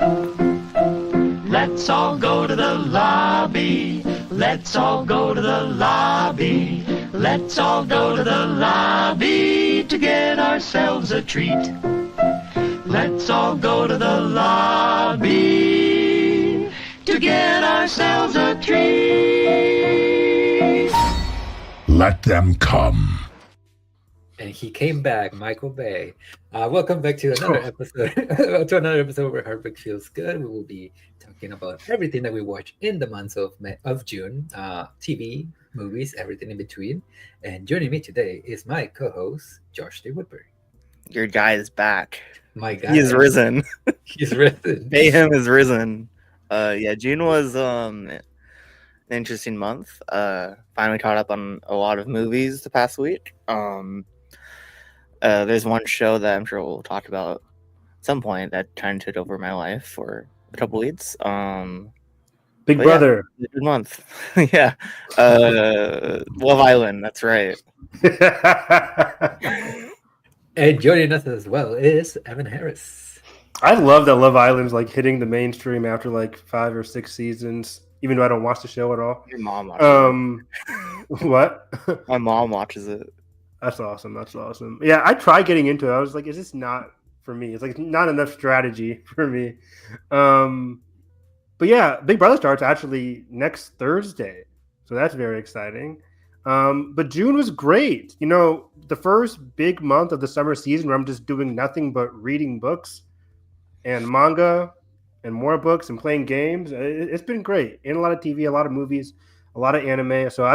Let's all go to the lobby. Let's all go to the lobby. Let's all go to the lobby to get ourselves a treat. Let's all go to the lobby to get ourselves a treat. Let them come. And he came back, Michael Bay. Welcome back to another episode. Where Heartbreak Feels Good. We will be talking about everything that we watch in the months of June, TV, movies, everything in between. And joining me today is my co-host Josh D. Woodbury. Your guy is back. My guy, he's risen. He's risen. Mayhem is risen. June was an interesting month. Finally caught up on a lot of movies the past week. There's one show that I'm sure we'll talk about at some point that kind of took over my life for a couple weeks. Big Brother. Yeah, good month. Yeah. Love Island. That's right. And joining us as well is Evan Harris. I love that Love Island's like hitting the mainstream after like 5 or 6 seasons, even though I don't watch the show at all. Your mom watches it. What? My mom watches it. That's awesome. Yeah, I tried getting into it. I was like, is this not for me? It's like not enough strategy for me. But yeah, Big Brother starts actually next Thursday. So that's very exciting. But June was great. You know, the first big month of the summer season where I'm just doing nothing but reading books and manga and more books and playing games. It's been great. And a lot of TV, a lot of movies, a lot of anime. So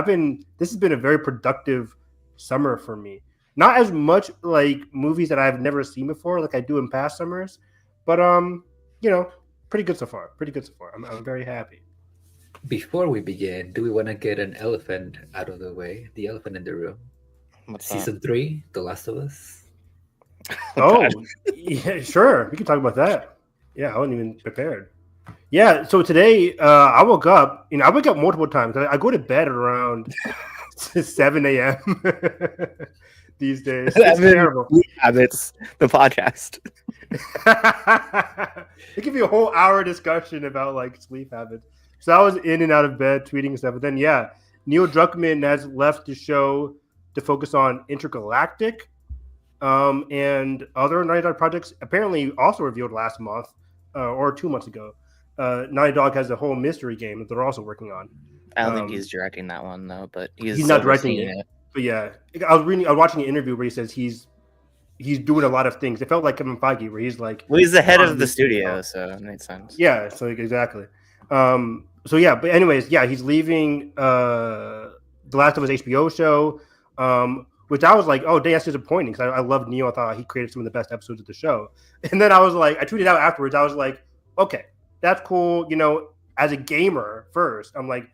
this has been a very productive summer for me. Not as much like movies that I've never seen before, like I do in past summers, but pretty good so far. I'm very happy. Before we begin, do we want to get an elephant out of the way? The elephant in the room. What's Season 3, The Last of Us. Oh, yeah, sure. We can talk about that. Yeah, I wasn't even prepared. Yeah, so today I woke up. I wake up multiple times. I go to bed at around 7 a.m. these days. It's terrible. Habits, the podcast. It could be a whole hour discussion about like sleep habits. So I was in and out of bed tweeting and stuff. But then, yeah, Neil Druckmann has left the show to focus on Intergalactic and other Naughty Dog projects. Apparently, also revealed last month or 2 months ago. Naughty Dog has a whole mystery game that they're also working on. I don't think he's directing that one though, but he's not directing it. But yeah, I was watching an interview where he says he's doing a lot of things. It felt like Kevin Feige, where he's like, well, he's the head of the studio, so it makes sense. Yeah, so exactly. So yeah, but anyways, yeah, he's leaving The Last of Us HBO show, which I was like, oh, dang, that's disappointing because I loved Neil. I thought he created some of the best episodes of the show. And then I was like, I tweeted out afterwards. I was like, okay, that's cool. As a gamer first, I'm like,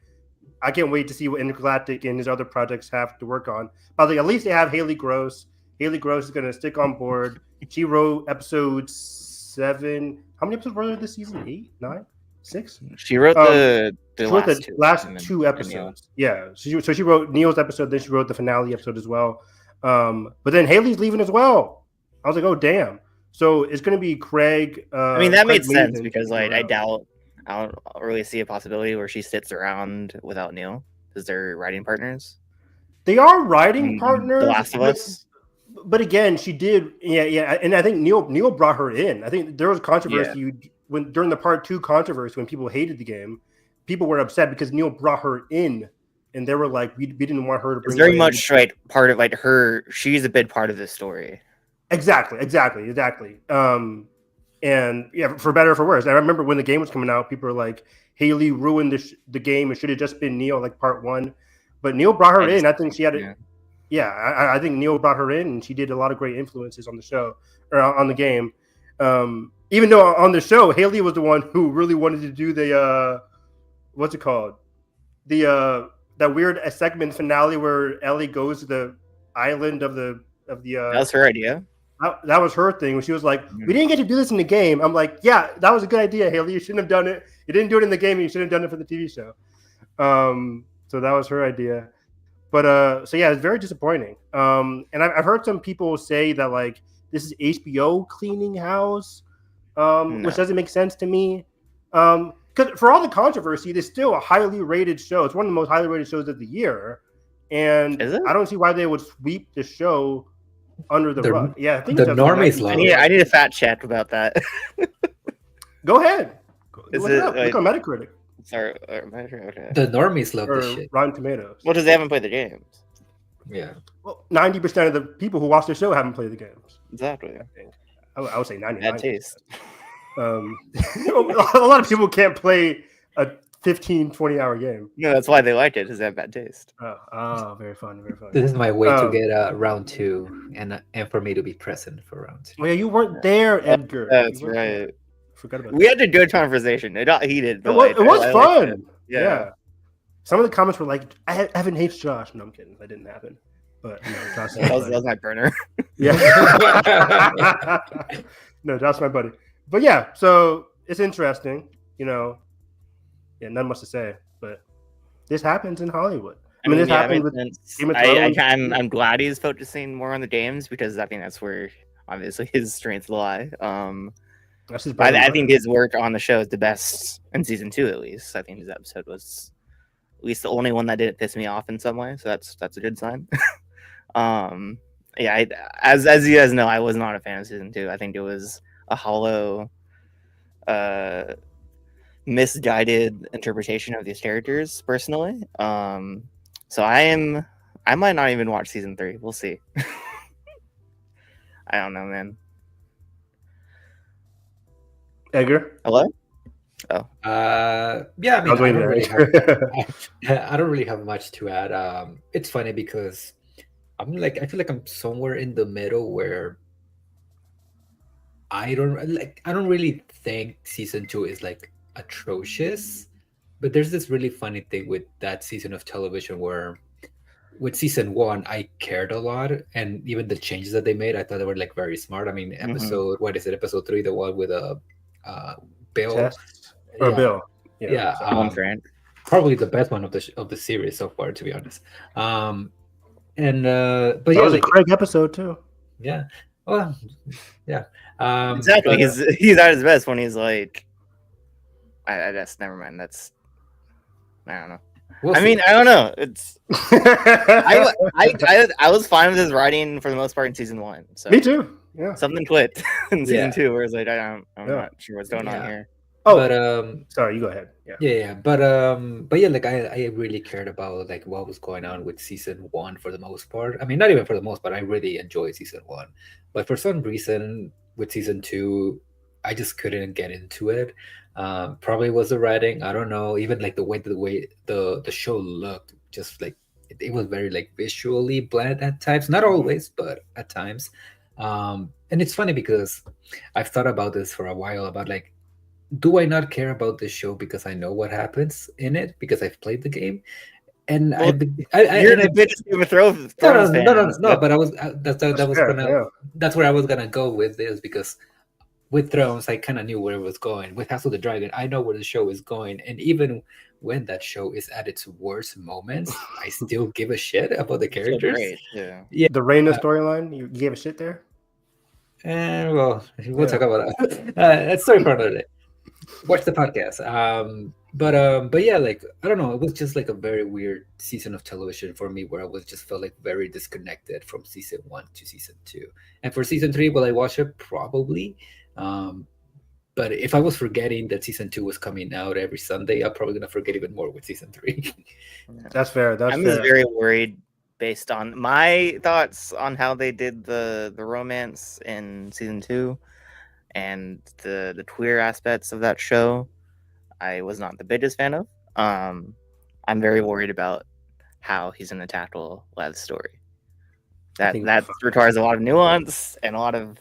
I can't wait to see what Intergalactic and his other projects have to work on. But like, at least they have Haley Gross. Haley Gross is going to stick on board. She wrote episode 7. How many episodes were there this season? 8, 9, 6? She wrote the last two episodes. Yeah. So she wrote Neil's episode, then she wrote the finale episode as well. But then Haley's leaving as well. I was like, oh, damn. So it's going to be Craig. I mean, that made sense because like I don't really see a possibility where she sits around without Neil because they're writing partners. They are writing partners. The Last of Us. But again, she did, yeah, and I think Neil brought her in. I think there was controversy when during the part 2 controversy when people hated the game, people were upset because Neil brought her in, and they were like, we didn't want her to bring. It's very much like part of like her. She's a big part of this story. Exactly. And yeah, for better or for worse. I remember when the game was coming out, people were like, Haley ruined the game. It should have just been Neil, like part 1. But Neil brought her in. I think she had it. Yeah, I think Neil brought her in, and she did a lot of great influences on the show or on the game. Even though on the show, Haley was the one who really wanted to do the what's it called? That weird segment finale where Ellie goes to the island of the. That was her idea. That was her thing. When she was like, "We didn't get to do this in the game." I'm like, "Yeah, that was a good idea, Haley. You shouldn't have done it. You didn't do it in the game. And you should have done it for the TV show." So that was her idea. But so yeah, it's very disappointing. And I've heard some people say that like this is HBO cleaning house. which doesn't make sense to me. Because for all the controversy, it's still a highly rated show. It's one of the most highly rated shows of the year, and I don't see why they would sweep the show under the rug. Yeah, I think the normies love it. I need a fact check about that. Go ahead. Look on Metacritic. Sorry, okay. The normies love this shit. Rotten Tomatoes. Well, because they haven't played the games. Yeah. Well, 90% of the people who watch the show haven't played the games. Exactly. I think. I would say 99%. Bad taste. A lot of people can't play a 15, 20-hour game. No, that's why they liked it, because they have bad taste. Oh, very fun, very fun. This is my way to get round 2 and for me to be present for round 2. Well, you weren't there, Edgar. That's right. Forgot about we had a good conversation. It got heated. It was fun. Yeah. Some of the comments were like, Evan hates Josh. No, I'm kidding. That didn't happen. But Josh that was my burner. Yeah. No, Josh's my buddy. But yeah, so it's interesting. Yeah, not much to say. But this happens in Hollywood. I mean, this happens with Game of Thrones. I'm glad he's focusing more on the games because I think that's where obviously his strengths lie. I think his work on the show is the best in season 2, at least. I think his episode was at least the only one that didn't piss me off in some way, so that's a good sign. As you guys know, I was not a fan of season 2. I think it was a hollow, misguided interpretation of these characters, personally. So I might not even watch season 3. We'll see. I don't know, man. Edgar? Hello? Yeah, I mean, I don't really have much to add. It's funny because I feel like I'm somewhere in the middle where I don't really think season 2 is like atrocious, but there's this really funny thing with that season of television where with season 1 I cared a lot, and even the changes that they made I thought they were like very smart. I mean, episode 3, the one with Bill. Bill. Yeah, probably the best one of the series so far, to be honest. But that yeah, was a Craig episode too. Yeah. Well, yeah. Exactly. He's at his best when he's like, I guess never mind. That's I don't know. I mean, I don't know. It's I was fine with his writing for the most part in season 1. So me too. Yeah. Something clicked in season 2 where it's like I'm not sure what's going on here. Oh, but sorry, you go ahead. Yeah. But yeah, like I really cared about like what was going on with season 1 for the most part. I mean, not even for the most part. I really enjoyed season 1, but for some reason with season 2, I just couldn't get into it. Probably was the writing. I don't know. Even like the way the show looked, just like it was very like visually bland at times. Not always, but at times. And it's funny because I've thought about this for a while about like, do I not care about this show because I know what happens in it because I've played the game? And you're the biggest Game of Thrones fan. No. But that's where I was gonna go with this, because with Thrones I kind of knew where it was going. With House of the Dragon, I know where the show is going, and even when that show is at its worst moments, I still give a shit about the characters. Yeah. The Reina storyline, you gave a shit there. We'll talk about that. That's story for another day. Watch the podcast. But yeah, like I don't know, it was just like a very weird season of television for me, where I felt like very disconnected from season 1 to season 2. And for season 3, will I watch it? Probably. But if I was forgetting that season 2 was coming out every Sunday, I'm probably gonna forget even more with season 3. That's fair. I'm just very worried based on my thoughts on how they did the romance in season 2 and the queer aspects of that show. I was not the biggest fan of. I'm very worried about how he's going to tackle Lev's story. That requires a lot of nuance and a lot of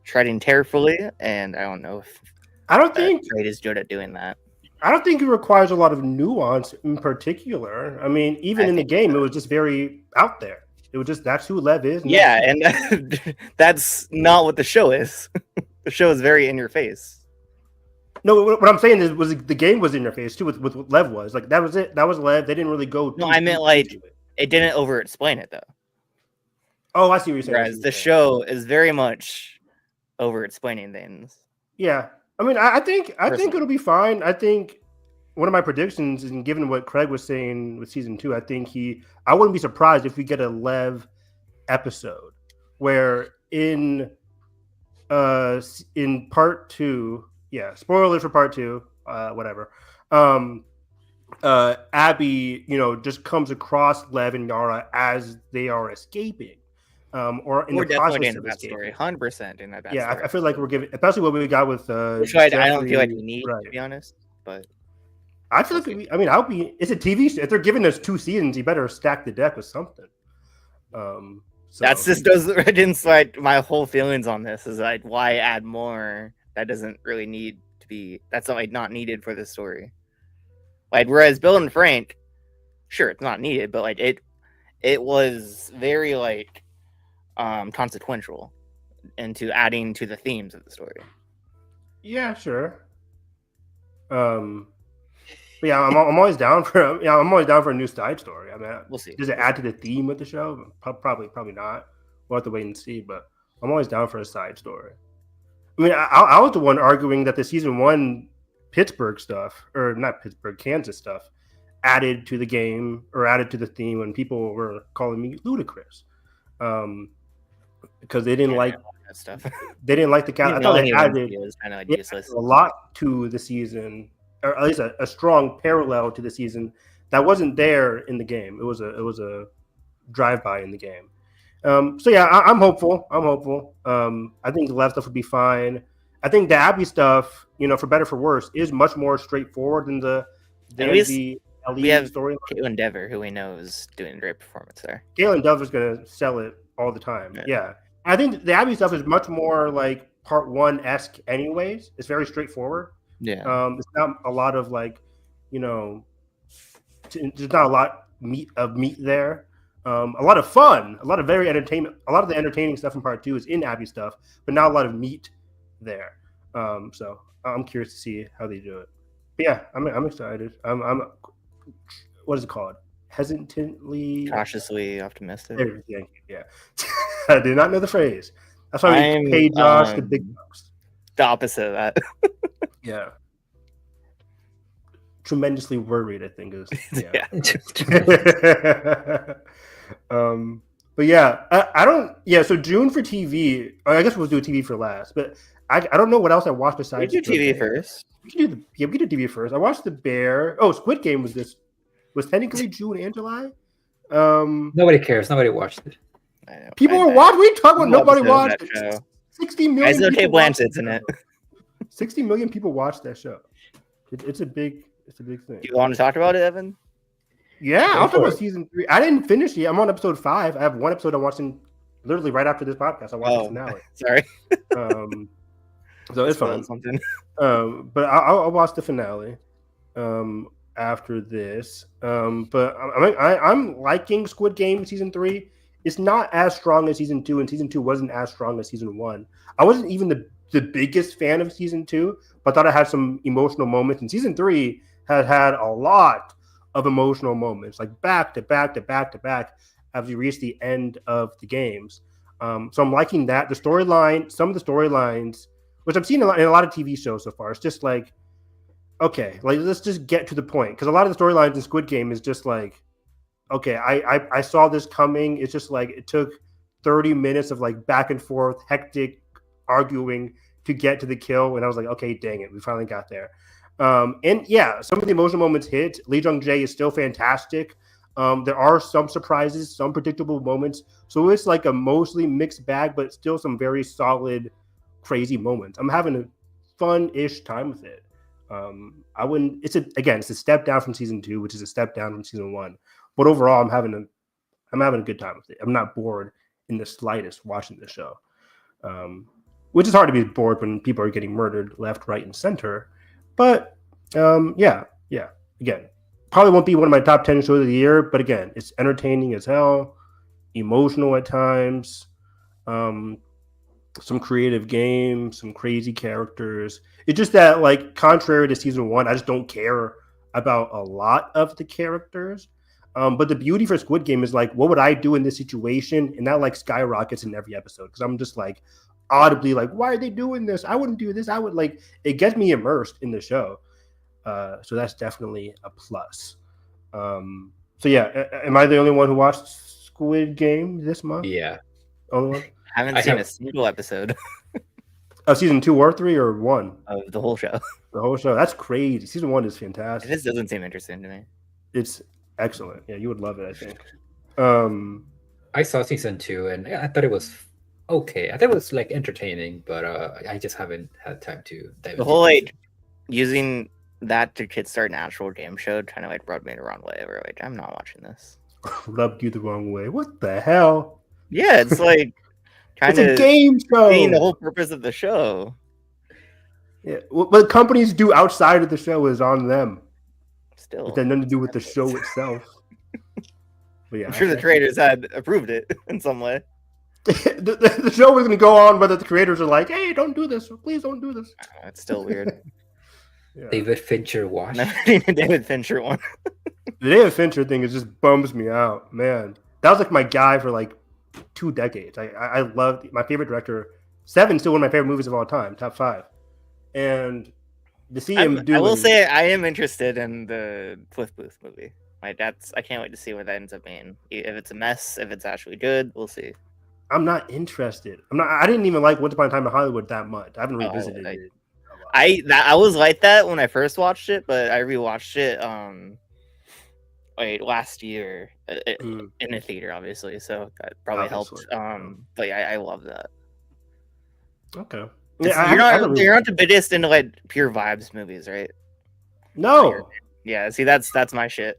treading carefully, and I don't know if Trade is good at doing that. I don't think it requires a lot of nuance in particular. I mean, even in the game, it was just very out there. It was just, that's who Lev is. Yeah, and that's not what the show is. The show is very in your face. No, what I'm saying is, the game was in your face too. With what Lev was like, that was it. That was Lev. They didn't really go. No, I meant like it didn't over explain it though. Oh, I see what you're saying. Whereas the show is very much over explaining things. Yeah, I mean, I think it'll be fine. I think one of my predictions is, and given what Craig was saying with season 2, I wouldn't be surprised if we get a Lev episode where in part 2, spoilers for part 2, whatever. Abby, just comes across Lev and Yara as they are escaping. Or in we're the process of that story, 100% in that. Yeah, I feel like we're giving, especially what we got with. Which I don't feel like we need, to be honest. But I feel like it's a TV show. If they're giving us 2 seasons, you better stack the deck with something. So, that's just does inside my whole feelings on this is like, why add more? That doesn't really need to be. That's like not needed for the story. Like whereas Bill and Frank, sure, it's not needed, but like it was very like consequential into adding to the themes of the story. Yeah, sure. But yeah, I'm always down for a new side story. I mean, we'll see. Does it add to the theme of the show? Probably not. We'll have to wait and see. But I'm always down for a side story. I mean, I was the one arguing that the season 1 Pittsburgh stuff, or not Pittsburgh, Kansas stuff, added to the game or added to the theme when people were calling me ludicrous. Because they didn't like that stuff. They didn't like the cast. I thought they added kind of useless. A lot to the season, or at least a strong parallel to the season that wasn't there in the game. It was a drive-by in the game. So yeah, I'm hopeful. I think the left stuff would be fine. I think the Abby stuff, for better for worse, is much more straightforward than the we have story. Caitlin Dever, who we know is doing a great performance there. Caitlin Dever's gonna sell it all the time. Yeah. I think the Abby stuff is much more like part 1-esque anyways. It's very straightforward. Yeah. It's not a lot of like, there's not a lot of meat there. A lot of fun, a lot of very entertainment. A lot of the entertaining stuff in part 2 is in Abby stuff, but not a lot of meat there. So I'm curious to see how they do it. But yeah, I'm excited. I'm what is it called? Hesitantly, cautiously optimistic. Yeah. I did not know the phrase. That's why we pay Josh the big bucks. The opposite of that. Yeah. Tremendously worried, I think is. Yeah. But yeah, I don't. Yeah, so June for TV. I guess we'll do TV for last. But I don't know what else I watched besides. We do TV first. We can do TV first. I watched The Bear. Oh, Squid Game was technically June and July. Nobody cares. Nobody watched it. People were watching. We talk about nobody watched it. 60 million. I know Kate Blanchett's in it. 60 million people watched that show. It's a big thing. Do you want to talk about it, Evan? Yeah, I'll talk about season 3. I didn't finish yet. I'm on episode 5. I have one episode I'm watching literally right after this podcast. I watched the finale. Sorry. So it's fine. But I'll watch the finale after this. But I'm liking Squid Game season 3. It's not as strong as season 2, and season 2 wasn't as strong as season 1. I wasn't even the biggest fan of season 2, but I thought it had some emotional moments. And season 3 had a lot of emotional moments, like back to back to back to back as we reach the end of the games. So I'm liking that. The storyline, some of the storylines, which I've seen in a lot of TV shows so far, it's just like, okay, like let's just get to the point. Because a lot of the storylines in Squid Game is just like, okay, I saw this coming. It's just like it took 30 minutes of like back and forth, hectic arguing to get to the kill. And I was like, okay, dang it, we finally got there. And yeah, some of the emotional moments hit. Lee Jung-jae is still fantastic. There are some surprises, some predictable moments. So it's like a mostly mixed bag, but still some very solid, crazy moments. I'm having a fun-ish time with it. It's a step down from season 2, which is a step down from season 1. But overall, I'm having a good time with it. I'm not bored in the slightest watching the show. Which is hard to be bored when people are getting murdered left, right, and center. But yeah. Again, probably won't be one of my top 10 shows of the year. But again, it's entertaining as hell, emotional at times, some creative games, some crazy characters. It's just that, like, contrary to season 1, I just don't care about a lot of the characters. But the beauty for Squid Game is like, what would I do in this situation? And that like skyrockets in every episode because I'm just like, audibly like, why are they doing this? I wouldn't do this. I would like. It gets me immersed in the show. So that's definitely a plus. So yeah, am I the only one who watched Squid Game this month? Yeah. Only one? I haven't seen a single episode Of season 2 or 3 or 1? of the whole show. The whole show. That's crazy. Season 1 is fantastic. This doesn't seem interesting to me. It's excellent. Yeah, you would love it, I think. I saw season 2 and I thought it was okay. I thought it was like entertaining, but I just haven't had time to dive The whole like using that to kickstart an actual game show kind of like rubbed me the wrong way. Where like I'm not watching this. Rubbed you the wrong way. What the hell? Yeah, it's like It's kind a of game show. being the whole purpose of the show. Yeah, what companies do outside of the show is on them. Still, It had nothing to do with the show itself. But yeah, I'm sure the creators had approved it in some way. the show was going to go on whether the creators are like, "Hey, don't do this. Please don't do this." It's still weird. Yeah. David Fincher watch. Never seen a David Fincher one. The David Fincher thing just bums me out, man. That was like my guy for like 2 decades. I loved my favorite director. Seven's still one of my favorite movies of all time, top 5. And to see him do, I will say I am interested in the Cliff Booth movie. I can't wait to see what that ends up being. If it's a mess, if it's actually good, we'll see. I'm not interested. I didn't even like Once Upon a Time in Hollywood that much. I haven't revisited it. I was like that when I first watched it, but I rewatched it last year in a theater, obviously, so that probably helped. But yeah, I love that. Okay. You're not the biggest into like pure vibes movies, right? No. Yeah, see, that's my shit.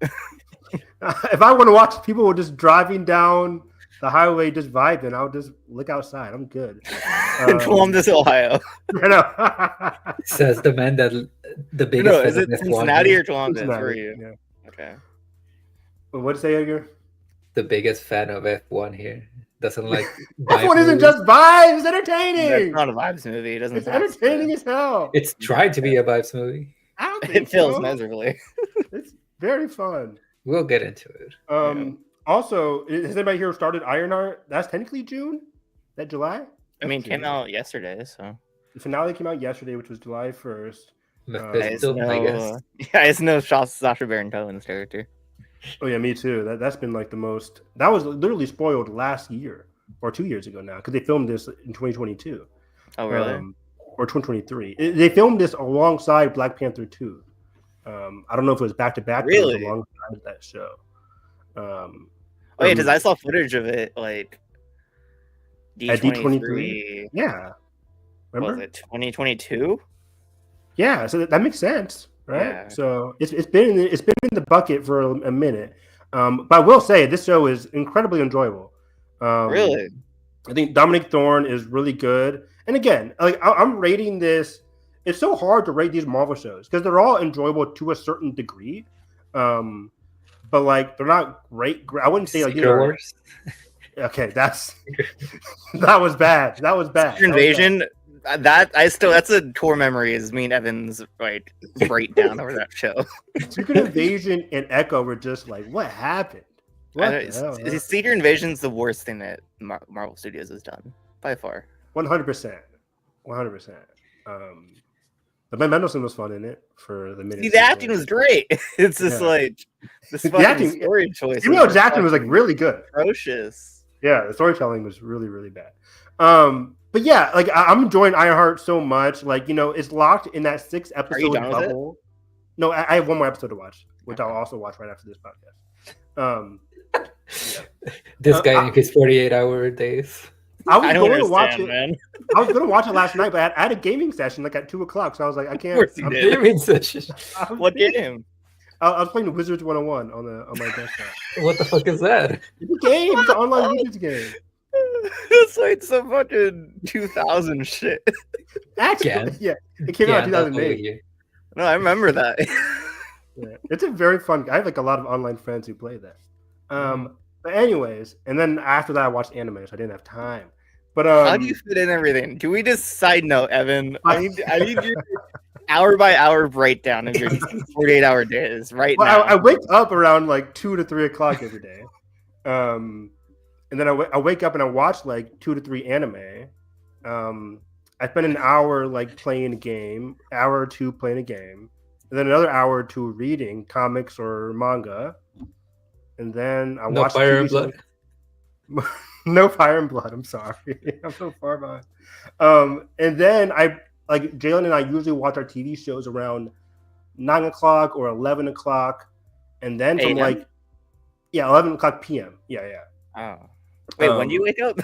If I want to watch people just driving down the highway just vibing, I'll just look outside. I'm good. Columbus, Ohio. I know. Says the man that the biggest. No, is it Cincinnati or Columbus for you? Yeah. Okay. What'd you say, Edgar? The biggest fan of F1 here. Doesn't like. F1 isn't just vibes. It's entertaining. It's not a vibes movie. It doesn't. It's entertaining as hell. It's trying to be a vibes movie. I don't think It fails so. miserably. It's very fun. We'll get into it. Also, has anybody here started Ironheart? That's technically June? That July? I mean, it came out yesterday, so. The finale came out yesterday, which was July 1st. Mephisto, I guess. Yeah, it's no Sacha Baron Cohen's character. Oh yeah, me too. That's been like the most. That was literally spoiled last year or 2 years ago now because they filmed this in 2022. Oh really? Or 2023. They filmed this alongside Black Panther 2. I don't know if it was back to back. Really? Alongside that show. Oh yeah, because I saw footage of it like at D23. Yeah. Remember? Was it 2022? Yeah, so that makes sense, right? Yeah. So it's been in the bucket for a minute. But I will say this show is incredibly enjoyable. Really? I think Dominic Thorne is really good. And again, like I'm rating this. It's so hard to rate these Marvel shows because they're all enjoyable to a certain degree. But like they're not great. I wouldn't say like Secret Wars. Okay, that was bad. That was bad. Secret Invasion. That's a core memory. Is me and Evan's like breakdown over that show. Secret Invasion and Echo were just like, what happened? Secret Invasion's the worst thing that Marvel Studios has done by far. 100%. 100%. But Mendelsohn was fun in it for the minute. See, the acting was great. It's just like this fucking story choice. Samuel Jackson was like really good. Atrocious. Yeah, the storytelling was really, really bad. But yeah, like I'm enjoying Ironheart so much. Like, you know, it's locked in that 6 episode bubble. No, I have one more episode to watch, which I'll also watch right after this podcast. This guy in his 48-hour days. I was going to watch it. Man. I was going to watch it last night, but I had a gaming session like at 2:00, so I was like, I can't. Gaming session. What game? I was playing the Wizards 101 on my desktop. What the fuck is that? It's a game. It's an online Wizards game. It's like some fucking 2000 shit. Actually, yeah, it came out in 2008. No, I remember that. Yeah, it's a very fun. I have like a lot of online friends who play that. But anyways, and then after that, I watched anime, so I didn't have time. But how do you fit in everything? Can we just side note, Evan? I need your hour by hour breakdown of your 48-hour days now. I wake up around like 2 to 3 o'clock every day, and then I wake up and I watch like 2 to 3 anime, I spend an hour like playing a game, hour or two playing a game, and then another hour or two reading comics or manga, and then I No watch Fire TV and Blood. shows. No Fire and Blood. I'm sorry, I'm so far behind. And then I like Jalen and I usually watch our TV shows around 9 o'clock or 11 o'clock, and then from 8 like 11 o'clock p.m. Yeah. Oh. Wait, when do you wake up?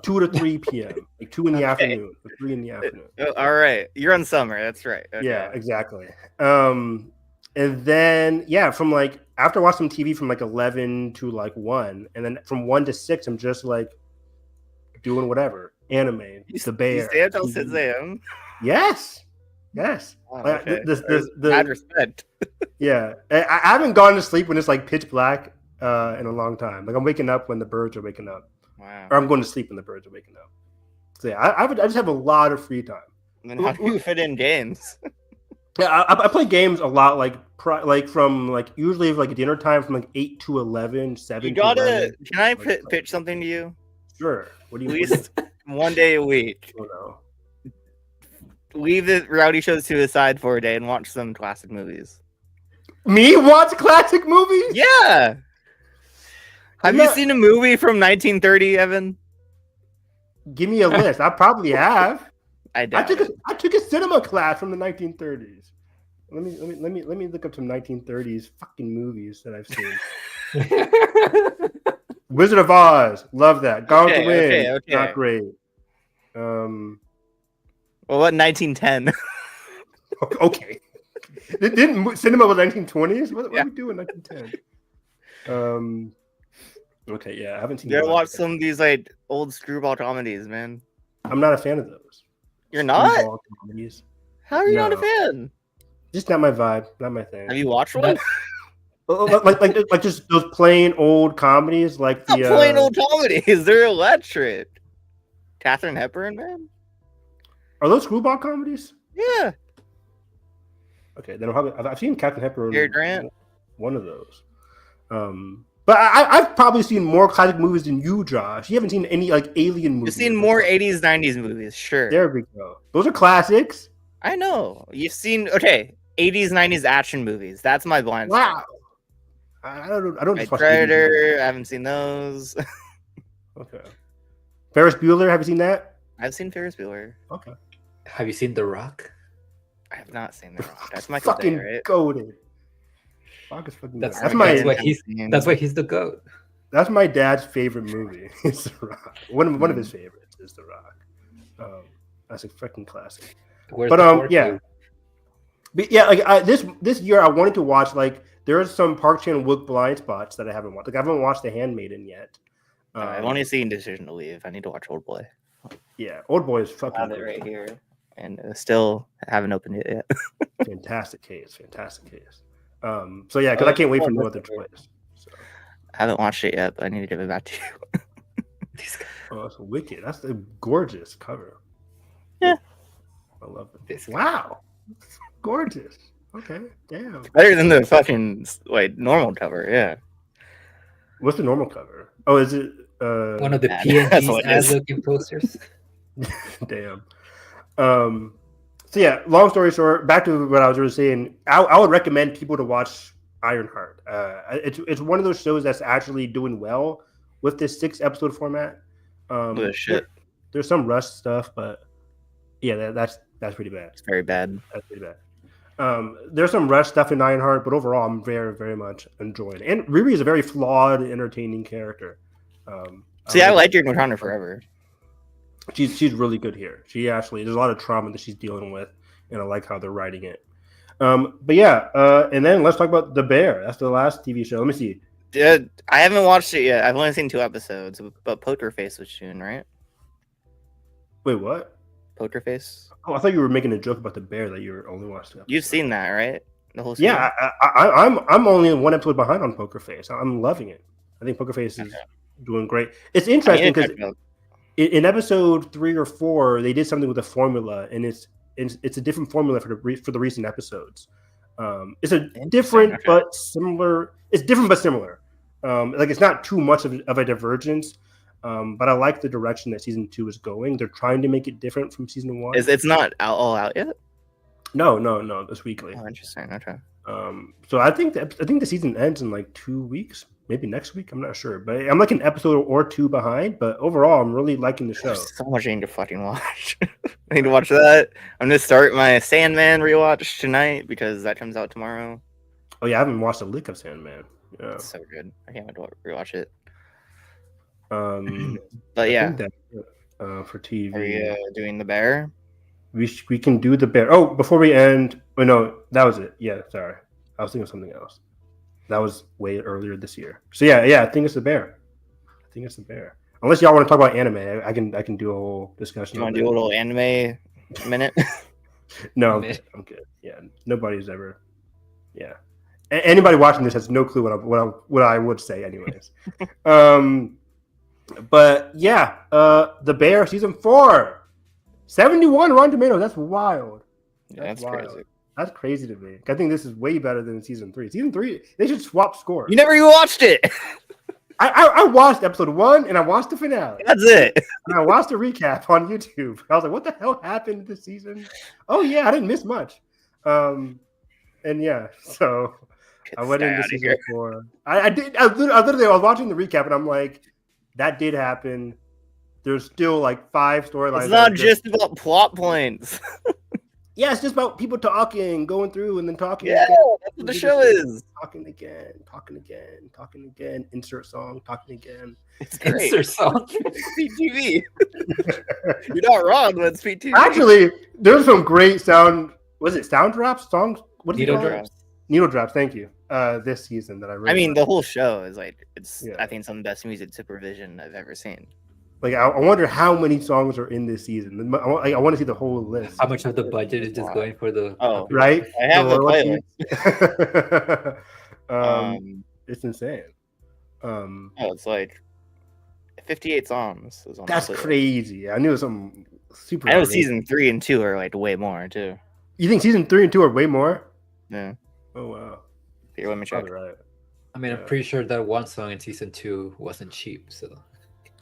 2 to 3 p.m. Like 2 in the afternoon or 3 in the afternoon. Oh, all right, you're on summer. That's right. Okay. Yeah, exactly. And then from like after I watch some TV from like 11 to like 1, and then from 1 to 6, I'm just like doing whatever anime. The Bear. You stay up till 6 a.m. Yes. Oh, Like, okay. the Mad respect. Yeah, I haven't gone to sleep when it's like pitch black in a long time. Like I'm waking up when the birds are waking up. Wow. Or I'm going to sleep when the birds are waking up. So yeah, I just have a lot of free time. And then how do you fit in games? Yeah, I play games a lot, like from like usually like dinner time from like 8 to 11, 7 You to gotta. 11. Can I Like, pitch something to you? Sure. What do At you least one day a week. I don't know. Leave the reality shows to the side for a day and watch some classic movies. Me watch classic movies? Yeah. Have you seen a movie from 1930, Evan? Give me a list. I probably have. I doubt it. I took a cinema class from the 1930s. Let me look up some 1930s fucking movies that I've seen. Wizard of Oz, love that. Gone with the Wind, okay. not great. Well, what 1910? Okay. Didn't cinema was 1920s? What are we doing in 1910? Okay, yeah, I haven't seen. You gotta watch some of these like old screwball comedies, man. I'm not a fan of those. You're not? Screwball comedies. How are you not a No. fan? Just not my vibe, not my thing. Have you watched one? like just those plain old comedies, like Not plain old comedies. They're electric. Katharine Hepburn, man. Are those screwball comedies? Yeah. Okay, then I've seen Captain Hepburn. Cary Grant. One of those. But I've probably seen more classic movies than you, Josh. You haven't seen any like alien movies. You've seen more 80s, 90s movies, sure. There we go. Those are classics. I know. You've seen 80s, 90s action movies. That's my blind spot. Wow. I don't Like just watch Predator, I haven't seen those. Okay. Ferris Bueller, have you seen that? I've seen Ferris Bueller. Okay. Have you seen The Rock? I have not seen The Rock. That's Michael Bay, Fucking right? goated. Rock is fucking That's, goated. that's why he's the GOAT. That's my dad's favorite movie. It's The Rock. One of his favorites is The Rock. That's a freaking classic. Where's But the fourth yeah. dude? But yeah, like this year I wanted to watch like there are some Park Chan-wook blind spots that I haven't watched. Like I haven't watched The Handmaiden yet. I've only seen Decision to Leave. I need to watch Old Boy. Yeah, Old Boy is I fucking have it good. right here. And still haven't opened it yet. Fantastic case. So yeah, because I can't wait for no other choice. So I haven't watched it yet, but I need to give it back to you. that's wicked. That's a gorgeous cover. Yeah. I love it. Wow. Gorgeous. Okay. Damn. Better than the fucking normal cover, yeah. What's the normal cover? Oh, is it One of the That's what PNG's it is. ad-looking posters. damn. So yeah, long story short, back to what I was really saying. I would recommend people to watch Ironheart. It's one of those shows that's actually doing well with this 6-episode format. Shit. There's some rush stuff, but yeah, that's pretty bad. It's very bad. That's pretty bad. There's some rush stuff in Ironheart, but overall, I'm very, very much enjoying it. And Riri is a very flawed, entertaining character. See, I liked your Counter forever. She's really good here. She actually there's a lot of trauma that she's dealing with, and I like how they're writing it. But yeah, and then let's talk about The Bear. That's the last TV show. Let me see. I haven't watched it yet. I've only seen 2 episodes, but Poker Face was June, right? Wait, what? Poker Face. Oh, I thought you were making a joke about The Bear that you were only watching. You've seen that, right? The whole season? Yeah, I'm only 1 episode behind on Poker Face. I'm loving it. I think Poker Face is doing great. It's interesting because in episode 3 or 4 they did something with the formula, and it's a different formula for the recent episodes. It's a different but similar. It's different but similar. Like it's not too much of a divergence. But I like the direction that season 2 is going. They're trying to make it different from season 1. It's not all out yet? No, this weekly. Oh, interesting. Okay. So I think the season ends in like 2 weeks, maybe next week. I'm not sure, but I'm like an episode or 2 behind. But overall, I'm really liking the show. There's so much I need to fucking watch. I need to watch that. I'm gonna start my Sandman rewatch tonight because that comes out tomorrow. Oh yeah, I haven't watched a lick of Sandman. Yeah, It's so good. I can't wait to rewatch it. But yeah, that, for TV, are you doing the bear? We can do the bear. Oh, before we end, no, that was it. Yeah, sorry, I was thinking of something else. That was way earlier this year. So yeah, I think it's the bear. Unless y'all want to talk about anime, I can do a whole discussion. You want to do a little anime minute? No, I'm good. Yeah, nobody's ever. Yeah, anybody watching this has no clue what I would say, anyways. But yeah, the Bear season 4. 71 Rotten Tomatoes. That's wild. That's wild. crazy. That's crazy to me. I think this is way better than season 3. Season 3, they should swap scores. You never even watched it. I watched episode 1 and I watched the finale. That's it. And I watched a recap on YouTube. I was like, what the hell happened this season? Oh yeah, I didn't miss much. And yeah, so I went into season 4. I literally was watching the recap and I'm like, that did happen. There's still like 5 storylines. It's not just about plot points. Yeah, it's just about people talking, going through, and then talking. Yeah, again. that's what the show is. Talking again. Insert song. Talking again. It's great. Insert song. Speed TV. You're not wrong, but Speed TV. Actually, there's some great sound. Was it sound drops? Songs? What do you call it? Needle drops. Thank you. This season that I really. I mean, the whole show is like Yeah. I think some of the best music supervision I've ever seen. Like I wonder how many songs are in this season. I want to see the whole list. How much of the budget is just going for the right? I have the playlist. It's insane. It's like 58 songs. That's crazy. I knew it was some super. I know season 3 and 2 are like way more too. You think season 3 and 2 are way more? Yeah. Oh wow. Here, let me check. Right. I mean, I'm pretty sure that one song in season 2 wasn't cheap. So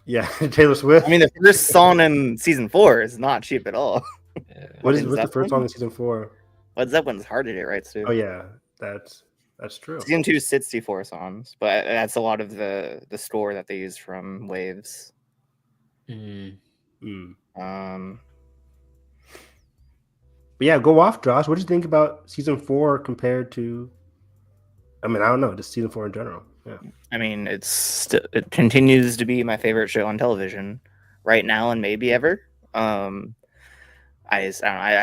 yeah, Taylor Swift. I mean, the first song in season 4 is not cheap at all. yeah. What's the first song in season 4? Led Zeppelin's hard to get right too. Oh yeah, that's true. Season 2 is 64 songs, but that's a lot of the score that they use from Waves. But yeah, go off, Josh. What do you think about season 4 compared to? I mean, I don't know, just season 4 in general. Yeah. I mean, it continues to be my favorite show on television right now and maybe ever. I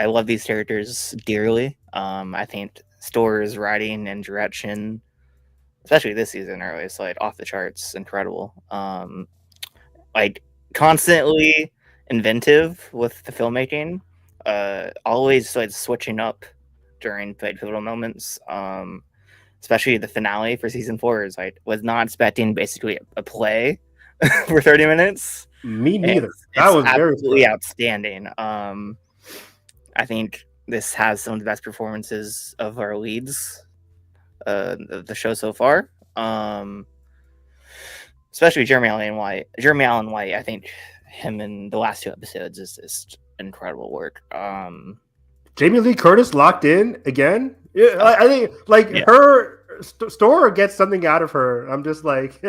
love these characters dearly. I think Store's writing and direction, especially this season, are always like off the charts, incredible. Like constantly inventive with the filmmaking. Always like switching up during pivotal moments. Especially the finale for season 4 is like was not expecting basically a play for 30 minutes. Me neither. That was absolutely outstanding. I think this has some of the best performances of our leads of the show so far. Especially Jeremy Allen White. I think him in the last 2 episodes is just incredible work. Jamie Lee Curtis locked in again. Yeah, I think her Store gets something out of her. I'm just like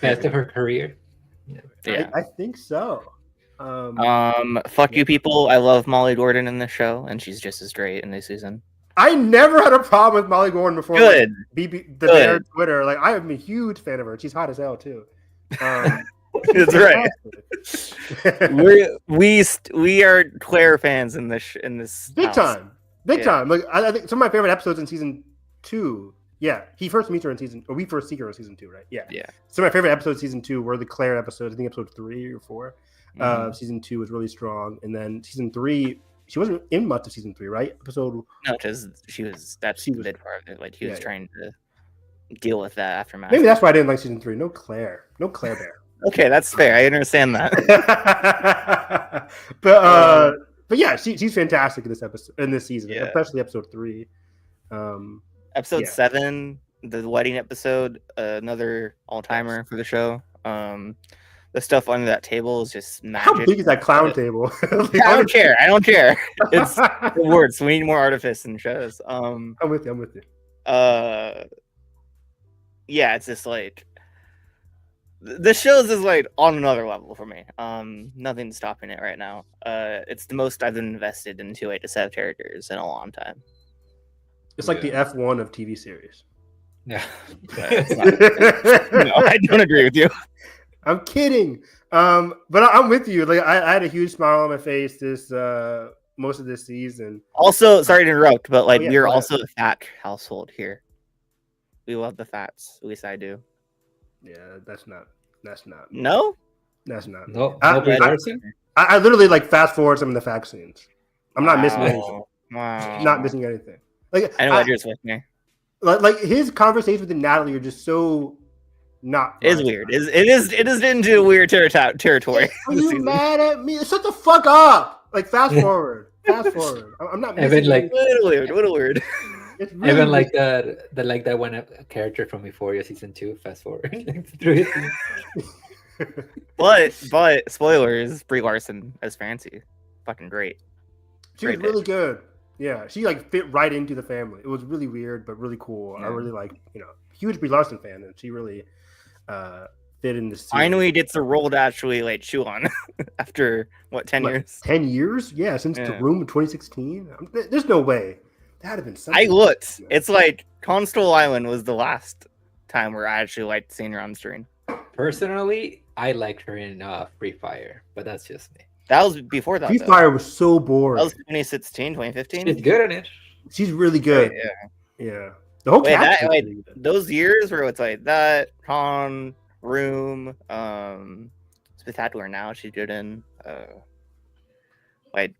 best of her career. Yeah, I think so. Fuck you, people. I love Molly Gordon in this show, and she's just as great in this season. I never had a problem with Molly Gordon before. Good. Like, Bear Twitter. Like I am a huge fan of her. She's hot as hell too. That's right. we are Claire fans in this big house. time. Like I think some of my favorite episodes in season 2. Yeah, he first meets her in we first see her in season 2, right? Yeah. Some of my favorite episodes season 2 were the Claire episodes. I think episode 3 or 4. Season 2 was really strong, and then season 3, she wasn't in much of season 3, right? Episode. No, because she was the mid part of it. Like he was trying to deal with that aftermath. Maybe that's why I didn't like season 3. No Claire Bear. Okay, that's fair. I understand that. But yeah, she's fantastic in this season, especially episode 3. Episode 7, the wedding episode, another all-timer for the show. the stuff under that table is just How magic. big is that clown table? I don't care. I don't care. It's the words. We need more artifice in shows. I'm with you. Yeah, it's just like the shows is like on another level for me. Nothing's stopping it right now. It's the most I've invested into a set of characters in a long time. It's like the F1 of TV series. Yeah. No, I don't agree with you. I'm kidding. But I'm with you. Like I had a huge smile on my face this most of this season. Also, sorry to interrupt, but like we're go ahead. also a fat household here. We love the fats. At least I do. Yeah, that's not. No? That's not. No, I- no Brie Larson? I literally like fast forward some of the fact scenes. I'm not missing Wow. anything. Wow. Not missing anything. Like I know what you're with me. like his conversations with Natalie are just so not. It is fun. weird. It is into weird territory. Are you mad at me? Shut the fuck up! Like fast forward. Fast forward. I'm not missing Evan, like- anything. What a weird. It's really Even like that one character from Euphoria season 2. Fast forward through it. But spoilers, Brie Larson as Fancy. Fucking great. She was Great really good. Yeah, she like fit right into the family. It was really weird, but really cool. Yeah. I really like, huge Brie Larson fan, and she really fit in this. Finally gets a role to actually like chew on after what 10 years. 10 years? Yeah, since The Yeah. Room in 2016. There's no way. That'd have been something. I looked. It's like Constable Island was the last time where I actually liked seeing her on screen. Personally, I liked her in Free Fire, but that's just me. That was before that. Free though. Fire was so That boring. was 2016, 2015. She's good in it. She's really good. Yeah. Yeah. The whole Wait, cast that is like really good. those years where it's like that Con Room, Spectacular Now she's good in like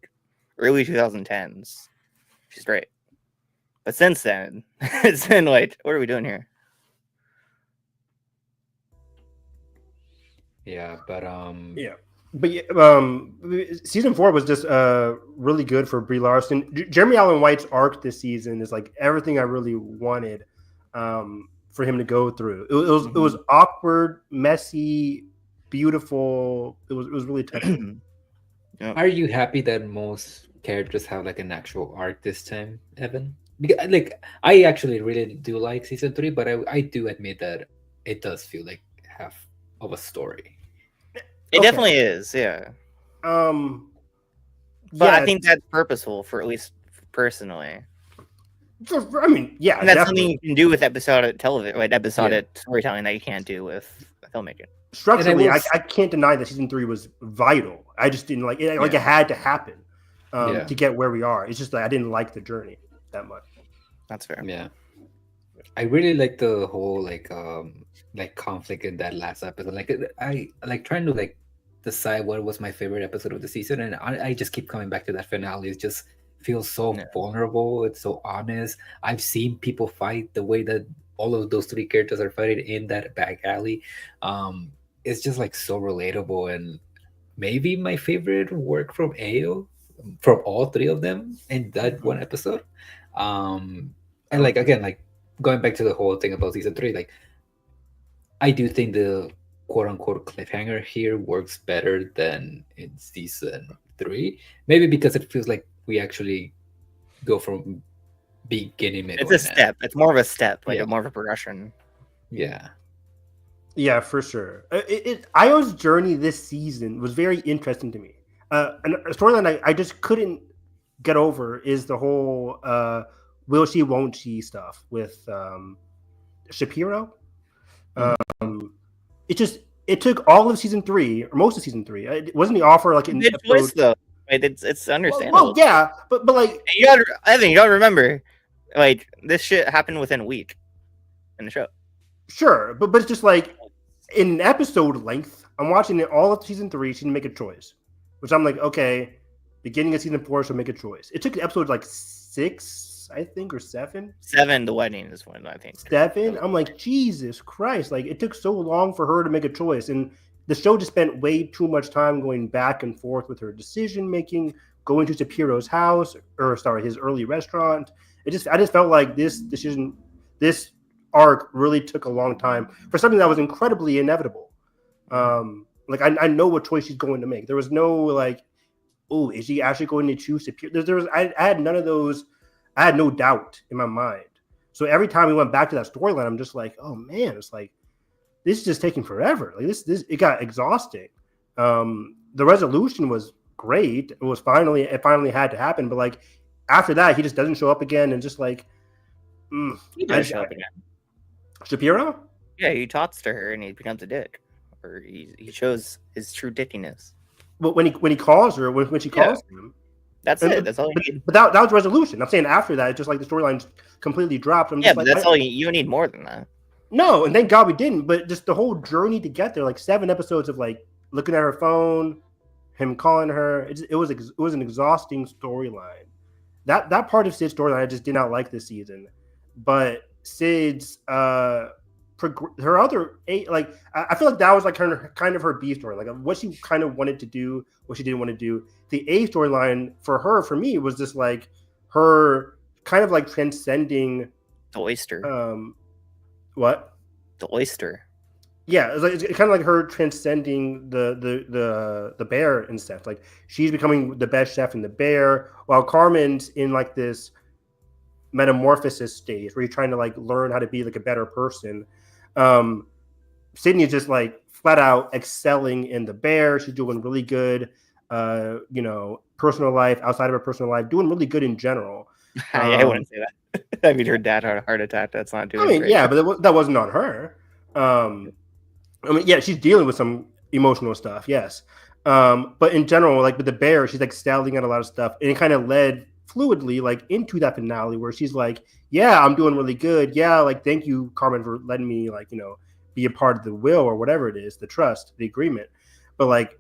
early 2010s. She's great. But since then, it's been like, what are we doing here? Yeah, but Yeah. But season 4 was just really good for Brie Larson. Jeremy Allen White's arc this season is like everything I really wanted for him to go through. It was awkward, messy, beautiful. It was really touching. are you happy that most characters have like an actual arc this time, Evan? Because like I actually really do like season 3, but I do admit that it does feel like half of a story. It Okay. definitely is, yeah. But yeah, I think that's purposeful for at least personally. I mean, yeah, And that's definitely. something you can do with episodic television, like episodic storytelling that you can't do with filmmaking. Structurally, And I can't deny that season 3 was vital. I just didn't like it. Like it had to happen to get where we are. It's just that I didn't like the journey that much. That's fair. Yeah. I really like the whole like conflict in that last episode. Like I like trying to like decide what was my favorite episode of the season, and I just keep coming back to that finale. It just feels so vulnerable. It's so honest. I've seen people fight the way that all of those 3 characters are fighting in that back alley. It's just like so relatable, and maybe my favorite work from Elio, from all 3 of them in that one episode. And like again, like going back to the whole thing about season 3, like I do think the quote unquote cliffhanger here works better than in season 3. Maybe because it feels like we actually go from beginning, middle, It's a and end. step. It's more of a step, like Yeah. more of a progression. Yeah. Yeah, for sure. Io's journey this season was very interesting to me. And a storyline I just couldn't get over is the whole will she, won't she stuff with Shapiro. It took all of season 3 or most of season 3. It wasn't the offer like in Good choice though. Like, it's understandable. Well, yeah, but like I think you gotta remember, like this shit happened within a week in the show. sure, but it's just like in episode length. I'm watching it all of season 3. She didn't make a choice, which I'm like, okay, beginning of season 4, she'll make a choice. It took episode like 6, I think, or 7. 7, the wedding is one, I think. 7. I'm like, Jesus Christ! Like it took so long for her to make a choice, and the show just spent way too much time going back and forth with her decision making, going to Shapiro's house, or sorry, his early restaurant. I just felt like this arc really took a long time for something that was incredibly inevitable. Like I know what choice she's going to make. There was no like, oh, is she actually going to choose superior? I had none of those. I had no doubt in my mind. So every time we went back to that storyline, I'm just like, oh man, it's like this is just taking forever. Like this it got exhausting. The resolution was great. It finally had to happen, but like after that, he just doesn't show up again, and just like he does show up again. Shapiro? Yeah, he talks to her and he becomes a dick, or he shows his true dickiness. But when he calls her, when she calls him, that's it. That's all you need. But that was resolution. I'm saying after that, it's just like the storyline completely dropped. I'm just but like, that's all you need more than that. No, and thank God we didn't. But just the whole journey to get there, like 7 episodes of like looking at her phone, him calling her. It was an exhausting storyline. That part of Sid's storyline I just did not like this season. But Sid's her other like I feel like that was like kind of her B story, like what she kind of wanted to do, what she didn't want to do. The A storyline for me was just like her kind of like transcending the oyster. What? The oyster. Yeah, it's kind of like her transcending the bear and stuff. Like she's becoming the best chef in the bear, while Carmen's in like this metamorphosis stage where you're trying to like learn how to be like a better person. Sydney's just like flat out excelling in the bear. She's doing really good, personal life, outside of her personal life, doing really good in general. I wouldn't say that. I mean, her dad had a heart attack. That's not doing great. Yeah, but that wasn't on her. She's dealing with some emotional stuff, yes. But in general, like with the bear, she's like excelling at a lot of stuff. And it kind of led fluidly like into that finale where she's like, yeah, I'm doing really good. Yeah, like thank you, Carmen, for letting me like, be a part of the will or whatever it is, the trust, the agreement. But like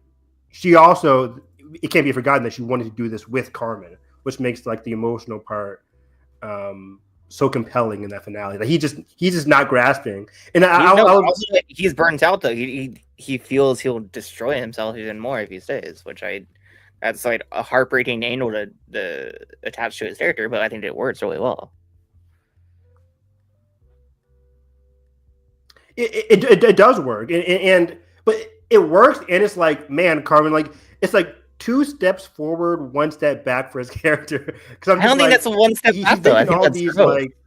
she also, it can't be forgotten that she wanted to do this with Carmen, which makes like the emotional part so compelling in that finale. Like he's just not grasping. And he's burnt out though. He feels he'll destroy himself even more if he stays, that's like a heartbreaking angle to attach to his character, but I think it works really well. It does work, but it works, and it's like, man, Carmen, like it's like 2 steps forward, 1 step back for his character. Because I don't think that's a 1 step back though. I think that's like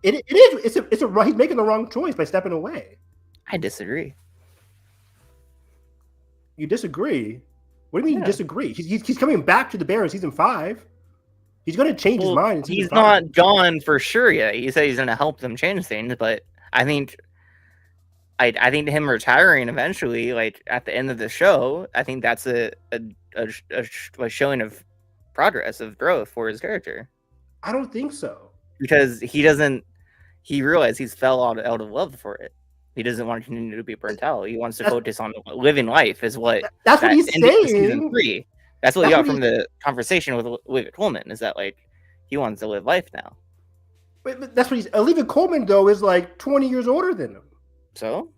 it is. He's making the wrong choice by stepping away. I disagree. You disagree? What do you mean you disagree? He's coming back to the bear in season 5. He's going to change his mind in season he's 5. Not gone for sure yet. He said he's going to help them change things, but I think him retiring eventually, like at the end of the show, I think that's a showing of progress, of growth for his character. I don't think so, because he realized he's fell out of love for it. He doesn't want to continue to be burnt out. He wants to focus on living life. That's what he's saying. Season 3. That's what he got from the conversation with Olivia Colman. Is that like he wants to live life now? But that's what he's. Olivia Colman though is like 20 years older than him. So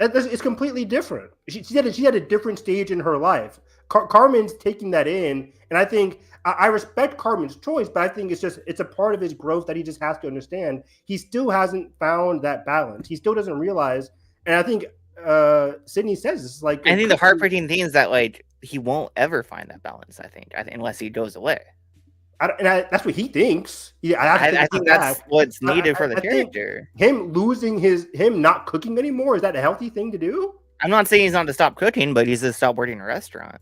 it's completely different. She had a different stage in her life. Carmen's taking that in, and I think I respect Carmen's choice, but I think it's a part of his growth that he just has to understand. He still hasn't found that balance. He still doesn't realize, and I think Sydney says it's like I think the heartbreaking thing is that like he won't ever find that balance. I think unless he goes away. That's what he thinks. I think that's what's needed for the character. Him not cooking anymore, is that a healthy thing to do? I'm not saying he's not to stop cooking, but he's to stop working in a restaurant.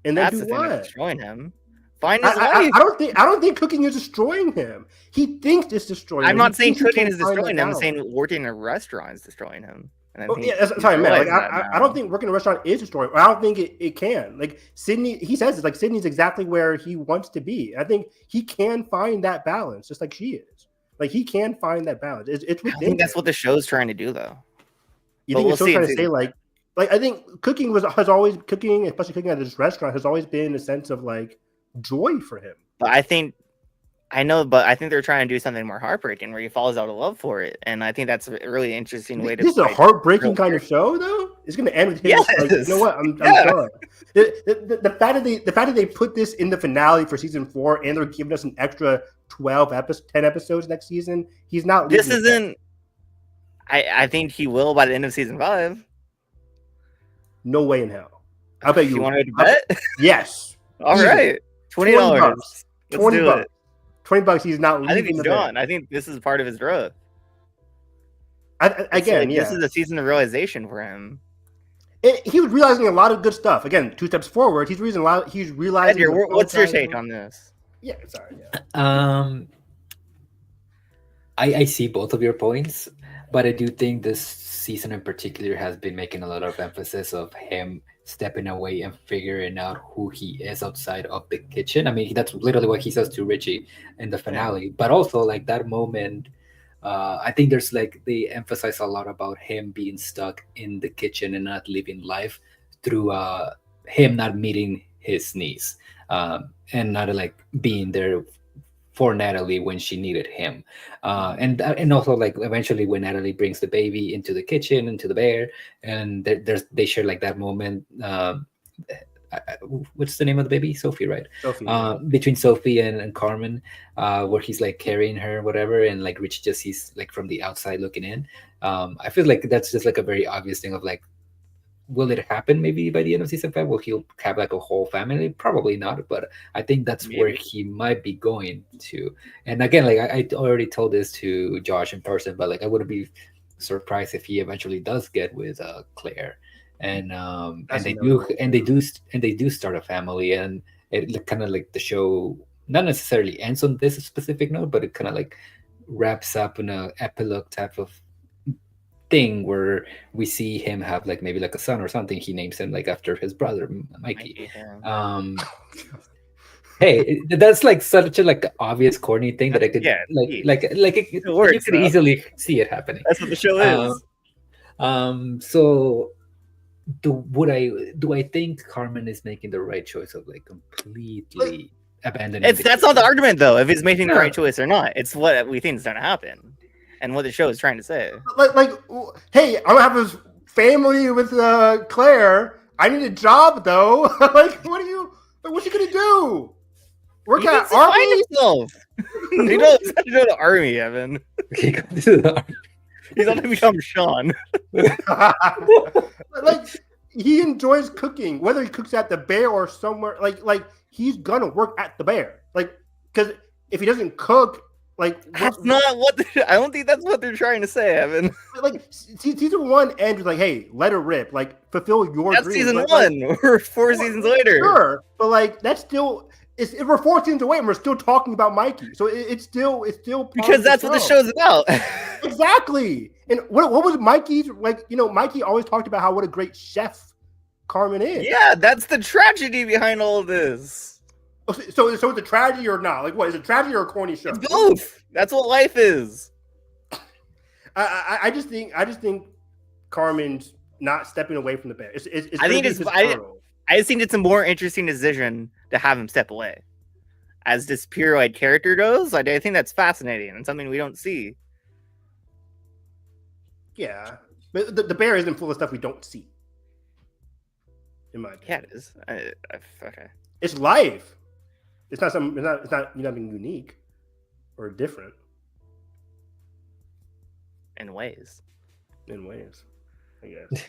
And then that's do the what? Thing that's destroying him. Find his life. I don't think cooking is destroying him. He thinks it's destroying him. I'm not saying cooking is destroying him. I'm saying working in a restaurant is destroying him. Sorry, man. Like, I don't think working in a restaurant is destroying. I don't think it can. Like Sydney, he says it's like Sydney's exactly where he wants to be. I think he can find that balance, just like she is. Like he can find that balance. It's I think that's what the show's trying to do, though. You think the show's trying to say like I think cooking has always cooking, especially cooking at this restaurant, has always been a sense of like joy for him. But I think they're trying to do something more heartbreaking where he falls out of love for it, and I think that's a really interesting way to. This is a heartbreaking kind of show, though. It's going to end with him. Yes. Like, you know what? I'm done. The fact that they put this in the finale for season 4, and they're giving us an extra 10 episodes next season. He's not. This isn't. I think he will by the end of season 5. No way in hell. I'll bet you. You wanted to bet? Yes. All Easily. right. $20. Let's $20. do it. $20. He's not leaving. I think he's the gone. Bears. I think this is part of his growth. Again, this is a season of realization for him. He was realizing a lot of good stuff. Again, 2 steps forward. He's realizing a lot. He's realizing. Edgar, what's your take on this? Yeah, sorry. Yeah. I see both of your points, but I do think this season in particular has been making a lot of emphasis of him stepping away and figuring out who he is outside of the kitchen. I mean, that's literally what he says to Richie in the finale. But also, like that moment, I think there's like they emphasize a lot about him being stuck in the kitchen and not living life through him not meeting his niece and not like being there for Natalie when she needed him, and also like eventually when Natalie brings the baby into the kitchen into the bear, and they share like that moment. What's the name of the baby? Sophie, right? Sophie. Between Sophie and Carmen, where he's like carrying her, whatever, and like Rich just sees like from the outside looking in. I feel like that's just like a very obvious thing of like, will it happen maybe by the end of season 5? Will he have like a whole family? Probably not, but I think that's where he might be going to. And again, like I already told this to Josh in person, but like I wouldn't be surprised if he eventually does get with Claire, and they do start a family, and it kind of like the show not necessarily ends on this specific note, but it kind of like wraps up in a epilogue type of thing where we see him have like maybe like a son or something. He names him like after his brother Mikey. Hey, that's like such a like obvious corny thing that I could you could easily see it happening. That's what the show is. So do I think Carmen is making the right choice of like completely abandoning? That's not the argument though, if he's making the right choice or not. It's what we think is going to happen. And what the show is trying to say. Like, hey, I'm gonna have this family with Claire. I need a job though. Like, what's he gonna do? Work at army? He knows how to go to army, Evan. He goes to the army. He's going to become Sean. Like, he enjoys cooking, whether he cooks at the Bear or somewhere. Like he's gonna work at the Bear. Like, because if he doesn't cook. Like that's not what I don't think that's what they're trying to say, Evan. Like season 1 ends with like, hey, let her rip, like fulfill your that's dreams. Season like, 1. We're 4 seasons later. Sure, but like that's still we're 4 seasons away and we're still talking about Mikey. So it's still because that's what the show's about. Exactly. And what was Mikey's like? You know, Mikey always talked about what a great chef Carmen is. Yeah, that's the tragedy behind all of this. So it's a tragedy or not? Like, what is it? Tragedy or a corny show? It's both. That's what life is. I just think Carmen's not stepping away from the Bear. I just think it's a more interesting decision to have him step away. As this pure-eyed character goes, I think that's fascinating and something we don't see. Yeah, but the Bear isn't full of stuff we don't see. In my opinion. Yeah, it is. Okay. It's life. It's not something. It's not nothing unique or different. In ways, I guess.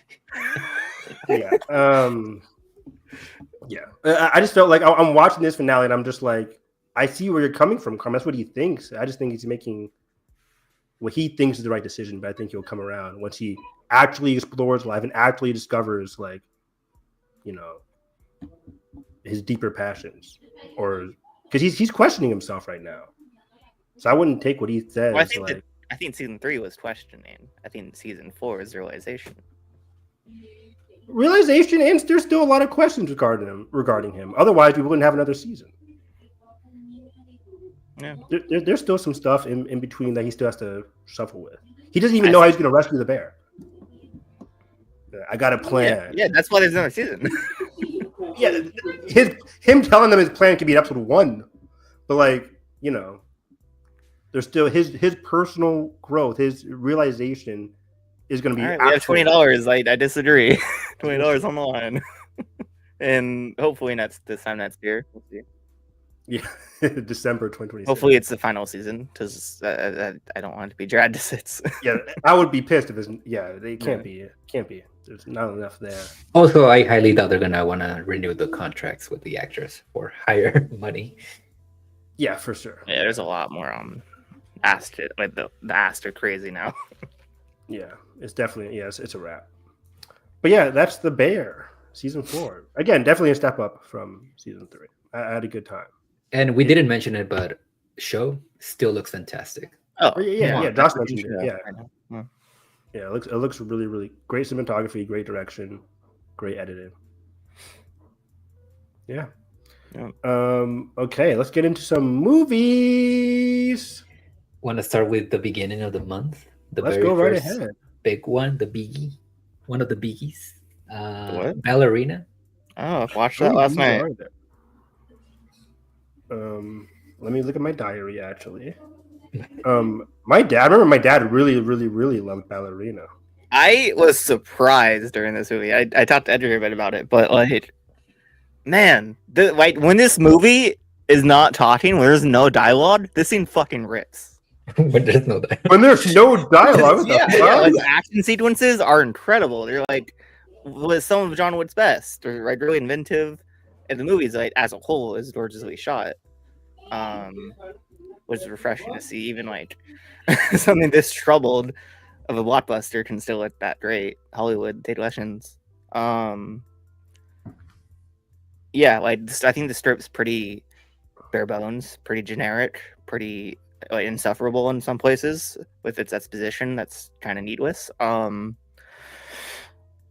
Yeah. Yeah. I just felt like I'm watching this finale, and I'm just like, I see where you're coming from, Carmen. That's what he thinks. I just think he's making what he thinks is the right decision, but I think he'll come around once he actually explores life and actually discovers, like, you know, his deeper passions, or because he's questioning himself right now. So I wouldn't take what he says. Well, I think season 3 was questioning. I think season 4 is realization. Realization, and there's still a lot of questions regarding him. Otherwise, we wouldn't have another season. Yeah. There's still some stuff in between that he still has to shuffle with. He doesn't even know how he's going to rescue the Bear. I got a plan. Yeah, that's why there's another season. Yeah, him telling them his plan could be in episode 1, but like, you know, there's still his personal growth, his realization is going to be. All right, we have $20. I disagree. $20 on the line, and hopefully this time that's beer. We'll see. Yeah, December 2026. Hopefully, it's the final season because I don't want it to be dragged to 6. Yeah, I would be pissed if it's. Yeah, they can't be. Can't be. There's not enough there. Also, I highly doubt they're gonna want to renew the contracts with the actors for higher money. Yeah, for sure. Yeah, there's a lot more Astor. Like the Astor crazy now. Yeah, it's definitely it's a wrap. But yeah, that's The Bear, season 4. Again, definitely a step up from season 3. I had a good time. And we didn't mention it, but show still looks fantastic. Oh yeah. Josh mentioned it. Yeah. Yeah, it looks really, really great cinematography, great direction, great editing. Yeah. Okay, let's get into some movies. Want to start with the beginning of the month? Let's go right ahead. Big one, the biggie, one of the biggies. What? Ballerina. Oh, I watched that last night. Let me look at my diary. Actually, I remember my dad really, really, really loved Ballerina. I was surprised during this movie. I talked to Edgar a bit about it, but like, man, when this movie is not talking, when there's no dialogue, this scene fucking rips. When there's no dialogue. When there's no dialogue, like, the action sequences are incredible. They're like was some of John Wick's best. They're like really inventive, and the movie's like as a whole is gorgeously shot. Which is refreshing to see. Even like something this troubled of a blockbuster can still look that great. Hollywood, take lessons. Yeah, like I think the script's pretty bare bones, pretty generic, pretty insufferable in some places with its exposition. That's kind of needless.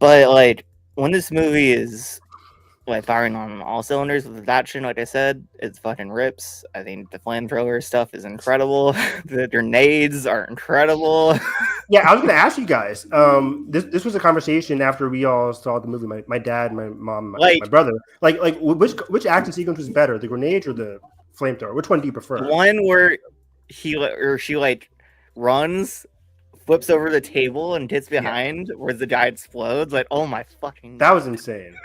But like when this movie is like firing on all cylinders with the action, like I said, it fucking rips. I think the flamethrower stuff is incredible. The grenades are incredible. Yeah, I was going to ask you guys. This was a conversation after we all saw the movie. My dad, my mom, my brother. Like which action sequence was better, the grenades or the flamethrower? Which one do you prefer? The one where she like runs, flips over the table and hits behind where the guy explodes. Like, oh my fucking! That was insane.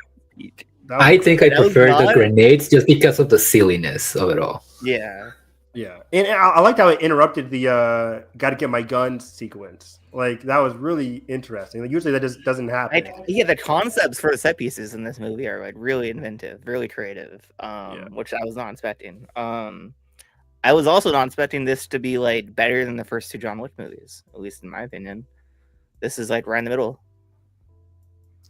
I think I prefer the grenades just because of the silliness of it all. Yeah. Yeah. And I liked how it interrupted the gotta get my gun sequence. Like, that was really interesting. Like, usually that just doesn't happen. The concepts for the set pieces in this movie are like really inventive, really creative, which I was not expecting. I was also not expecting this to be like better than the first 2 John Wick movies, at least in my opinion. This is like right in the middle.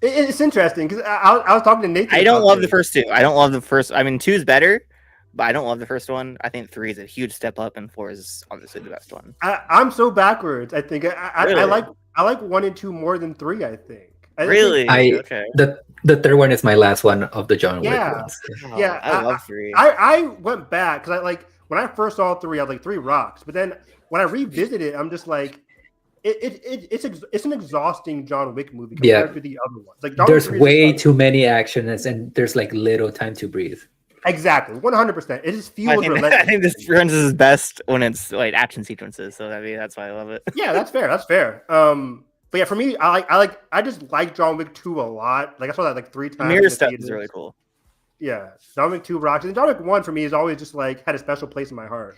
It's interesting because I was talking to Nathan. I don't love the first 2. I don't love the first. I mean, 2 is better, but I don't love the first one. I think 3 is a huge step up, and 4 is obviously the best one. I'm so backwards. I think Really? I like 1 and 2 more than 3. I think. Really? Okay. The third one is my last one of the John Wick ones. Oh, Yeah, I love 3. I went back because I like when I first saw 3, I was like 3 rocks. But then when I revisited it, I'm just like, it's an exhausting John Wick movie compared to the other ones. Like there's way too many actions and there's like little time to breathe. Exactly, 100%. It just feels relentless. I think this runs is best when it's like action sequences. So that's why I love it. Yeah, that's fair. That's fair. But yeah, for me, I just like John Wick 2 a lot. Like I saw that like 3 times. The mirror stuff is really cool. Yeah, John Wick 2 rocks. And John Wick 1 for me is always just like had a special place in my heart.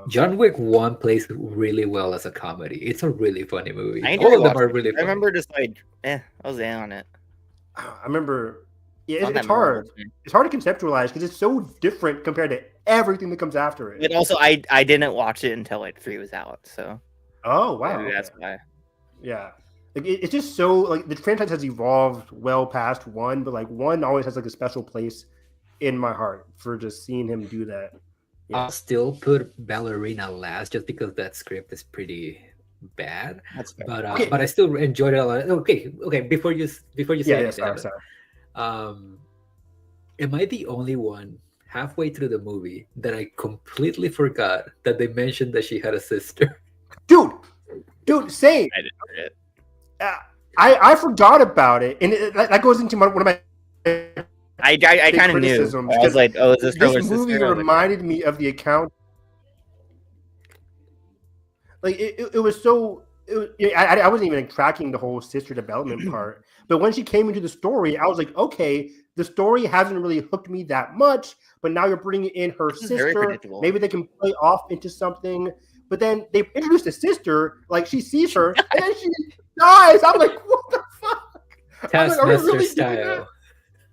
John Wick 1 plays really well as a comedy. It's a really funny movie. All of them are really funny. I remember just like, I was on it. I remember, it's hard. It's hard to conceptualize because it's so different compared to everything that comes after it. But also, I didn't watch it until like 3 was out. So. Oh wow. Maybe that's why. Yeah. Like it's just so like the franchise has evolved well past 1, but like 1 always has like a special place in my heart for just seeing him do that. Yeah. I'll still put Ballerina last just because that script is pretty bad. That's fair. But I still enjoyed it a lot. Okay. Before you say anything, sorry. Am I the only one halfway through the movie that I completely forgot that they mentioned that she had a sister? Dude, same. I didn't read it. I forgot about it, and that goes into one of my. I kind of knew. I was like, "Oh, is this This movie reminded me of the account. Like it was so I wasn't even tracking the whole sister development part. But when she came into the story, I was like, okay, the story hasn't really hooked me that much. But now you're bringing in her sister. Maybe they can play off into something. But then they introduced a sister, like she sees her, and then she dies. I'm like, what the fuck? Taskmaster style.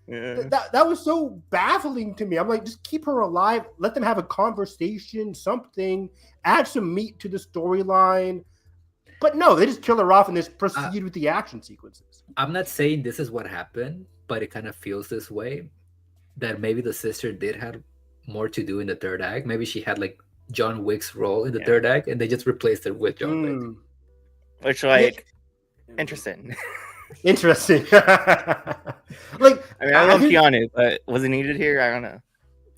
Yeah. That was so baffling to me. I'm like, just keep her alive. Let them have a conversation, something. Add some meat to the storyline. But no, they just kill her off and just proceed with the action sequences. I'm not saying this is what happened, but it kind of feels this way. That maybe the sister did have more to do in the third act. Maybe she had like John Wick's role in the third act, and they just replaced it with John Wick. Which, like, interesting. Interesting. Like, I mean, I love Keanu, but was he needed here? I don't know.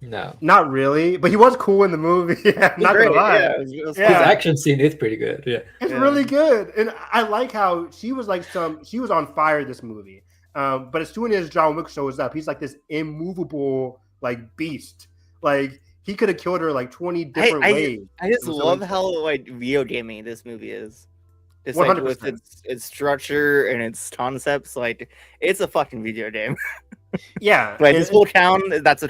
No, not really. But he was cool in the movie. I'm not gonna lie. Yeah, his action scene is pretty good. Yeah, it's really good, and I like how she was like she was on fire this movie. But as soon as John Wick shows up, he's like this immovable like beast. Like he could have killed her like 20 different ways. I just love how like video gaming this movie is. Just like with its structure and its concepts, like it's a fucking video game. Yeah, like this whole town, that's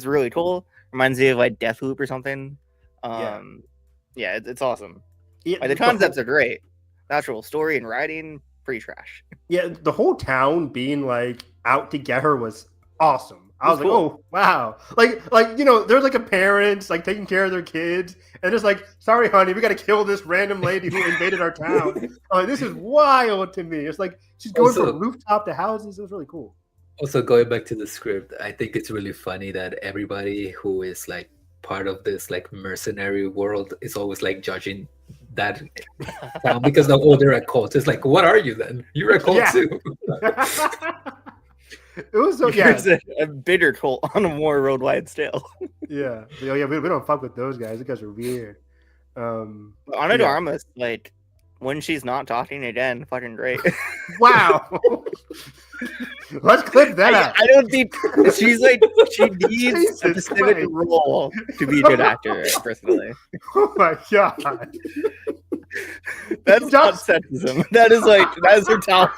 really cool. Reminds me of like Deathloop or something. It's awesome. Yeah, like, the concepts are great. Natural story and writing, pretty trash. Yeah, the whole town being like out to get her was awesome. I was like, oh wow, like there's like a parents like taking care of their kids, and just like, sorry, honey, we got to kill this random lady who invaded our town. This is wild to me. It's like she's going from rooftop to houses. It was really cool. Also, going back to the script, I think it's really funny that everybody who is like part of this like mercenary world is always like judging that town because they're a cult. It's like, what are you then? You're a cult too. It was a bitter cult on a more worldwide scale. We don't fuck with those guys. Those guys are weird. Ana de Armas, like when she's not talking again, fucking great. Wow. Let's clip that out. I don't think she's like she needs a specific role to be a good actor, personally. Oh my god. That's not sexism. That is her talent.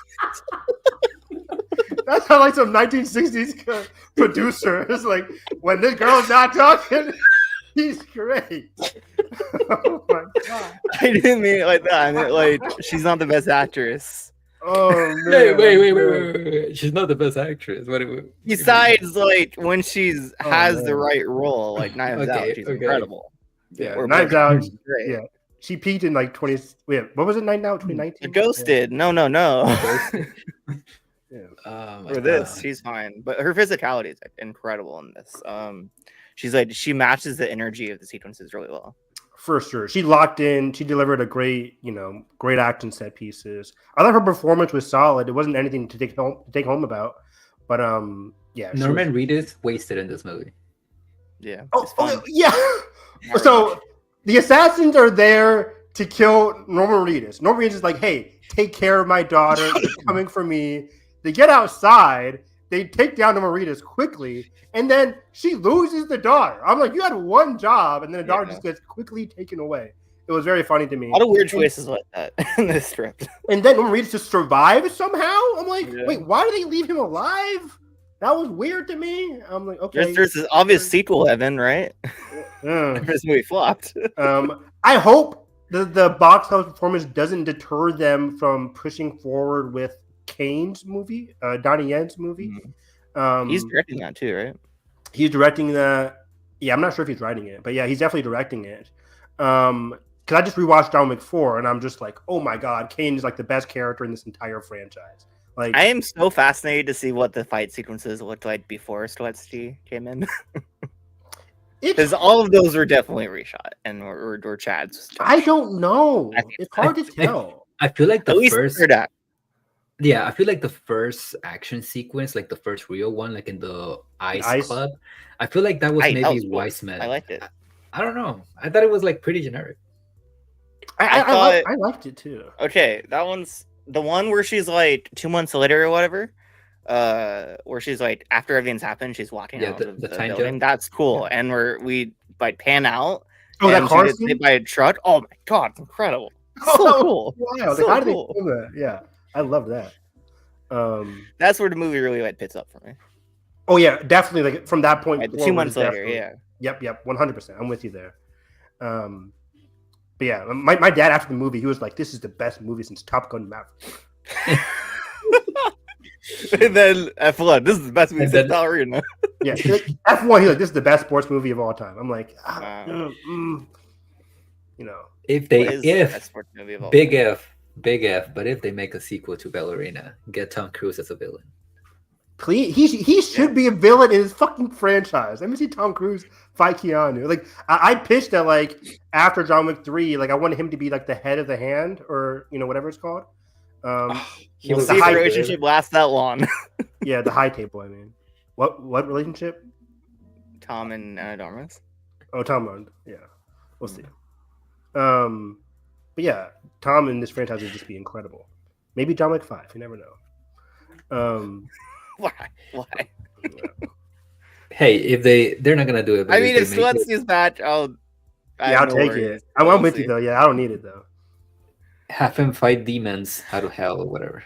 That's how like some 1960s producer is like, when this girl's not talking, he's great. Oh my god! I didn't mean it like that. I meant like she's not the best actress. Oh man! Wait! She's not the best actress. Besides, like when she's has the right role, like Knives Out, she's incredible. Yeah, Knives Out, great. Yeah. She peaked in like 20. Wait, what was it? Knives Out 2019. Ghosted. No. Yeah. For this, she's fine, but her physicality is incredible in this. She's like she matches the energy of the sequences really well. For sure, she locked in. She delivered a great action set pieces. I thought her performance was solid. It wasn't anything to take home about, but Norman Reedus wasted in this movie. Yeah. Yeah. So the assassins are there to kill Norman Reedus. Norman Reedus is like, hey, take care of my daughter. They're coming for me. They get outside, they take down the Maritas quickly, and then she loses the daughter. I'm like, you had one job, and then the daughter just gets quickly taken away. It was very funny to me. A lot of weird choices like that in this script. And then Maritas just survives somehow. I'm like, wait, why do they leave him alive? That was weird to me. I'm like, okay. There's this obvious sequel, Evan, right? This movie flopped. I hope the box office performance doesn't deter them from pushing forward with Kane's movie, Donnie Yen's movie. He's directing that too, right? He's directing that. Yeah, I'm not sure if he's writing it, but yeah, he's definitely directing it. Because I just rewatched John Wick 4, and I'm just like, oh my god, Kane is like the best character in this entire franchise. Like, I am so fascinated to see what the fight sequences looked like before Squid came in. Because all of those were definitely reshot and were Chad's. I don't know. It's hard to tell. I feel like the first. Act. Yeah, I feel like the first action sequence, like the first real one, like in the Ice Club, I feel like that was maybe Weissman. I liked it. I don't know. I thought it was like pretty generic. I liked it too. Okay, that one's the one where she's like 2 months later or whatever. Where she's like after everything's happened, she's walking out of the building. Jump. That's cool. And we like pan out. Oh, that car scene? Hit by a truck. Oh my god, it's incredible. So cool. Wild. So Like, how did cool. they do that? Yeah, I love that. That's where the movie really like picks up for me. Oh yeah, definitely. Like from that point Like, forward, 2 months later, definitely- yeah. Yep, 100%. I'm with you there. But yeah, my dad after the movie, he was like, "This is the best movie since Top Gun Maverick." And then F1, this is the best movie And since then- Ballerina. Yeah, like, F1. He's like, "This is the best sports movie of all time." I'm like, Wow. you know, If they, What is the best if sports movie of all big time? Big F, but if they make a sequel to Ballerina, get Tom Cruise as a villain. please, he should be a villain in his fucking franchise. Let me see Tom Cruise fight Keanu. Like, I pitched that like after John Wick 3, like I wanted him to be like the head of the hand, or whatever it's called. He We'll was see if high- the relationship lasts that long. Yeah, the high table. I mean, what relationship? Tom and Anna Darmus. Oh, Tom Lund. Yeah, we'll see. But yeah, Tom in this franchise would just be incredible. Maybe John Wick 5. You never know. Why? Hey, if they're not gonna do it. But I mean, if they make it- Sweatsy's match, I'll I'll take it. I'm with you though. Yeah, I don't need it though. have him fight demons out of hell or whatever.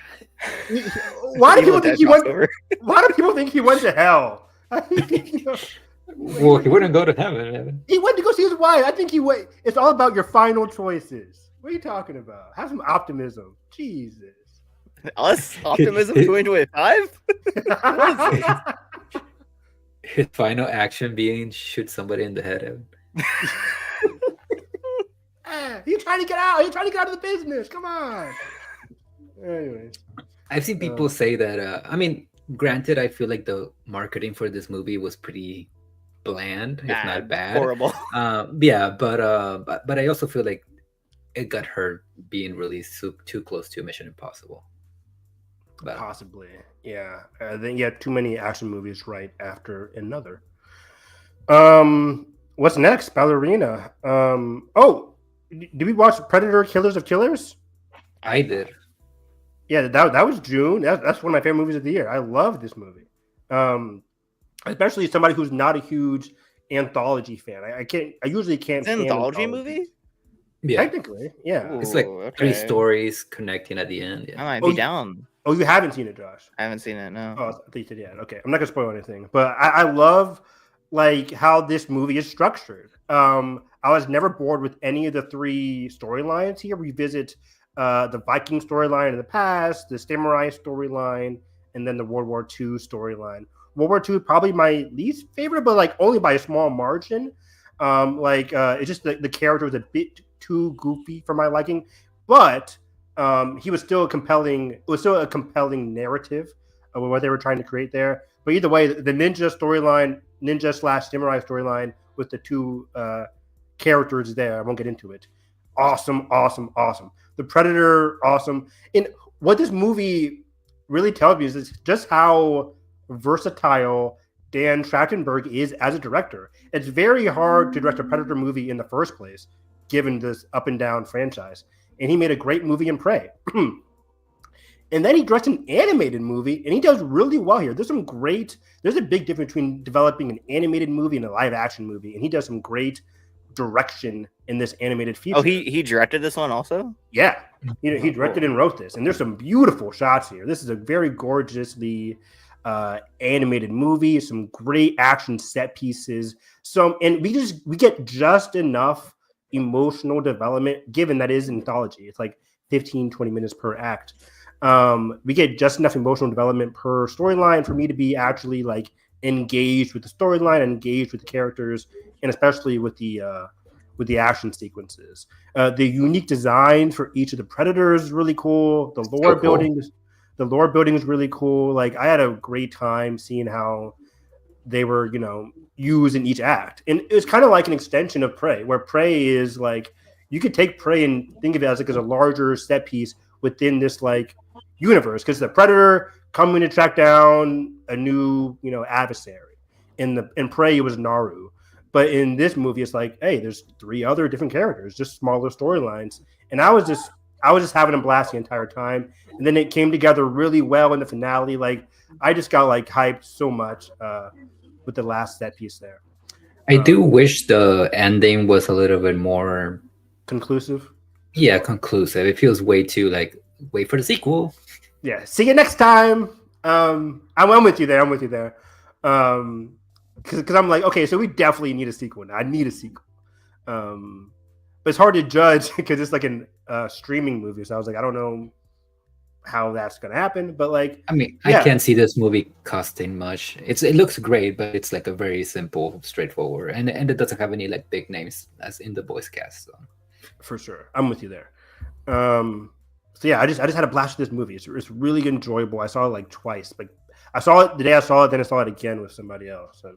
Why do people think he went? Crossover. Why do people think he went to hell? Well, he wouldn't go to heaven. Evan. He went to go see his wife. I think he went. It's all about your final choices. What are you talking about? Have some optimism. Jesus. Us? Optimism 2025? His final action being shoot somebody in the head. Evan. He's trying to get out. He's trying to get out of the business. Come on. Anyways. I've seen people say that. I mean, granted, I feel like the marketing for this movie was pretty bland, if not bad. Horrible. Yeah, but I also feel like it got hurt being released too close to Mission Impossible. But Possibly. Yeah. I think you had too many action movies right after another. What's next? Ballerina. Did we watch Predator Killers of Killers? I did. Yeah, that was June. That's one of my favorite movies of the year. I love this movie. Especially somebody who's not a huge anthology fan. I usually can't It's an stand anthology movie? Yeah, Technically, yeah. Ooh, it's like three okay. stories connecting at the end. I Yeah. might Oh, be down. Oh, you haven't seen it, Josh? I haven't seen it, no. Oh, I thought you said yeah. Okay, I'm not gonna spoil anything, but I love like how this movie is structured. I was never bored with any of the three storylines here. We visit the Viking storyline in the past, the samurai storyline, and then the World War II storyline. World War II probably my least favorite, but like only by a small margin. It's just the character was a bit too goofy for my liking, but he was still a compelling. It was still a compelling narrative of what they were trying to create there. But either way, the ninja storyline, ninja/samurai storyline with the two characters there. I won't get into it. Awesome. The Predator, awesome. And what this movie really tells me is just how versatile Dan Trachtenberg is as a director. It's very hard to direct a Predator movie in the first place, given this up and down franchise. And he made a great movie in Prey. And then he directs an animated movie, and he does really well here. There's a big difference between developing an animated movie and a live action movie, and he does some great direction in this animated feature. Oh, he directed this one also? Yeah, he directed and wrote this, and there's some beautiful shots here. This is a very gorgeously animated movie, some great action set pieces. And we get just enough emotional development, given that it is an anthology. It's like 15-20 minutes per act. We get just enough emotional development per storyline for me to be actually like engaged with the storyline, engaged with the characters, and especially with the action sequences. The unique designs for each of the Predators is really cool. The lore building is really cool. Like, I had a great time seeing how they were, used in each act. And it was kind of like an extension of Prey, where Prey is like, you could take Prey and think of it as like as a larger set piece within this like universe, because the Predator coming to track down a new, adversary. In Prey, it was Naru. But in this movie, it's like, hey, there's three other different characters, just smaller storylines. And I was just having a blast the entire time. And then it came together really well in the finale. Like, I just got like hyped so much with the last set piece there. I do wish the ending was a little bit more Conclusive. Yeah, conclusive. It feels way too like wait for the sequel. Yeah. See you next time. I'm with you there. I'm with you there. Because I'm like, okay, so we definitely need a sequel now. I need a sequel. But it's hard to judge because it's like a streaming movie. So I was like, I don't know how that's gonna happen. But like, I mean, yeah. I can't see this movie costing much. It looks great, but it's like a very simple, straightforward, and it doesn't have any like big names as in the voice cast. So. For sure, I'm with you there. So yeah, I just had a blast with this movie. It's really enjoyable. I saw it like twice. Like I saw it the day I saw it, then I saw it again with somebody else, and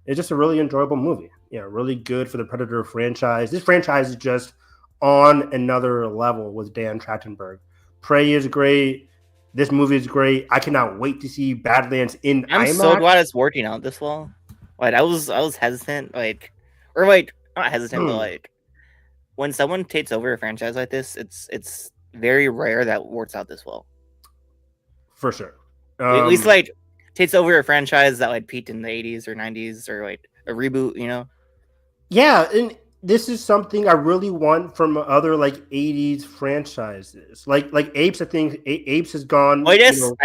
it's just a really enjoyable movie. Yeah, really good for the Predator franchise. This franchise is just on another level with Dan Trachtenberg. Prey is great. This movie is great. I cannot wait to see Badlands in I'm IMAX. so glad it's working out this well. Like I was hesitant, not hesitant, but like when someone takes over a franchise like this, it's very rare that works out this well. For sure. At least like takes over a franchise that like peaked in the 80s or 90s or like a reboot, you know? Yeah, and this is something I really want from other like 80s franchises. Like Apes, I think Apes has gone. Well, I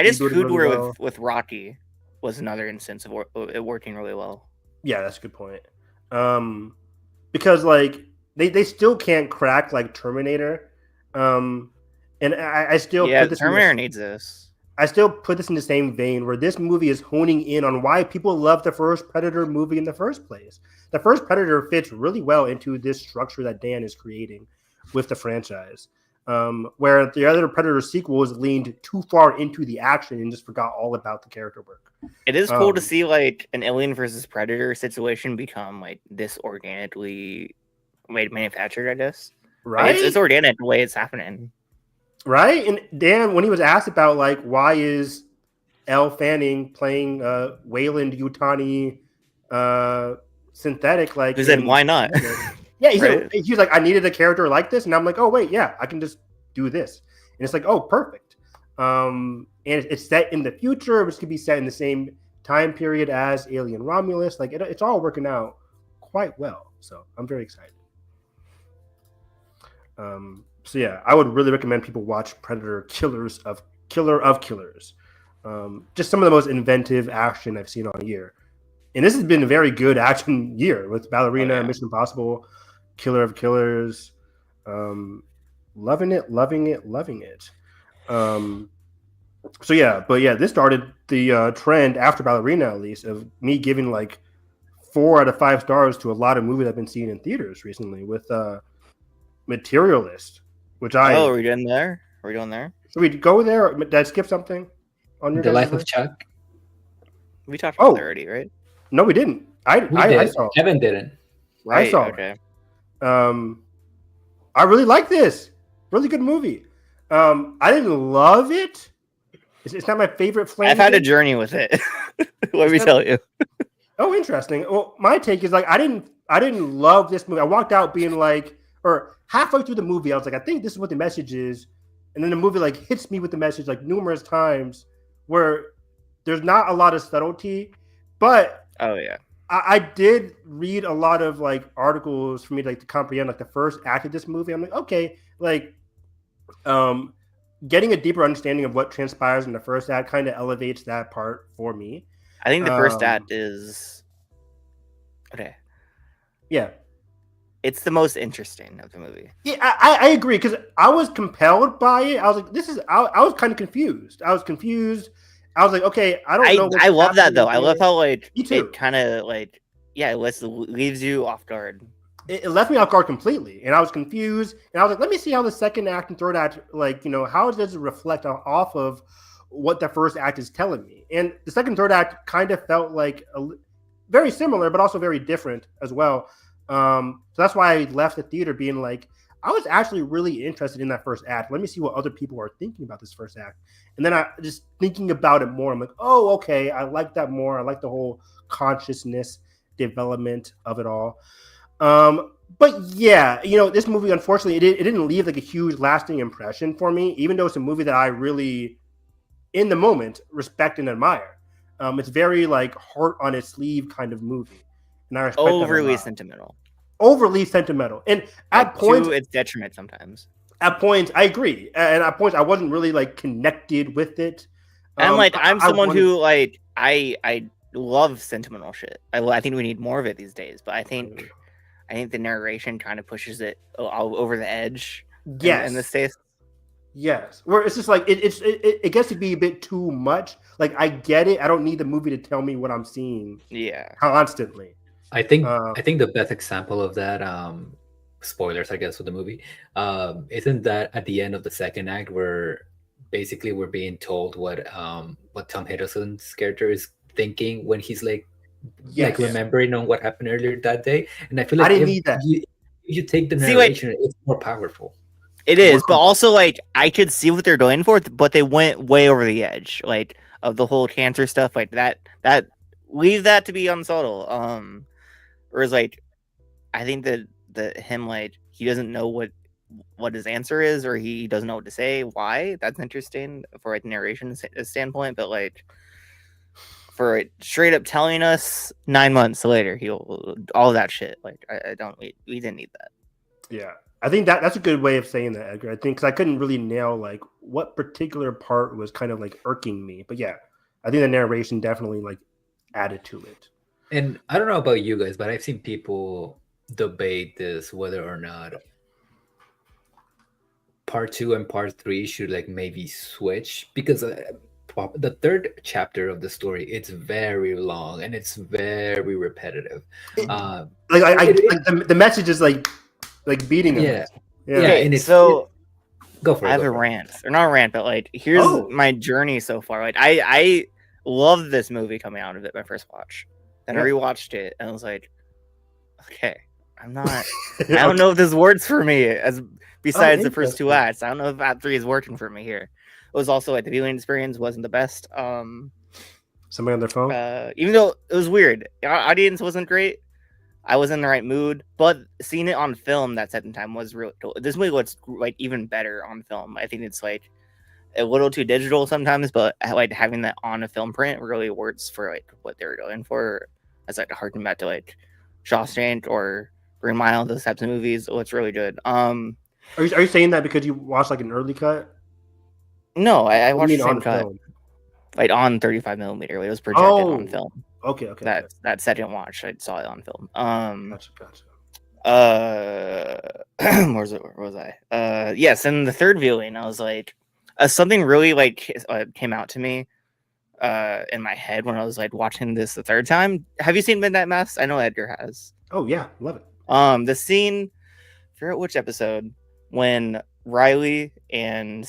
just rebooted Food really War well. with Rocky was another instance of it working really well. Yeah, that's a good point. Because like they still can't crack like Terminator. And I still put this Terminator needs this. I still put this in the same vein where this movie is honing in on why people love the first Predator movie in the first place. The first Predator fits really well into this structure that Dan is creating with the franchise. Where the other Predator sequels leaned too far into the action and just forgot all about the character work. It is cool to see like an Alien versus Predator situation become like this organically manufactured, I guess. Right? It's organic the way it's happening. Right? And Dan, when he was asked about like why is Elle Fanning playing Wayland Yutani synthetic, like he said, why not? Yeah, he's like, I needed a character like this, and I'm like, oh wait, yeah, I can just do this, and it's like, oh, perfect. And it's set in the future, which could be set in the same time period as Alien Romulus. Like it's all working out quite well. So I'm very excited. So yeah, I would really recommend people watch Predator Killer of Killers. Just some of the most inventive action I've seen all year. And this has been a very good action year with Ballerina, Mission Impossible, Killer of Killers. Loving it. So yeah, but yeah, this started the trend after Ballerina, at least, of me giving like 4 out of 5 stars to a lot of movies I've been seeing in theaters recently with Materialist, which are we doing there? Are we going there? Should we go there? Did I skip something on your The Life of Chuck? We talked about that already, right? No, we didn't. I saw it. Kevin didn't. Right, I saw it. I really like this. Really good movie. I didn't love it. It's not my favorite Flanagan. I've had a journey with it. Let me tell you. Oh, interesting. Well, my take is like I didn't love this movie. I walked out being like, or halfway through the movie, I was like, I think this is what the message is. And then the movie like hits me with the message like numerous times where there's not a lot of subtlety, but I did read a lot of like articles for me to comprehend like the first act of this movie. I'm like, okay, like getting a deeper understanding of what transpires in the first act kind of elevates that part for me. I think the first act is okay. Yeah. It's the most interesting of the movie. Yeah, I agree because I was compelled by it. I was like, I was kind of confused. I was like, okay, I don't know. I love that though. I love how like me too. It kind of like it leaves you off guard. It left me off guard completely, and I was confused. And I was like, let me see how the second act and third act, how does it reflect off of what the first act is telling me? And the second and third act kind of felt like very similar, but also very different as well. So that's why I left the theater being like, I was actually really interested in that first act. Let me see what other people are thinking about this first act. And then I just thinking about it more. I'm like, oh, okay. I like that more. I like the whole consciousness development of it all. But yeah, this movie, unfortunately, it didn't leave like a huge lasting impression for me, even though it's a movie that I really, in the moment, respect and admire. It's very like heart on its sleeve kind of movie. And I respect overly sentimental. And at points, to its detriment sometimes. At points, I agree, and at points, I wasn't really like connected with it. And like, I'm someone wanted- who like I love sentimental shit. I think we need more of it these days. But I think the narration kind of pushes it all over the edge. Yes. In this case. Yes, where it's just like it gets to be a bit too much. Like I get it. I don't need the movie to tell me what I'm seeing. Yeah. Constantly. I think the best example of that, spoilers, I guess, for the movie, isn't that at the end of the second act where basically we're being told what Tom Hiddleston's character is thinking when he's like remembering on what happened earlier that day, and I feel like I didn't need that. You take the narration, it's more powerful. It is, but also like I could see what they're going for, but they went way over the edge, like of the whole cancer stuff, like that. Leave that to be unsubtle. Whereas like, I think that him like he doesn't know what his answer is, or he doesn't know what to say. Why? That's interesting for like narration standpoint, but like for it straight up telling us 9 months later, he'll all that shit. Like I don't. We didn't need that. Yeah. I think that's a good way of saying that, Edgar. I think because I couldn't really nail like what particular part was kind of like irking me, but yeah, I think the narration definitely like added to it. And I don't know about you guys, but I've seen people debate this whether or not part 2 and part 3 should like maybe switch, because the third chapter of the story, it's very long and it's very repetitive. The message is like beating him. Yeah. Okay, and so go for it. I have a rant, or not a rant, but like here's my journey so far. Like I love this movie coming out of it my first watch. Then I rewatched it and I was like, okay, I'm not. I don't know if this works for me. As besides the first 2 acts, I don't know if Act 3 is working for me here. It was also like the viewing experience wasn't the best. Somebody on their phone. Even though it was weird, our audience wasn't great. I was in the right mood, but seeing it on film that second time was really cool. This movie looks like even better on film. I think it's like a little too digital sometimes, but like having that on a film print really works for like what they were going for. As like a harken back to like Shawshank or Green Mile, those types of movies. Oh, it's really good. Are you saying that because you watched like an early cut? No, I watched the same cut, like on 35 millimeter. It was projected on film. Okay. That second watch, I saw it on film. Gotcha. Where was I? Yes, and the third viewing, I was like, something really like came out to me in my head when I was like watching this the third time. Have you seen Midnight Mass? I know Edgar has. Oh yeah, love it. The scene, I forget which episode, when Riley and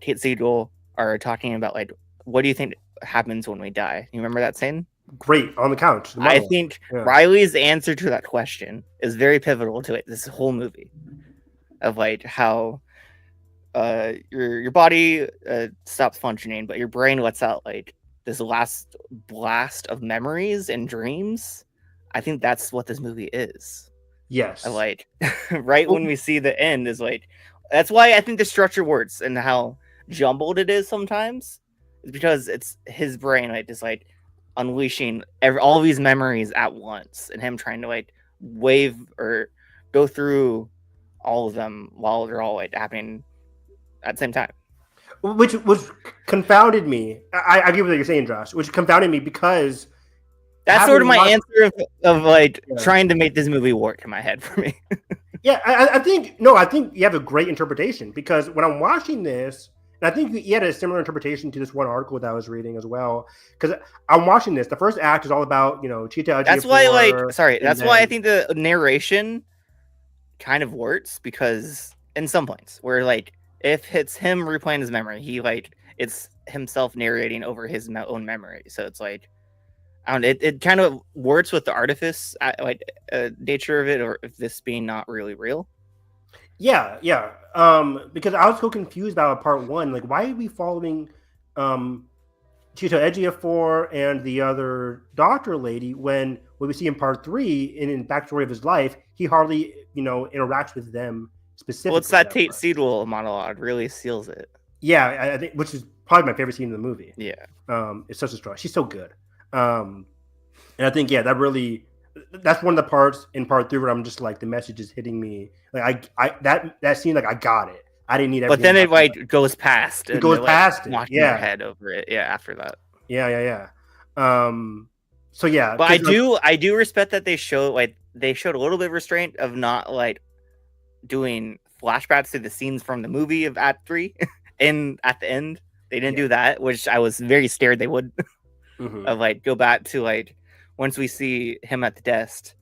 Kate Siegel are talking about like, what do you think happens when we die? You remember that scene? Great, on the couch. I think Riley's answer to that question is very pivotal to it. This whole movie of like how your body stops functioning, but your brain lets out like this last blast of memories and dreams. I think that's what this movie is. Yes. Like right when we see the end is like, that's why I think the structure works and how jumbled it is sometimes is because it's his brain like just like unleashing all these memories at once and him trying to like wave or go through all of them while they're all like happening at the same time, which confounded me. I get what you're saying, Josh, which confounded me because that's sort of my answer of like trying to make this movie work in my head for me. I think you have a great interpretation because when I'm watching this, and I think you had a similar interpretation to this one article that I was reading as well. Because I'm watching this, the first act is all about Cheetah. That's why, why I think the narration kind of works because in some points where like if it's him replaying his memory, he like it's himself narrating over his own memory. So it's like I don't know, it kind of works with the artifice nature of it, or if this being not really real. Yeah. Because I was so confused about part 1. Like, why are we following Cheetah Ejiofor and the other doctor lady when we see in part 3 in backstory of his life, he hardly interacts with them specifically. Well, it's that Tate Seedwell monologue really seals it. Yeah, I think, which is probably my favorite scene in the movie. Yeah, it's such a strong. She's so good. And I think that's one of the parts in part 3 where I'm just like the message is hitting me. Like I that scene, like I got it. I didn't need. But then it like goes past. It goes past it. Knocking your head over it. Yeah, after that. Yeah. So yeah, but I do respect that they showed a little bit of restraint of not like doing flashbacks to the scenes from the movie of Act 3 and at the end they didn't do that, which I was very scared they would of like go back to like once we see him at the desk,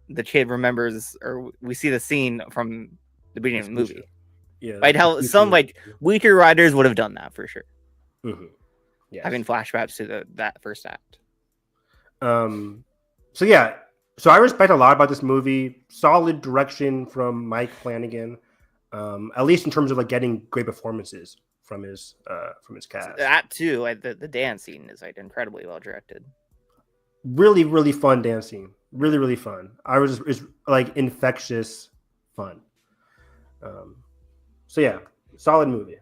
the kid remembers, or we see the scene from the beginning of the movie. Yeah, like how some like weaker writers would have done that for sure. Yeah, having flashbacks to that first act. So I respect a lot about this movie. Solid direction from Mike Flanagan, at least in terms of like getting great performances from his cast. That too, like the dance scene is like incredibly well directed. Really, really fun dance scene. Really, really fun. It's like infectious fun. So yeah, solid movie.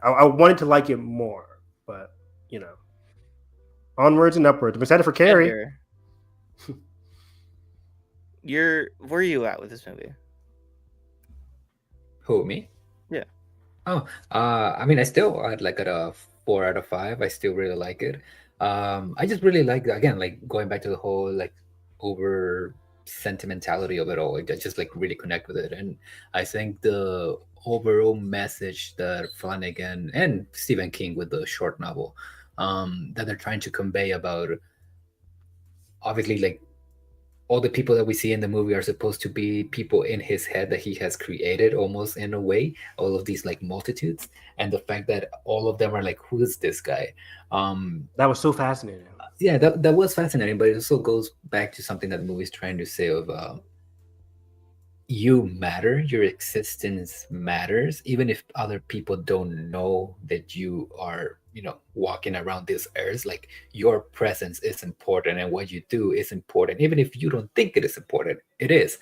I wanted to like it more, but you know, onwards and upwards. I'm excited for Carrie. Where are you at with this movie? Who, me? Yeah. Oh, I mean, I still I'd like it a 4 out of 5. I still really like it. I just really like, again, like going back to the whole like over sentimentality of it all. I just like really connect with it, and I think the overall message that Flanagan and Stephen King with the short novel that they're trying to convey about, obviously, like all the people that we see in the movie are supposed to be people in his head that he has created, almost in a way, all of these like multitudes, and the fact that all of them are like, who is this guy? That was so fascinating. Yeah, that was fascinating, but it also goes back to something that the movie is trying to say of you matter, your existence matters, even if other people don't know that you are, you know, walking around this earth. Like your presence is important and what you do is important, even if you don't think it is important, it is.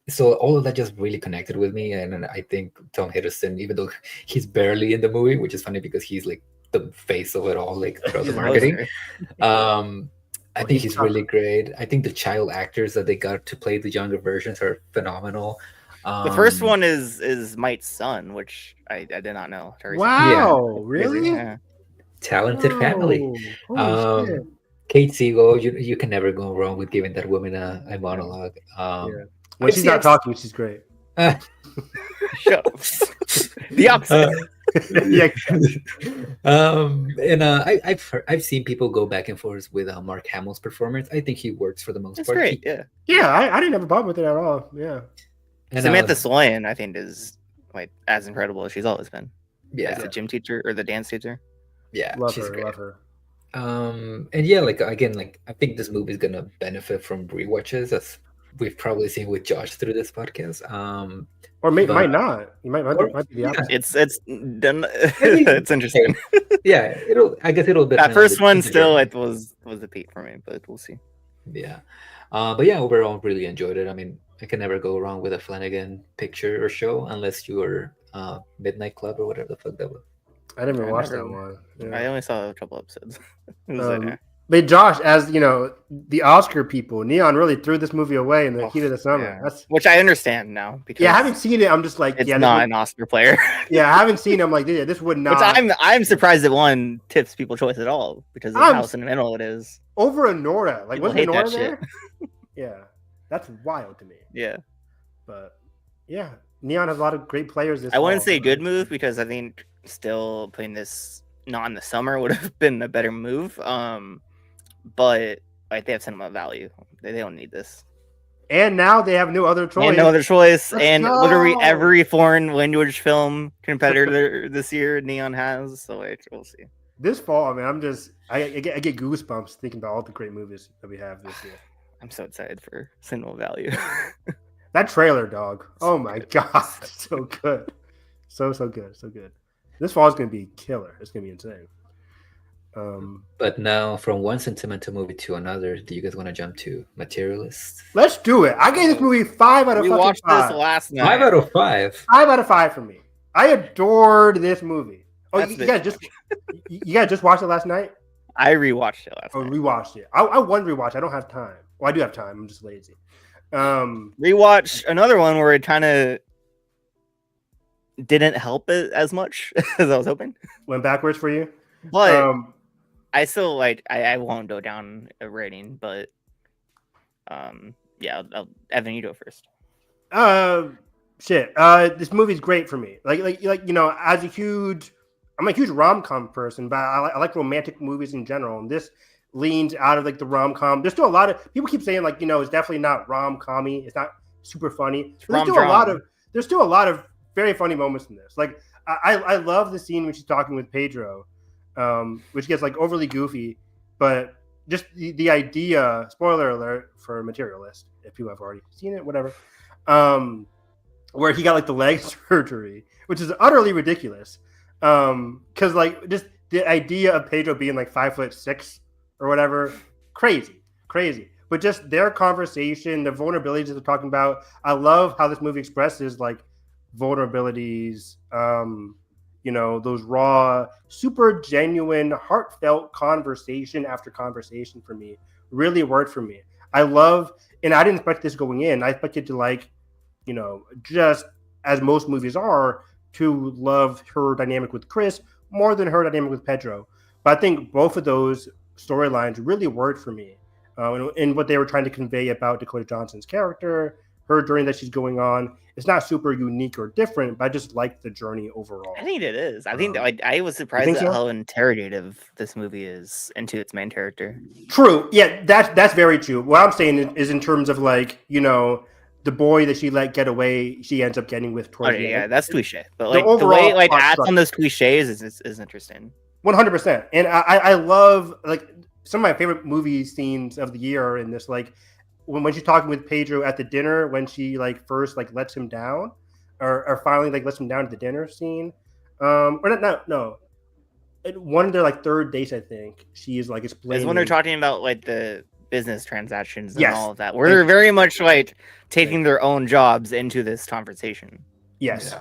So all of that just really connected with me, and I think Tom Hiddleston, even though he's barely in the movie, which is funny because he's like the face of it all, like throughout the marketing. I think he's really great. I think the child actors that they got to play the younger versions are phenomenal. The first one is Mike's son, which I did not know. Wow, yeah. Really? Yeah. Talented family. Kate Siegel, you can never go wrong with giving that woman a monologue. When she's not talking, she's great. Shut up. The opposite. And I've seen people go back and forth with Mark Hamill's performance. I think he works for the most part. Great, I didn't have a problem with it at all. Yeah. And Samantha Sloyan, I think, is like as incredible as she's always been. Yeah, as the gym teacher or the dance teacher. Yeah, love she's her. great. Love her. And yeah, like again, like I think this movie is gonna benefit from rewatches, as we've probably seen with Josh through this podcast. Or might not. You might be the opposite. It's done. It's interesting. Yeah, I guess it'll. That first one still it was a peak for me, but we'll see. Yeah, but yeah, overall, really enjoyed it. I mean, I can never go wrong with a Flanagan picture or show, unless you were Midnight Club or whatever the fuck that was. I never watched that one. Yeah. I only saw a couple episodes. But Josh, as you know, the Oscar people, Neon really threw this movie away in the heat of the summer. Yeah. Which I understand now because I haven't seen it. I'm just like, it's not an Oscar player. I haven't seen it. I'm like, this would not. Which I'm surprised that one tips People's Choice at all because of how sentimental it is. Over Anora, like wasn't Anora there? Yeah, that's wild to me. Yeah, but yeah, Neon has a lot of great players. I wouldn't say good move because I think still putting this not in the summer would have been a better move. But like they have sentimental value. They don't need this. And now they have no other choice. And literally every foreign language film competitor this year Neon has. So we'll see. This fall, I mean, I get goosebumps thinking about all the great movies that we have this year. I'm so excited for sentimental value. That trailer, dog. Oh my god, so good, so good, so good. This fall is going to be killer. It's going to be insane. But now, from one sentimental movie to another, do you guys want to jump to Materialists? Let's do it. I gave this movie 5 out of 5. We watched this last night. 5 out of 5. 5 out of 5 for me. I adored this movie. Oh, you guys just watched it last night? I rewatched it last night. Oh, rewatched it. I want to rewatch. I don't have time. Well, I do have time. I'm just lazy. Rewatch another one where it kind of didn't help it as much as I was hoping. Went backwards for you, but I still like. I won't go down a rating, but yeah, Evan, you go first. This movie's great for me. Like you know, I'm a huge rom-com person, but I like romantic movies in general, and this leans out of like the rom-com. There's still a lot of people keep saying like, you know, it's definitely not rom-com-y. It's not super funny. There's still a lot of very funny moments in this. Like I love the scene when she's talking with Pedro, which gets like overly goofy, but just the idea, spoiler alert for Materialist, if people have already seen it, whatever, where he got like the leg surgery, which is utterly ridiculous. Because like just the idea of Pedro being like 5'6" or whatever, crazy. But just their conversation, the vulnerabilities that they're talking about, I love how this movie expresses like vulnerabilities, you know, those raw, super genuine, heartfelt conversation after conversation for me really worked for me. I love, and I didn't expect this going in. I expected to like, you know, just as most movies are, to love her dynamic with Chris more than her dynamic with Pedro. But I think both of those storylines really worked for me. And what they were trying to convey about Dakota Johnson's character, her journey that she's going on, it's not super unique or different, but I just like the journey overall. I think it is. I think I was surprised at how interrogative this movie is into its main character. True. Yeah, that's very true. What I'm saying is in terms of like, you know, the boy that she let get away, she ends up getting with towards the end. That's cliche. But like the way like acts on those cliches is interesting. 100%. And I love like some of my favorite movie scenes of the year are in this, like when she's talking with Pedro at the dinner, when she like first like lets him down, or finally like lets him down at the dinner scene. Or no. One of their like third dates, I think, she is like explaining. It's when they're talking about like the business transactions and all of that. We're very much like taking their own jobs into this conversation. Yes.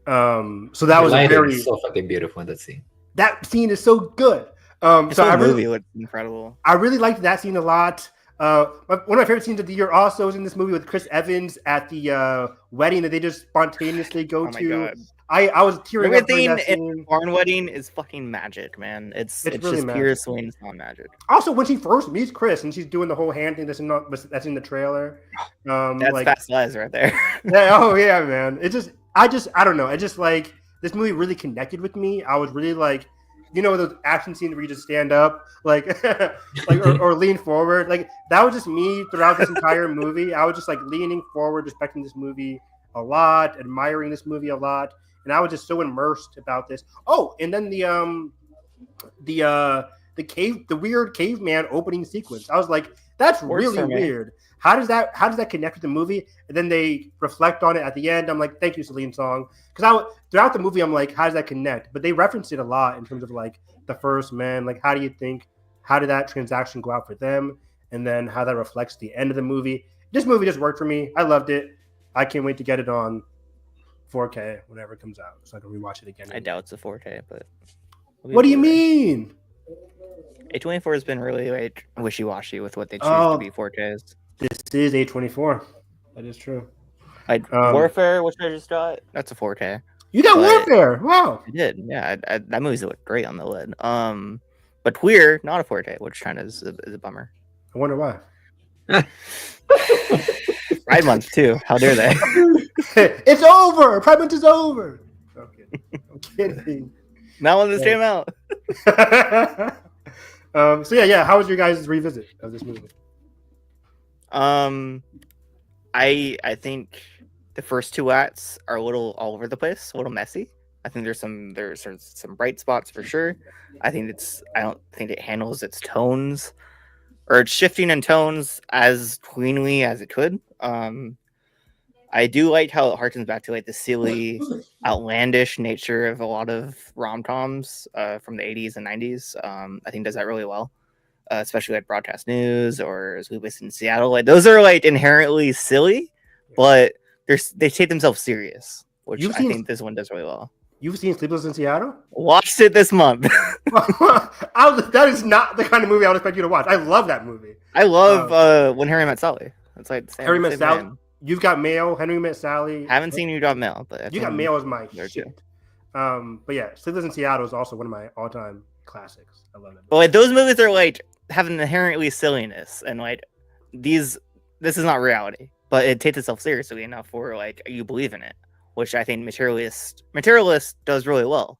Yeah. So that was so fucking beautiful in that scene. That scene is so good. So movie was incredible. I really liked that scene a lot. One of my favorite scenes of the year also is in this movie with Chris Evans at the wedding that they just spontaneously go to. God. I was tearing up during that scene. In Barn Wedding is fucking magic, man. It's really just pure Swain Song magic. Also, when she first meets Chris and she's doing the whole hand thing that's in the trailer. That's like, Fast Lies right there. Yeah, man. I don't know. I just like this movie really connected with me. I was really like, you know, those action scenes where you just stand up, like, or lean forward. Like that was just me throughout this entire movie. I was just like leaning forward, respecting this movie a lot, admiring this movie a lot, and I was just so immersed about this. Oh, and then the weird caveman opening sequence. I was like, that's really weird. How does that connect with the movie? And then they reflect on it at the end. I'm like, thank you, Celine Song. Because throughout the movie, I'm like, how does that connect? But they reference it a lot in terms of like the first man. Like, how did that transaction go out for them? And then how that reflects the end of the movie. This movie just worked for me. I loved it. I can't wait to get it on 4K whenever it comes out, so I can rewatch it again. I doubt it's a 4K, but what do you mean? A24 has been really like wishy-washy with what they choose to be 4Ks. This is A24. That is true. Warfare, which I just got, that's a 4K. You got Warfare? Wow. I did. Yeah, that movie's look great on the lid. But Queer, not a 4K, which kind of is a bummer. I wonder why. Pride Month too. How dare they? It's over. Pride Month is over. I'm kidding. Not when this came out. So yeah. How was your guys' revisit of this movie? I think the first two acts are a little all over the place, a little messy. I think there's some bright spots for sure. I don't think it handles its tones, or it's shifting in tones as cleanly as it could. I do like how it harkens back to like the silly, outlandish nature of a lot of rom-coms from the 80s and 90s. I think it does that really well, especially like Broadcast News or Sleepless in Seattle. Like those are like inherently silly, but they take themselves serious, which I think this one does really well. You've seen Sleepless in Seattle? Watched it this month. That is not the kind of movie I would expect you to watch. I love that movie. I love When Harry Met Sally. It's like Harry Met Sally. You've Got Mail, Henry Met Sally. Haven't seen You Got Mail, but You Got Mail is my there shit. too. But yeah, Sleepless in Seattle is also one of my all-time classics. I love it. But like, those movies are like have an inherently silliness, and like this is not reality, but it takes itself seriously enough where like you believe in it, which I think Materialist does really well.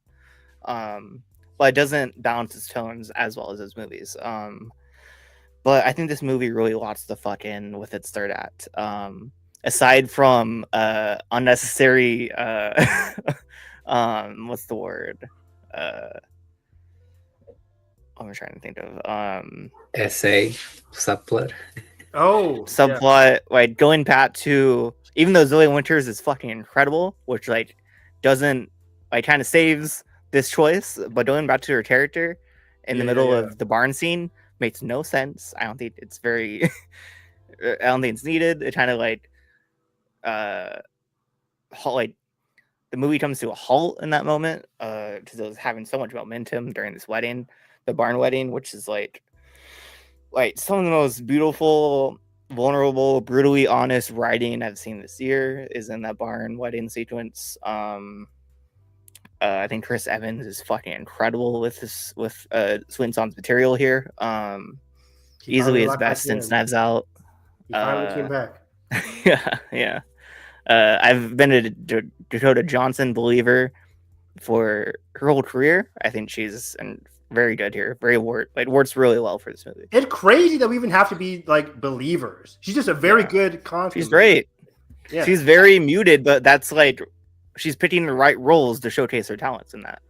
But it doesn't balance its tones as well as those movies. But I think this movie really locks the fuck in with its third act. Aside from unnecessary what's the word? I'm trying to think of Essay subplot. Subplot, like going back to, even though Zoe Winters is fucking incredible, which like doesn't like kind of saves this choice, but going back to her character in the middle of the barn scene makes no sense. I don't think it's very I don't think it's needed. It kind of like the movie comes to a halt in that moment because it was having so much momentum during this wedding, the barn wedding, which is like some of the most beautiful, vulnerable, brutally honest writing I've seen this year is in that barn wedding sequence. I think Chris Evans is fucking incredible with Swinson's material here. Easily his best since Knives Out. He finally came back. Yeah. I've been a Dakota Johnson believer for her whole career. I think she's very good here. Works really well for this movie. It's crazy that we even have to be like believers. She's just a very good content. She's great. Yeah. She's very muted, but that's like she's picking the right roles to showcase her talents in that.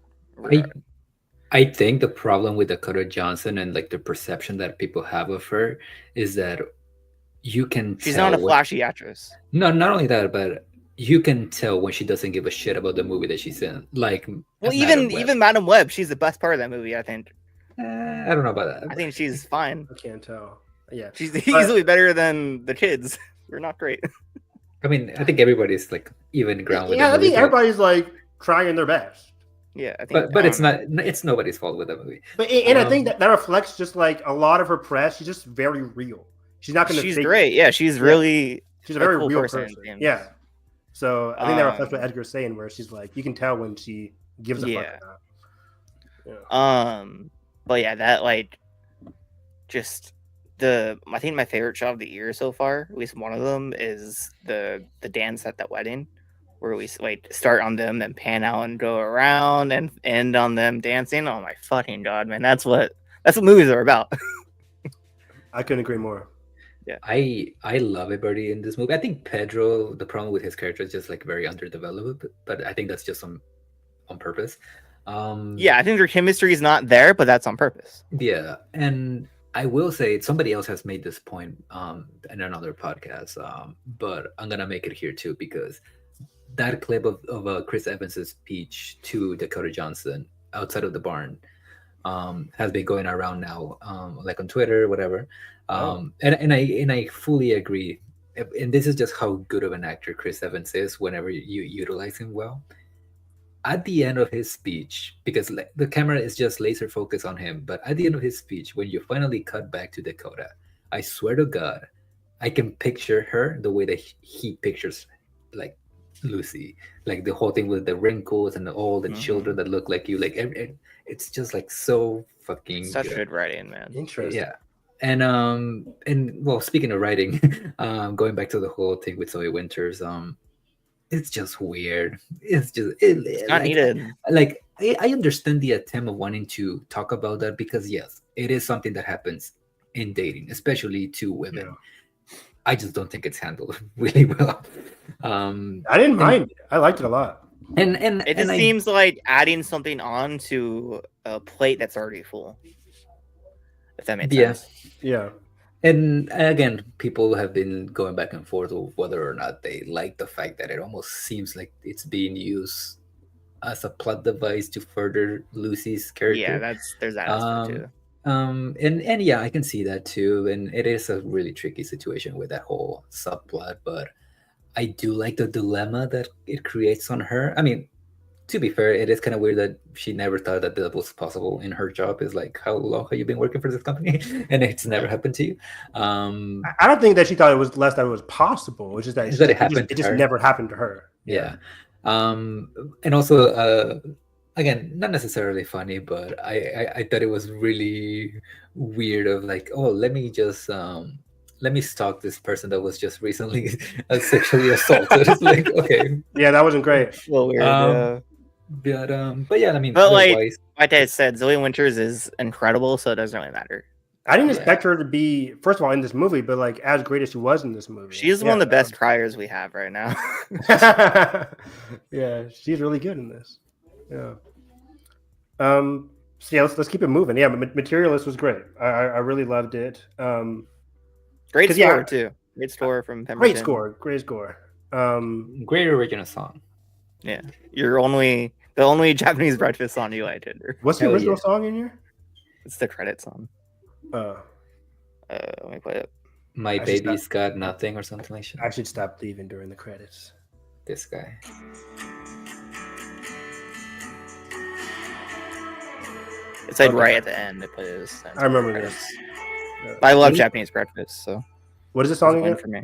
I think the problem with Dakota Johnson and like the perception that people have of her is that you can she's not a flashy actress. No, not only that, but you can tell when she doesn't give a shit about the movie that she's in. Like, well, even Madam Web, she's the best part of that movie, I think. I don't know about that. I think she's fine. I can't tell. Yeah, she's easily better than the kids. We're not great. I mean, I think everybody's like even ground with. Yeah, I think everybody's like trying their best. Yeah, I think, but it's not. It's nobody's fault with that movie. But I think that reflects just like a lot of her press. She's just very real. She's not going to. She's great. Yeah, she's really. She's a very cool real person. Yeah. So I think that reflects what Edgar's saying, where she's like, you can tell when she gives a fuck about it. Yeah. But yeah, that like, just I think my favorite shot of the year so far, at least one of them, is the dance at that wedding, where we like start on them and pan out and go around and end on them dancing. Oh my fucking god, man! That's what movies are about. I couldn't agree more. Yeah, I love everybody in this movie. I think Pedro, the problem with his character is just like very underdeveloped, but I think that's just on purpose. Yeah, I think their chemistry is not there, but that's on purpose. Yeah, and I will say somebody else has made this point in another podcast, but I'm gonna make it here too, because that clip of Chris Evans' speech to Dakota Johnson outside of the barn has been going around now, like on Twitter, whatever. And I fully agree. And this is just how good of an actor Chris Evans is whenever you utilize him well. At the end of his speech, because the camera is just laser focused on him, but at the end of his speech, when you finally cut back to Dakota, I swear to God, I can picture her the way that he pictures like Lucy, like the whole thing with the wrinkles and all the children that look like you, like it's just like so fucking such good writing, man. Interesting. Yeah. And well, speaking of writing, going back to the whole thing with Zoe Winters, it's just weird. It's just it's not needed. Like I understand the attempt of wanting to talk about that, because yes, it is something that happens in dating, especially to women. Yeah. I just don't think it's handled really well. I didn't mind it. I liked it a lot. And it just seems like adding something on to a plate that's already full. If that makes sense. Yeah. And again, people have been going back and forth of whether or not they like the fact that it almost seems like it's being used as a plot device to further Lucy's character. Yeah, there's that aspect too. And yeah, I can see that too. And it is a really tricky situation with that whole subplot, but I do like the dilemma that it creates on her. I mean, to be fair, it is kind of weird that she never thought that that was possible in her job. Is like, how long have you been working for this company? And it's never happened to you. I don't think that she thought it was less that it was possible. It's just that, it just never happened to her. Yeah. And also, again, not necessarily funny, but I thought it was really weird of like, oh, let me stalk this person that was just recently sexually assaulted. It's like, okay. Yeah, that wasn't great. A little weird, yeah. But yeah, I mean, but like I said, Zoe Winters is incredible, so it doesn't really matter. I didn't expect her to be, first of all, in this movie, but like as great as she was in this movie. She's one of the best criers we have right now. Yeah, she's really good in this. Yeah. So yeah, let's keep it moving. Yeah, Materialist was great. I really loved it. Great score too. Great score from Pemberton. Great score. Great original song. Yeah, the only Japanese breakfast song you liked. What's the original song in here? It's the credit song. Let me play it. My baby's got nothing or something like that. I should stop leaving during the credits. This guy. It's like right at the end. It plays. I remember this. I love Japanese breakfast. So what is the song again? For me?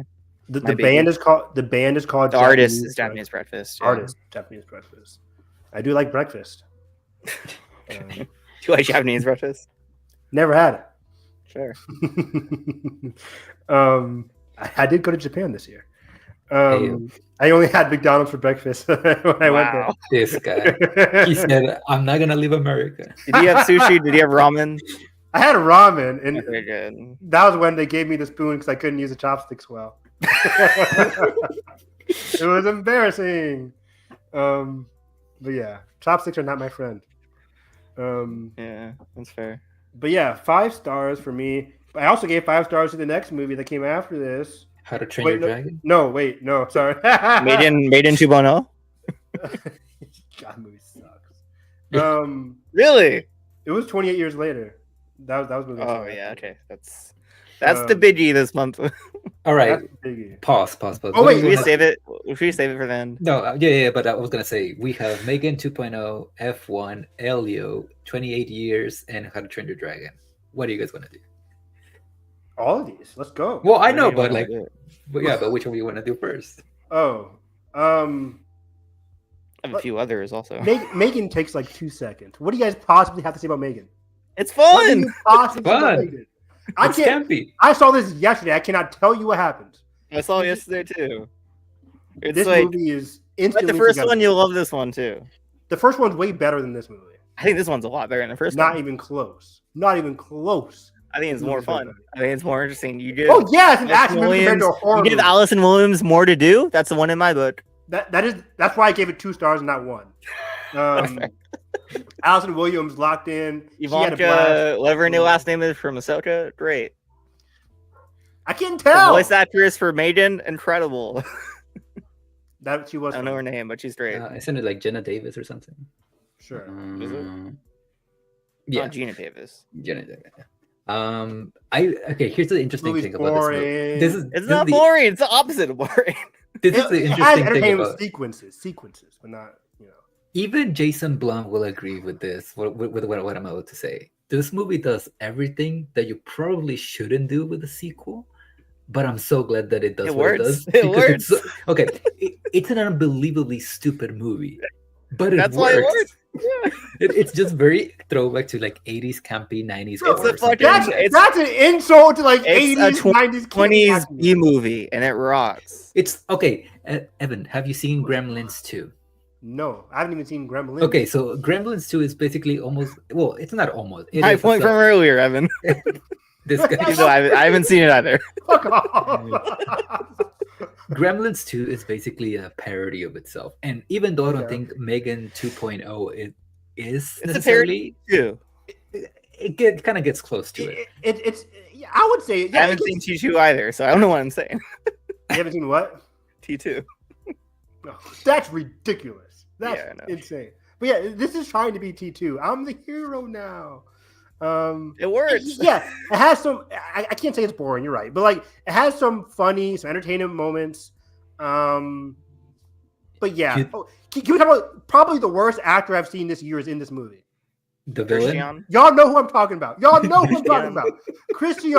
The band is called. The band is called. The artist is Japanese breakfast. Yeah. Artist Japanese breakfast. I do like breakfast. Do you like Japanese breakfast? Never had it. Sure. I did go to Japan this year. I only had McDonald's for breakfast when I went there. This guy. He said, "I'm not gonna leave America." Did he have sushi? Did he have ramen? I had a ramen, and very good. That was when they gave me the spoon because I couldn't use the chopsticks well. It was embarrassing. But yeah, chopsticks are not my friend. Yeah, that's fair. But yeah, 5 stars for me. I also gave 5 stars to the next movie that came after this. How to Train Your Dragon? No, sorry. Made in 2.0? God, movie sucks. Really? It was 28 years later. That was movie. Oh yeah, okay. That's the biggie this month. All right. Pause. Oh wait, should we save it? Should we save it for then? No, yeah. But I was gonna say we have Megan 2.0, F1, Elio, 28 years, and How to Train Your Dragon. What are you guys gonna do? All of these. Let's go. Well, I know, but but which one do you want to do first? Oh, I have a few others also. Megan takes like 2 seconds. What do you guys possibly have to say about Megan? It's fun. It's campy. I saw this yesterday. I cannot tell you what happened. I saw it yesterday too. It's this movie is instantly. Like the first one, you'll love this one too. The first one's way better than this movie. I think this one's a lot better than the first. Not even close. Not even close. I think it's more fun. I think it's more interesting. You give. Oh yeah, it's an action movie compared to a horror. You give Allison Williams more to do. That's the one in my book. That's why I gave it 2 stars and not 1. Allison Williams locked in. Ivanka, whatever her new last name is from Ahsoka, great. I can't tell. The voice actress for Megan, incredible. That she was. I don't know her name, but she's great. Isn't it like Jenna Davis or something? Sure. Is it? Yeah, Gina Davis. Jenna Davis. Here's the interesting thing about this movie. It's not boring. It's the opposite of boring. This is the interesting thing about sequences, but not, Even Jason Blum will agree with this. With what I'm about to say. This movie does everything that you probably shouldn't do with a sequel, but I'm so glad that it does. It does. It works. It's an unbelievably stupid movie, but that's why it works. Yeah. It's just very throwback to like 80s campy 90s. That's an insult to like 80s 90s 20s B movie, and it rocks. It's okay. Evan, have you seen Gremlins 2? No, I haven't even seen Gremlins. Okay, so Gremlins 2 is basically almost. Well, it's not almost. My point from earlier, Evan. This guy. No, I haven't seen it either. Fuck off. Gremlins 2 is basically a parody of itself, and even though I don't think Megan 2.0 is it's a parody too. It kind of gets close to it. It's I would say. Yeah, I haven't seen T2 either, so I don't know what I'm saying. You haven't seen what? T2. No, that's ridiculous. That's insane. But yeah, this is trying to be T2. I'm the hero now. It works. Yeah, it has some. I can't say it's boring. You're right, but like it has some funny, some entertainment moments. But yeah, You- can we talk about probably the worst actor I've seen this year is in this movie? The villain. Christian. Y'all know who I'm talking about. Y'all know who I'm talking about. Christian.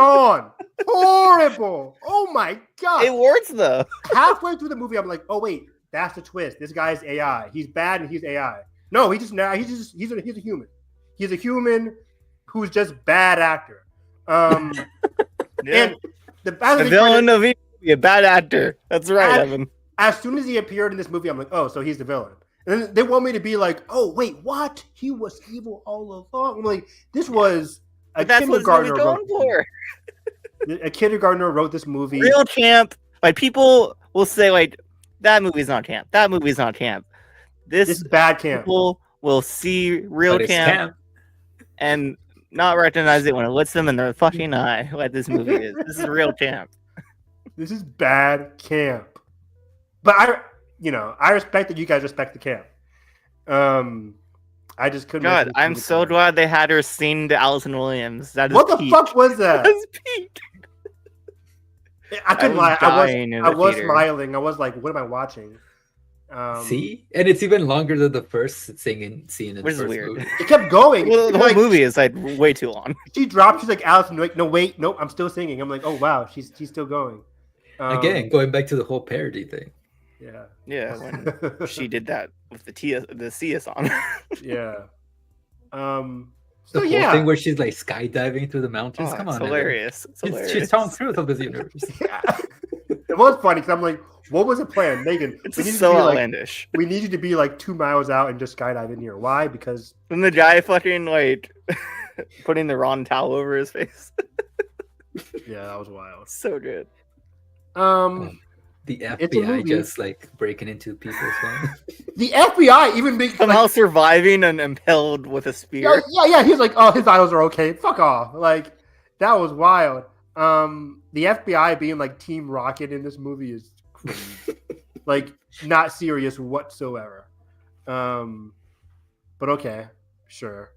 Horrible. Oh my god. It works though. Halfway through the movie, I'm like, oh wait, that's the twist. This guy's AI. He's bad and he's AI. No, he's a human. He's a human who's just bad actor. And the villain of evil be a bad actor. That's right, Evan. As soon as he appeared in this movie, I'm like, oh, so he's the villain. And then they want me to be like, oh, wait, what? He was evil all along. I'm like, this was a kindergartner going for. A kindergartner wrote this movie. Real camp. Like people will say, like, that movie's not camp. That movie's not camp. This is bad camp. People will see real camp and not recognize it when it looks them in their fucking eye. Like this movie is. This is real camp. This is bad camp. But I respect that you guys respect the camp. I just couldn't. God, I'm so glad they had her sing to Allison Williams. That is what the peak. fuck was that? That is peak. I couldn't lie. I was smiling. I was like, what am I watching? See, and it's even longer than the first singing scene in which the first is weird. movie. It kept going. Well, the whole movie is like way too long. She dropped. She's like, Allison, like, no, wait, nope, I'm still singing. I'm like, oh wow, she's still going. Again, going back to the whole parody thing. Yeah, when she did that with the Sia song. Yeah. The whole thing where she's like skydiving through the mountains. Come on, hilarious. It's hilarious. She's Tom Cruise of this universe. Yeah. It was funny because I'm like, what was the plan, Megan? It's so outlandish. We need you to be like 2 miles out and just skydive in here. Why? Because then the guy fucking like putting the wrong towel over his face. Yeah, that was wild. So good. The FBI just like breaking into people's homes. The FBI even being somehow surviving and impaled with a spear. Yeah. He's like, oh, his vitals are okay. Fuck off. Like that was wild. The FBI being like Team Rocket in this movie is crazy. Like not serious whatsoever. But okay, sure.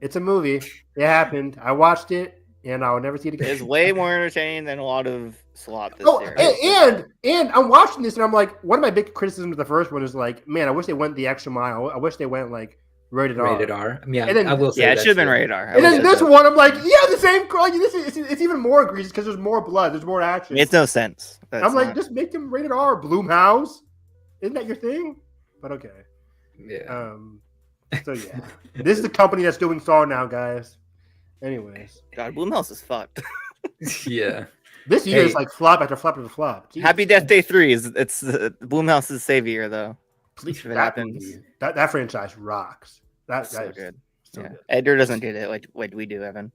It's a movie. It happened. I watched it. And I'll never see it again. It's way more entertaining than a lot of slop this year. And I'm watching this and I'm like, one of my big criticisms of the first one is like, man, I wish they went the extra mile. I wish they went like rated R. Rated R. Yeah, and then, I will say it should have been rated R. And then this one, I'm like, yeah, the same. Like, it's even more egregious because there's more blood. There's more action. It makes no sense. I'm like, just make them rated R. Blumhouse. Isn't that your thing? But okay. Yeah. So yeah, this is the company that's doing Saw now, guys. Anyways, God, Blumhouse is fucked. Yeah, this year is like flop after flop after flop. Jeez. Happy Death Day 3 it's Blumhouse's savior though. Please, that franchise rocks. That's so good. So good. Edgar doesn't get it like we do, Evan.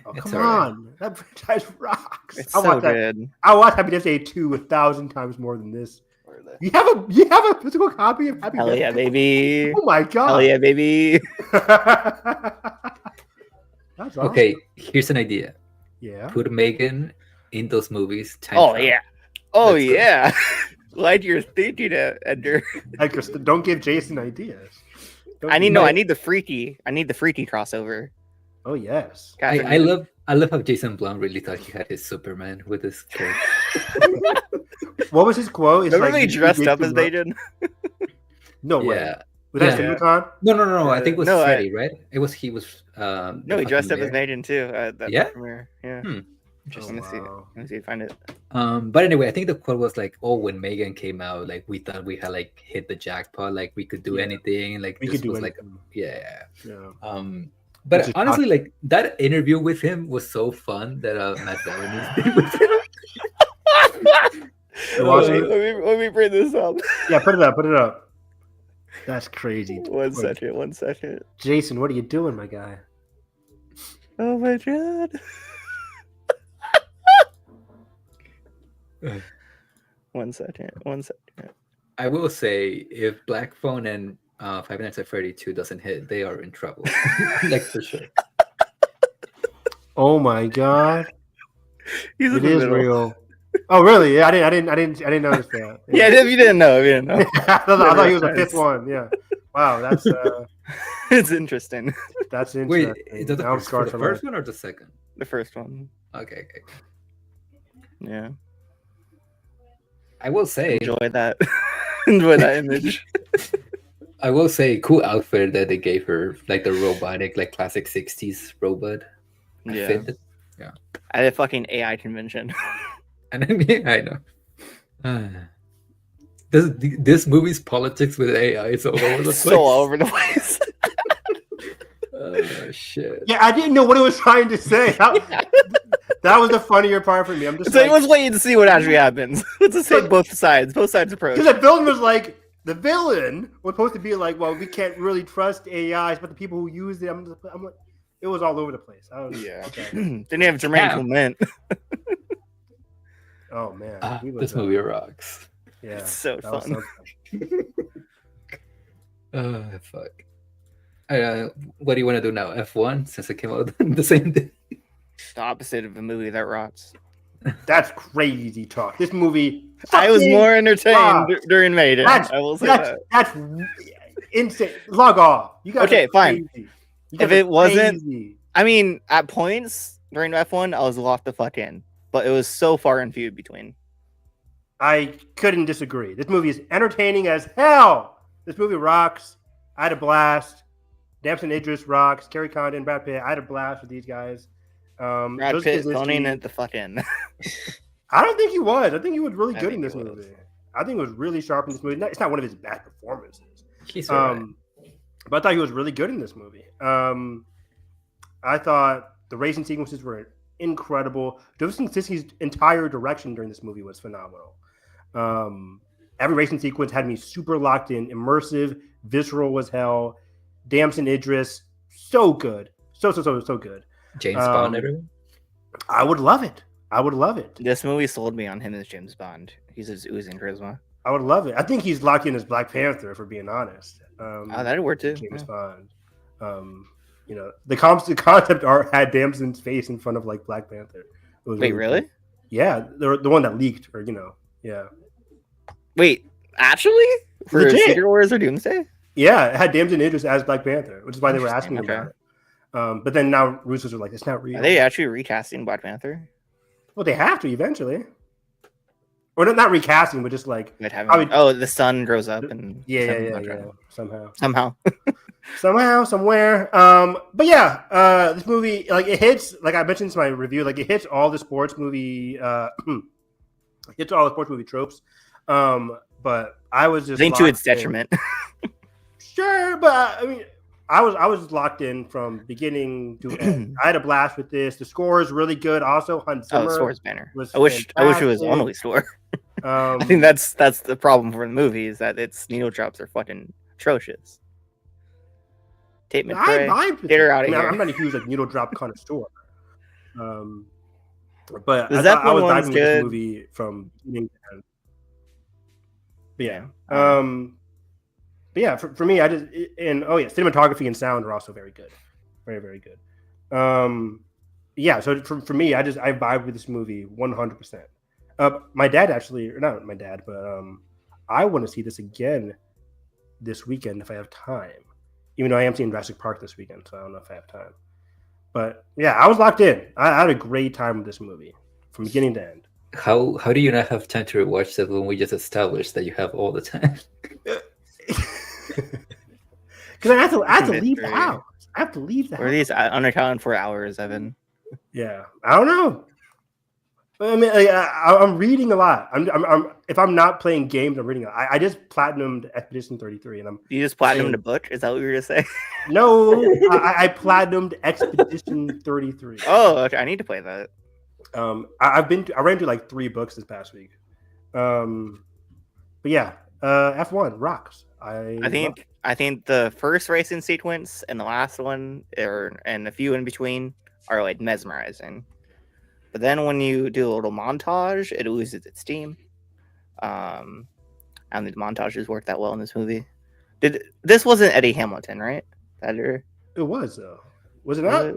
Oh, come on, that franchise rocks. It's so good. I watched Happy Death Day 2 1,000 times more than this. You have a physical copy of Happy Death Day? Yeah, baby. Oh my god. Hell yeah, baby. That's awesome. Okay, here's an idea. Yeah. Put Megan in those movies. Yeah. Oh yeah. Like you're thinking, Edgar. Edgar, don't give Jason ideas. I need the freaky crossover. Oh yes. I love how Jason Blum really thought he had his Superman with his character. What was his quote? Remember they dressed up as they did? No way. Yeah. Was that CinemaCon? No. I think it was Freddy, right? He was. No, he dressed up as Maiden too. At that premiere. Yeah. Interesting. Let me see if I find it. But anyway, I think the quote was like, "Oh, when Megan came out, like we thought we had like hit the jackpot, like we could do anything, like we this could was do like, yeah. But honestly, like that interview with him was so fun that Matt Bellamy did with him. Let me bring this up. Yeah, put it up. That's crazy. One second. Jason, what are you doing, my guy? Oh my god. One second. I will say, if Black Phone and Five Nights at Freddy 2 doesn't hit, they are in trouble. Like for sure. Oh my god. It is real. Oh really? Yeah, I didn't notice that. Yeah, you didn't know. I thought he was the fifth one. Yeah. Wow, that's it's interesting. That's interesting. Wait, is that the first one or the second? The first one. Okay. Yeah. I will say, enjoy that. with that image. I will say, cool outfit that they gave her, like the robotic, like classic '60s robot. Yeah. Fit. At a fucking AI convention. And I mean, I know. This movie's politics with AI is all over the place. So all over the place. Oh shit! Yeah, I didn't know what it was trying to say. That was the funnier part for me. I'm just So I was waiting to see what actually happens. Let's just say both sides approach. Because the villain was like, the villain was supposed to be like, well, we can't really trust AIs, but the people who use it, I'm like, it was all over the place. I was, Yeah. Okay. Didn't have Jermaine Clement. Oh man, This movie rocks. Yeah, It's so that was fun. Oh fuck! What do you want to do now? F1 since it came out the same day. The opposite of a movie that rots. That's crazy talk. This movie. I was more entertained rocks. during Mayday. That's, I will say that. That's insane. Log off. You guys Okay, are fine. crazy. You guys If it are wasn't- crazy. I mean, at points during F1, I was locked the fuck in, but it was so far and few between. I couldn't disagree. This movie is entertaining as hell. This movie rocks. I had a blast. Damson Idris rocks. Kerry Condon, Brad Pitt. I had a blast with these guys. Brad Joseph Pitt Kosinski- phoning it the fuck in. I don't think he was. I think he was really I good in think this he was. movie. I think it was really sharp in this movie. It's not one of his bad performances. He's alright. But I thought he was really good in this movie. I thought the racing sequences were incredible. Joseph Kosinski's entire direction during this movie was phenomenal. Every racing sequence had me super locked in, immersive, visceral as hell. Damson Idris, so good. So good. James Bond, everyone. I would love it. I would love it. This movie sold me on him as James Bond. He's just oozing charisma. I would love it. I think he's locked in as Black Panther, if we're being honest. Oh, that'd work too. James Yeah. Bond. You know, the concept art had Damson's face in front of like Black Panther. It was Wait, really? cool. Yeah, the one that leaked, or yeah. Wait, actually? For Legit. Secret Wars or Doomsday? Yeah, it had Damson Idris as Black Panther, which is why they were asking Interesting, about it. But then now Russos are like, it's not real. Are they actually recasting Black Panther? Well, they have to eventually. Or not recasting, but just like The son grows up and yeah. somehow. Somewhere. But yeah, this movie, like, it hits, like I mentioned in my review, like it hits all the sports movie tropes. But I was just I think to its detriment. Sure, but I mean, I was locked in from beginning to end. I had a blast with this. The score is really good. Also, Hans Zimmer. Score's banner. was I wish it was fantastic. only score. I think that's the problem for the movie is that its needle drops are fucking atrocious. Tate McRae, get her out of here. I'm not a huge like needle drop connoisseur. But The I Zeppelin was one's diving with good. this movie from beginning to end. But yeah. But yeah, for me, cinematography and sound are also very good. Very, very good. Yeah, so for me, I vibe with this movie 100%. My dad actually, or not my dad, but I want to see this again this weekend if I have time. Even though I am seeing Jurassic Park this weekend, so I don't know if I have time. But yeah, I was locked in. I had a great time with this movie from beginning to end. How do you not have time to rewatch that when we just established that you have all the time? Because I have to leave the house. I have to leave the Where are house. these unaccounted for hours, Evan? Yeah, I don't know. I mean, I'm reading a lot. I'm if I'm not playing games, I'm reading a lot. I just platinumed Expedition 33, and You just platinumed a book? Is that what you were gonna say? no, I platinumed Expedition 33. Oh, okay. I need to play that. I ran through like 3 books this past week. But yeah, F1 rocks. I think the first racing sequence and the last one, and a few in between, are like mesmerizing. But then when you do a little montage, it loses its steam. I don't think the montages work that well in this movie. This wasn't Eddie Hamilton, right? It was though. Was it not?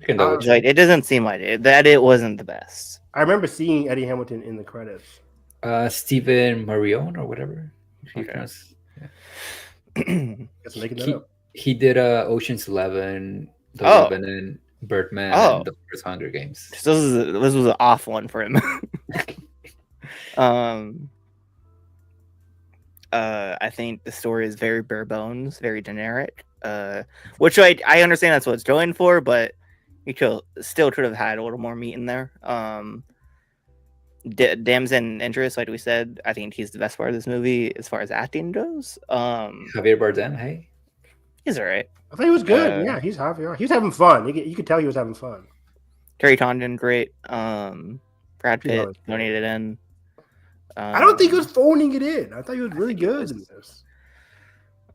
It doesn't seem like it wasn't the best. I remember seeing Eddie Hamilton in the credits. Stephen Marion or whatever. Guess I'm making that up. He did Ocean's 11, The Revenant, Birdman, and the first Hunger Games. This was an off one for him. I think the story is very bare bones, very generic. Which I understand that's what it's going for, but you still could have had a little more meat in there. Damson Idris, like we said, I think he's the best part of this movie as far as acting goes. Javier Bardem, hey, he's all right. I thought he was good. Yeah, he's Javier. He was having fun. You could tell he was having fun. Terry Condon, great. Brad Pitt donated in. I don't think he was phoning it in. I thought he was really good in this.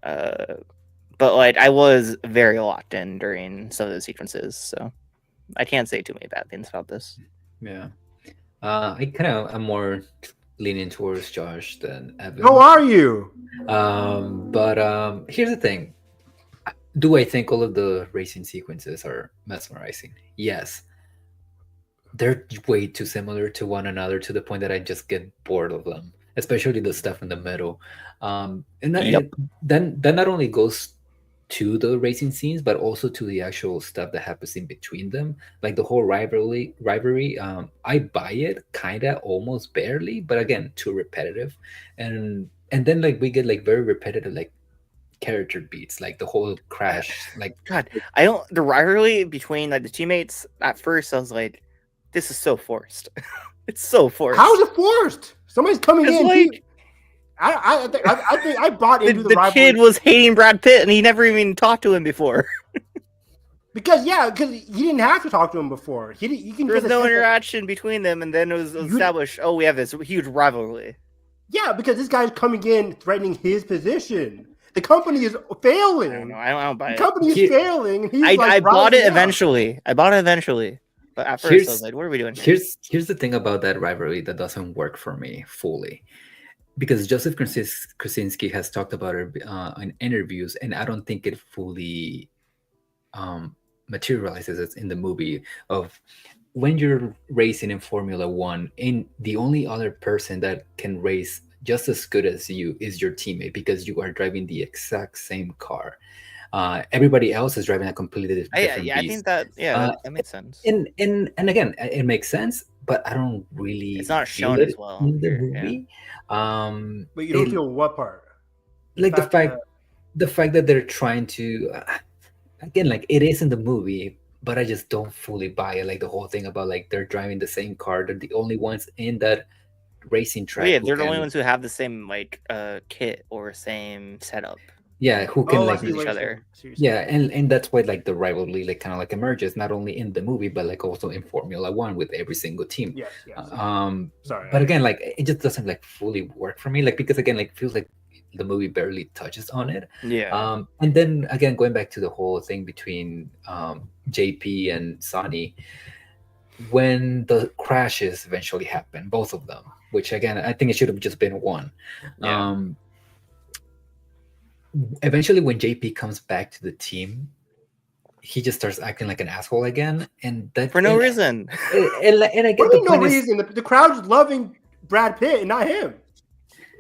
But like I was very locked in during some of the sequences, so I can't say too many bad things about this. Yeah. I'm more leaning towards Josh than Evan. How are you? But here's the thing. Do I think all of the racing sequences are mesmerizing? Yes. They're way too similar to one another to the point that I just get bored of them, especially the stuff in the middle. And then that not only goes to the racing scenes, but also to the actual stuff that happens in between them, like the whole rivalry. I buy it, kinda, almost barely, but again, too repetitive. And then like we get like very repetitive like character beats, like the whole crash. Like God, the rivalry between like the teammates at first, I was like, this is so forced. It's so forced. How is it forced? Somebody's coming in. Like, I think I bought into the rivalry. Kid was hating Brad Pitt, and he never even talked to him before. because he didn't have to talk to him before. There was no interaction between them, and then it was established. Oh, we have this huge rivalry. Yeah, because this guy's coming in threatening his position. The company is failing. I don't buy it. The company is failing. And I bought it eventually. But at first, I was like, what are we doing here? Here's the thing about that rivalry that doesn't work for me fully. Because Joseph Krasinski has talked about it in interviews, and I don't think it fully materializes it in the movie of when you're racing in Formula One, and the only other person that can race just as good as you is your teammate because you are driving the exact same car. Everybody else is driving a completely different beast. I think that makes sense. And again, it makes sense, but I don't really. It's not shown as well in the movie. Yeah. But you don't feel what part? The fact that they're trying to again, like it is in the movie, but I just don't fully buy it. Like the whole thing about like they're driving the same car, they're the only ones in that racing track. Yeah, they're the only ones who have the same like kit or same setup. Yeah, who can like each other. Yeah, and that's why like the rivalry like kind of like emerges not only in the movie but like also in Formula One with every single team. Yes. Sorry. But again, like it just doesn't like fully work for me. Like because again, like feels like the movie barely touches on it. Yeah. And then again, going back to the whole thing between JP and Sonny, when the crashes eventually happen, both of them, which again I think it should have just been one. Yeah. Eventually when JP comes back to the team, he just starts acting like an asshole again, and that for no reason. And I get the no reason. The crowd's loving Brad Pitt and not him.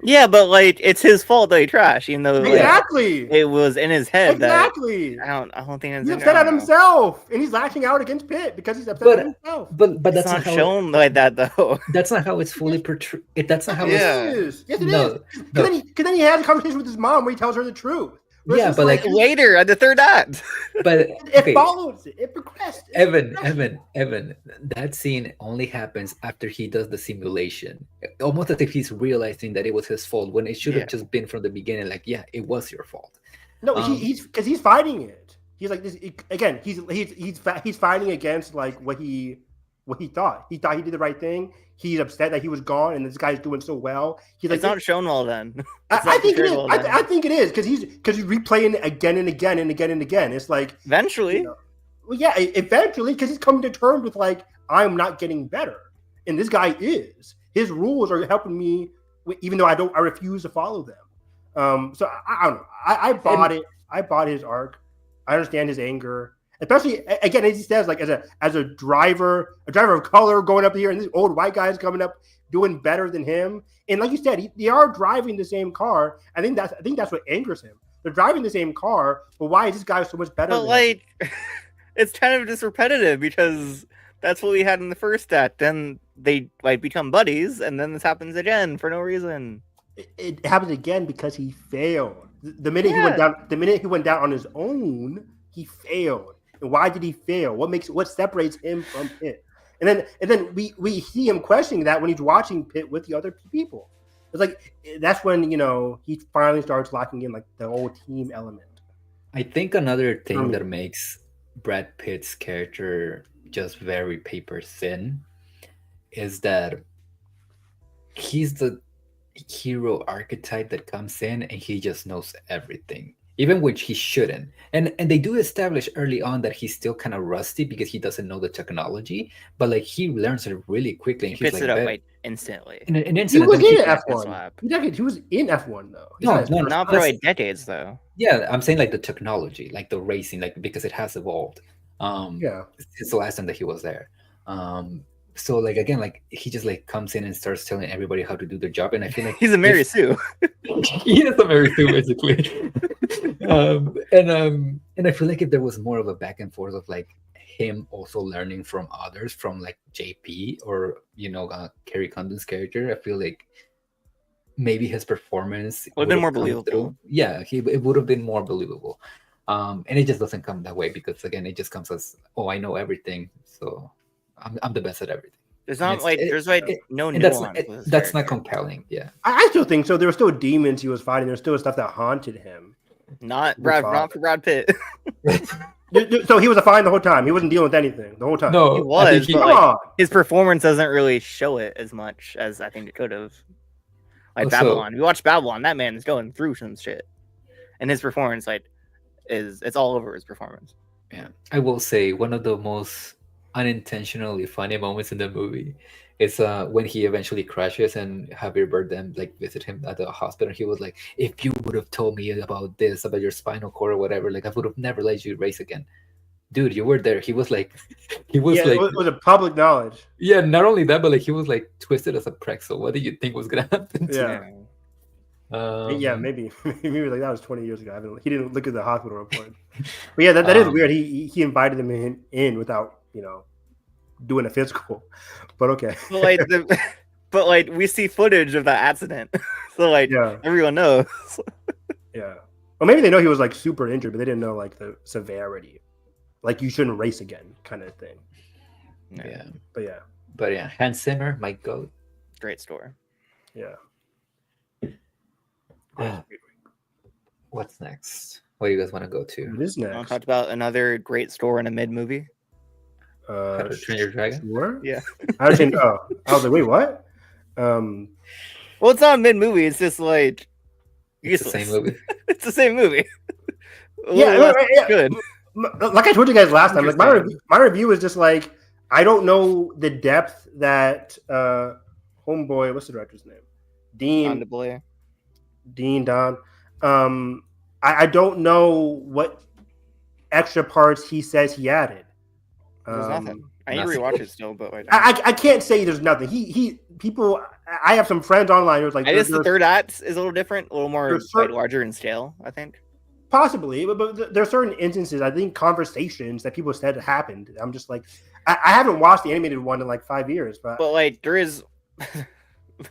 Yeah, but like it's his fault that he trashed, even though exactly like, it was in his head. Exactly. That, I don't think it's he's upset at himself, and he's lashing out against Pitt because he's upset at himself. But that's not shown like that though. That's not how it's fully portrayed. That's not how it is. Yes, it is. Because then he has a conversation with his mom where he tells her the truth. Yeah, but like later at the third act. But it follows it. It progressed. Evan, that scene only happens after he does the simulation. Almost as if he's realizing that it was his fault when it should have just been from the beginning. Like, yeah, it was your fault. No, he's because he's fighting it. He's like this again. He's fighting against like what he thought. He thought he did the right thing. He's upset that he was gone, and this guy's doing so well. He's like, it's not shown well then. I think it is. I think it is because he's replaying it again and again and again and again. It's like eventually, eventually, because he's coming to terms with like I'm not getting better, and this guy is. His rules are helping me, even though I refuse to follow them. So I don't know. I bought it. I bought his arc. I understand his anger. Especially again, as he says, like as a driver of color going up here, and this old white guy is coming up doing better than him. And like you said, they are driving the same car. I think that's what angers him. They're driving the same car, but why is this guy so much better? But like, it's kind of just repetitive because that's what we had in the first act. Then they like become buddies, and then this happens again for no reason. it happened again because he failed. The minute he went down on his own, he failed. And why did he fail? What separates him from Pitt? And then we see him questioning that when he's watching Pitt with the other people. It's like that's when he finally starts locking in like the whole team element. I think another thing that makes Brad Pitt's character just very paper thin is that he's the hero archetype that comes in and he just knows everything, even which he shouldn't. And they do establish early on that he's still kind of rusty because he doesn't know the technology, but like he learns it really quickly. And he picks it up like instantly. In an instant. He was in F1. He was in F1 though. No, not for like decades though. Yeah, I'm saying like the technology, like the racing, like because it has evolved. It's the last time that he was there. So like again, like he just like comes in and starts telling everybody how to do their job, and I feel like he's a Mary Sue. He is a Mary Sue basically. And I feel like if there was more of a back and forth of like him also learning from others, from like JP or Kerry Condon's character, I feel like maybe his performance would have been more believable. Yeah, it would have been more believable. And it just doesn't come that way because again, it just comes as, oh, I know everything, so I'm the best at everything. There's not no nuance. That's not compelling. Yeah, I still think so. There were still demons he was fighting. There's still stuff that haunted him. Not for Brad Pitt. So he was fine the whole time. He wasn't dealing with anything the whole time. No, he was. But his performance doesn't really show it as much as I think it could have. Like Babylon. You watch Babylon, that man's going through some shit, and his performance it's all over his performance. Yeah, I will say one of the most unintentionally funny moments in the movie is when he eventually crashes and Javier Bardem like visit him at the hospital. He was like, if you would have told me about your spinal cord or whatever, like I would have never let you race again. Dude, you were there. He was like it was a public knowledge. Yeah, not only that, but like he was like twisted as a pretzel. What did you think was gonna happen to him? Maybe like that was 20 years ago. He didn't look at the hospital report. But yeah, that is weird. He invited him in without doing a physical, but okay. But we see footage of that accident, so everyone knows. Yeah, well, maybe they know he was like super injured, but they didn't know like the severity, like you shouldn't race again, kind of thing. Yeah, but yeah, Hans Zimmer, my goat, great score. Yeah. What's next? What do you guys want to go to? What is next? I'll talk about another great score in a mid movie. How to Train Your Dragon? Sure. Yeah. I was like, wait, what? Well, it's not a mid movie. It's just like it's the same movie. It's the same movie. Yeah, good. Like I told you guys last time, like my review is just like I don't know the depth that homeboy. What's the director's name? Dean Don. I don't know what extra parts he says he added. There's nothing. I need to rewatch it still, but I can't say there's nothing. People. I have some friends online who's like. I guess the third act is a little different, a little more larger in scale. I think. Possibly, but there are certain instances. I think conversations that people said happened. I'm just like, I haven't watched the animated one in like 5 years, but like there is.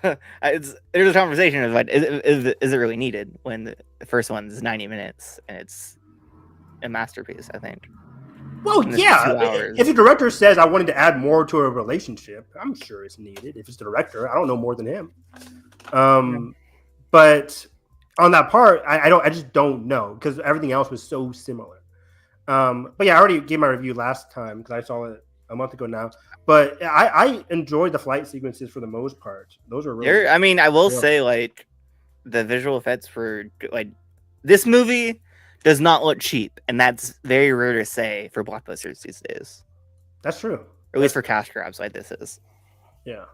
There's a conversation of like, is it really needed when the first one's 90 minutes and it's a masterpiece? I think. Well, yeah. If the director says I wanted to add more to a relationship, I'm sure it's needed. If it's the director, I don't know more than him. But on that part, I just don't know because everything else was so similar. But yeah, I already gave my review last time because I saw it a month ago now. But I enjoyed the flight sequences for the most part. Those are really. I mean, I will say like the visual effects for like this movie does not look cheap, and that's very rare to say for blockbusters these days. That's true. Or at least for cash grabs like this is. Yeah.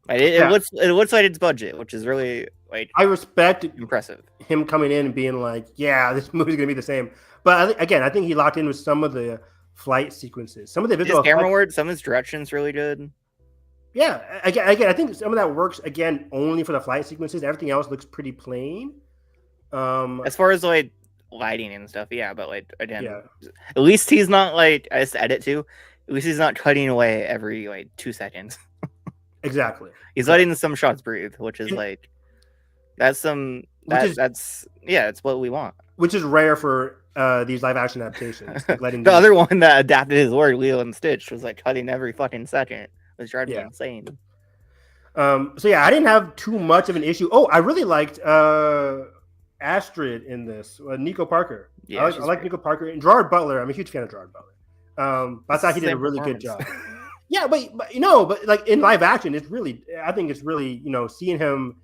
It looks like its budget, which is really like I respect impressive. Him coming in and being like, "Yeah, this movie's gonna be the same." But I think he locked in with some of the flight sequences, some of the visual camera work, some of his direction's really good. Yeah, again, I think some of that works again only for the flight sequences. Everything else looks pretty plain. As far as like lighting and stuff, yeah, but like again, at least he's not like I just edit too. At least he's not cutting away every like 2 seconds. Exactly. He's letting some shots breathe, which is like it's what we want. Which is rare for these live action adaptations. Like letting The other one that adapted his work, Lilo and Stitch, was like cutting every fucking second. It was driving me insane. So yeah, I didn't have too much of an issue. Oh, I really liked Astrid in this. Nico Parker. Yeah, I like Nico Parker and Gerard Butler. I'm a huge fan of Gerard Butler. I thought he did a really good job. Yeah, but like in live action, I think it's really seeing him